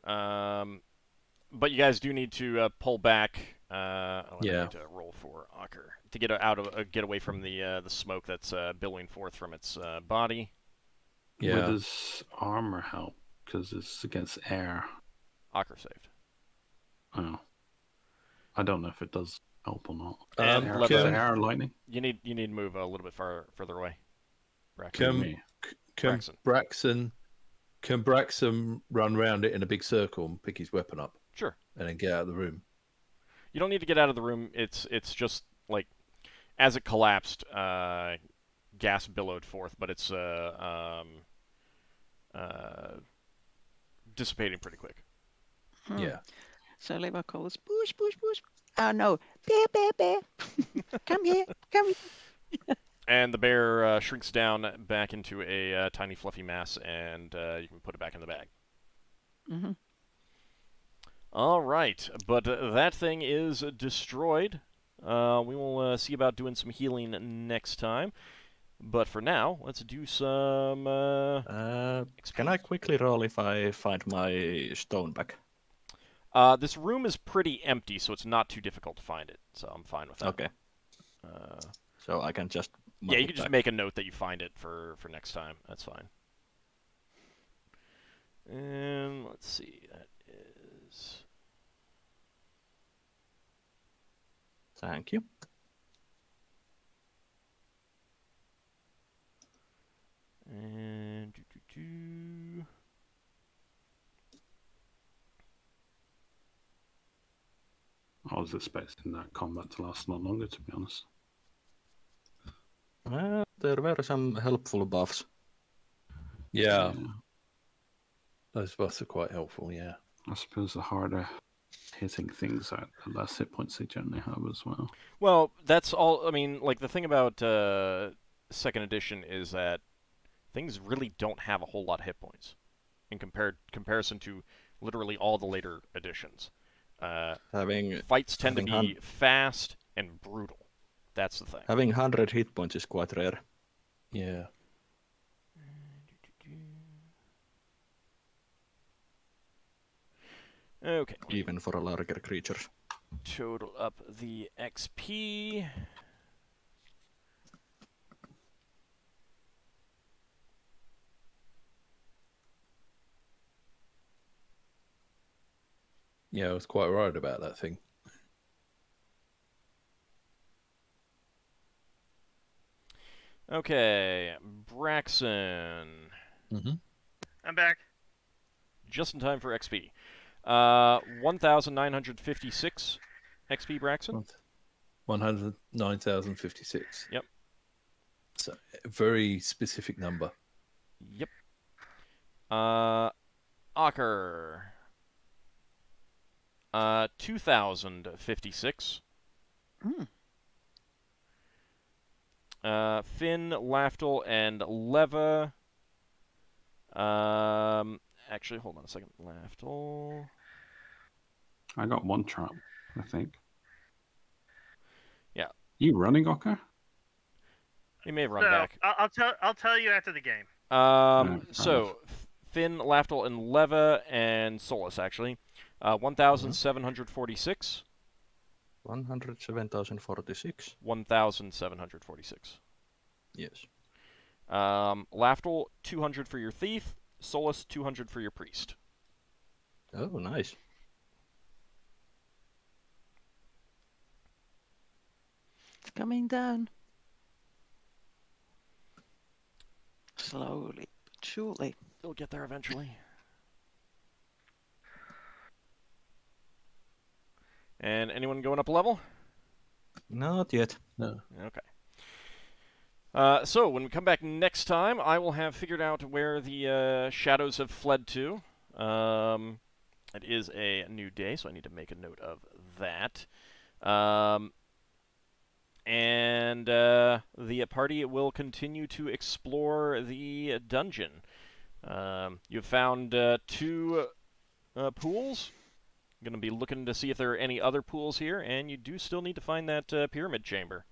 But you guys do need to pull back. I Yeah. need to roll for Ockar to get away from the smoke that's billowing forth from its body. Where Yeah. does armor help? Because it's against air. Ockar saved. Oh. I don't know if it does help or not. And Air, Leva, air lightning. you need to move a little bit further away. Can Braxon run round it in a big circle and pick his weapon up? Sure. And then get out of the room. You don't need to get out of the room. It's just like as it collapsed, gas billowed forth, but it's dissipating pretty quick. Yeah. So Leva calls, push, push, push. Oh no, bear, bear, bear. Come here, come here. And the bear shrinks down back into a tiny fluffy mass, and you can put it back in the bag. Mm-hmm. All right, but that thing is destroyed. We will see about doing some healing next time. But for now, let's do some... Can I quickly roll if I find my stone back? This room is pretty empty, so it's not too difficult to find it. So I'm fine with that. Okay. So I can just... Yeah, you can just make a note that you find it for next time. That's fine. And let's see. That is... Thank you. And... I was expecting that combat to last a lot longer, to be honest. There were some helpful buffs. Yeah. Those buffs are quite helpful, yeah. I suppose the harder hitting things out, the less hit points they generally have as well. Well, that's all. I mean, like, the thing about second edition is that things really don't have a whole lot of hit points in comparison to literally all the later editions. Fights tend to be fast and brutal. That's the thing. Having 100 hit points is quite rare. Yeah. Okay. Even for a larger creatures. Total up the XP. Yeah, I was quite worried about that thing. Okay, Braxon. Mm-hmm. I'm back. Just in time for XP. 1,956 XP, Braxon. 109,056. Yep. So a very specific number. Yep. Ockar. 2,056. Finn, Lafdul, and Leva. Actually, hold on a second. Lafdul. I got one trap, I think. Yeah. You running, Ockar? He may have run back. I'll tell you after the game. So Finn, Lafdul, and Leva, and Solas actually. 1,746. 107,046. 1,746. Yes. Lafdul, 200 for your thief. Solas, 200 for your priest. Oh, nice. It's coming down. Slowly but surely. They'll get there eventually. And anyone going up a level? Not yet. No. Okay. So when we come back next time, I will have figured out where the shadows have fled to. It is a new day, so I need to make a note of that. And the party will continue to explore the dungeon. You've found 2 pools. I'm going to be looking to see if there are any other pools here, and you do still need to find that pyramid chamber.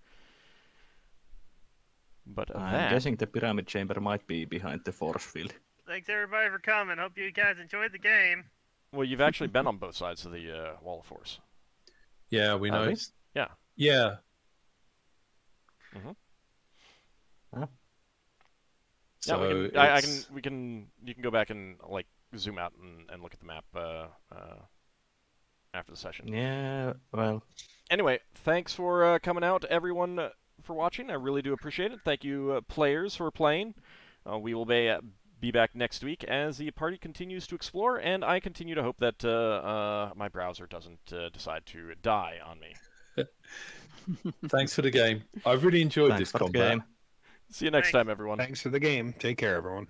But I'm guessing the pyramid chamber might be behind the force field. Thanks everybody for coming. Hope you guys enjoyed the game. Well, you've actually been on both sides of the wall of force. Yeah, we know. Yeah. Yeah. Mm-hmm. Huh? So yeah, you can go back and like zoom out and look at the map after the session. Yeah, well. Anyway, thanks for coming out, everyone, for watching. I really do appreciate it. Thank you, players, for playing. We will be back next week as the party continues to explore, and I continue to hope that my browser doesn't decide to die on me. Thanks for the game. I've really enjoyed this combat. Game. See you next Thanks. time, everyone. Thanks for the game. Take care, everyone.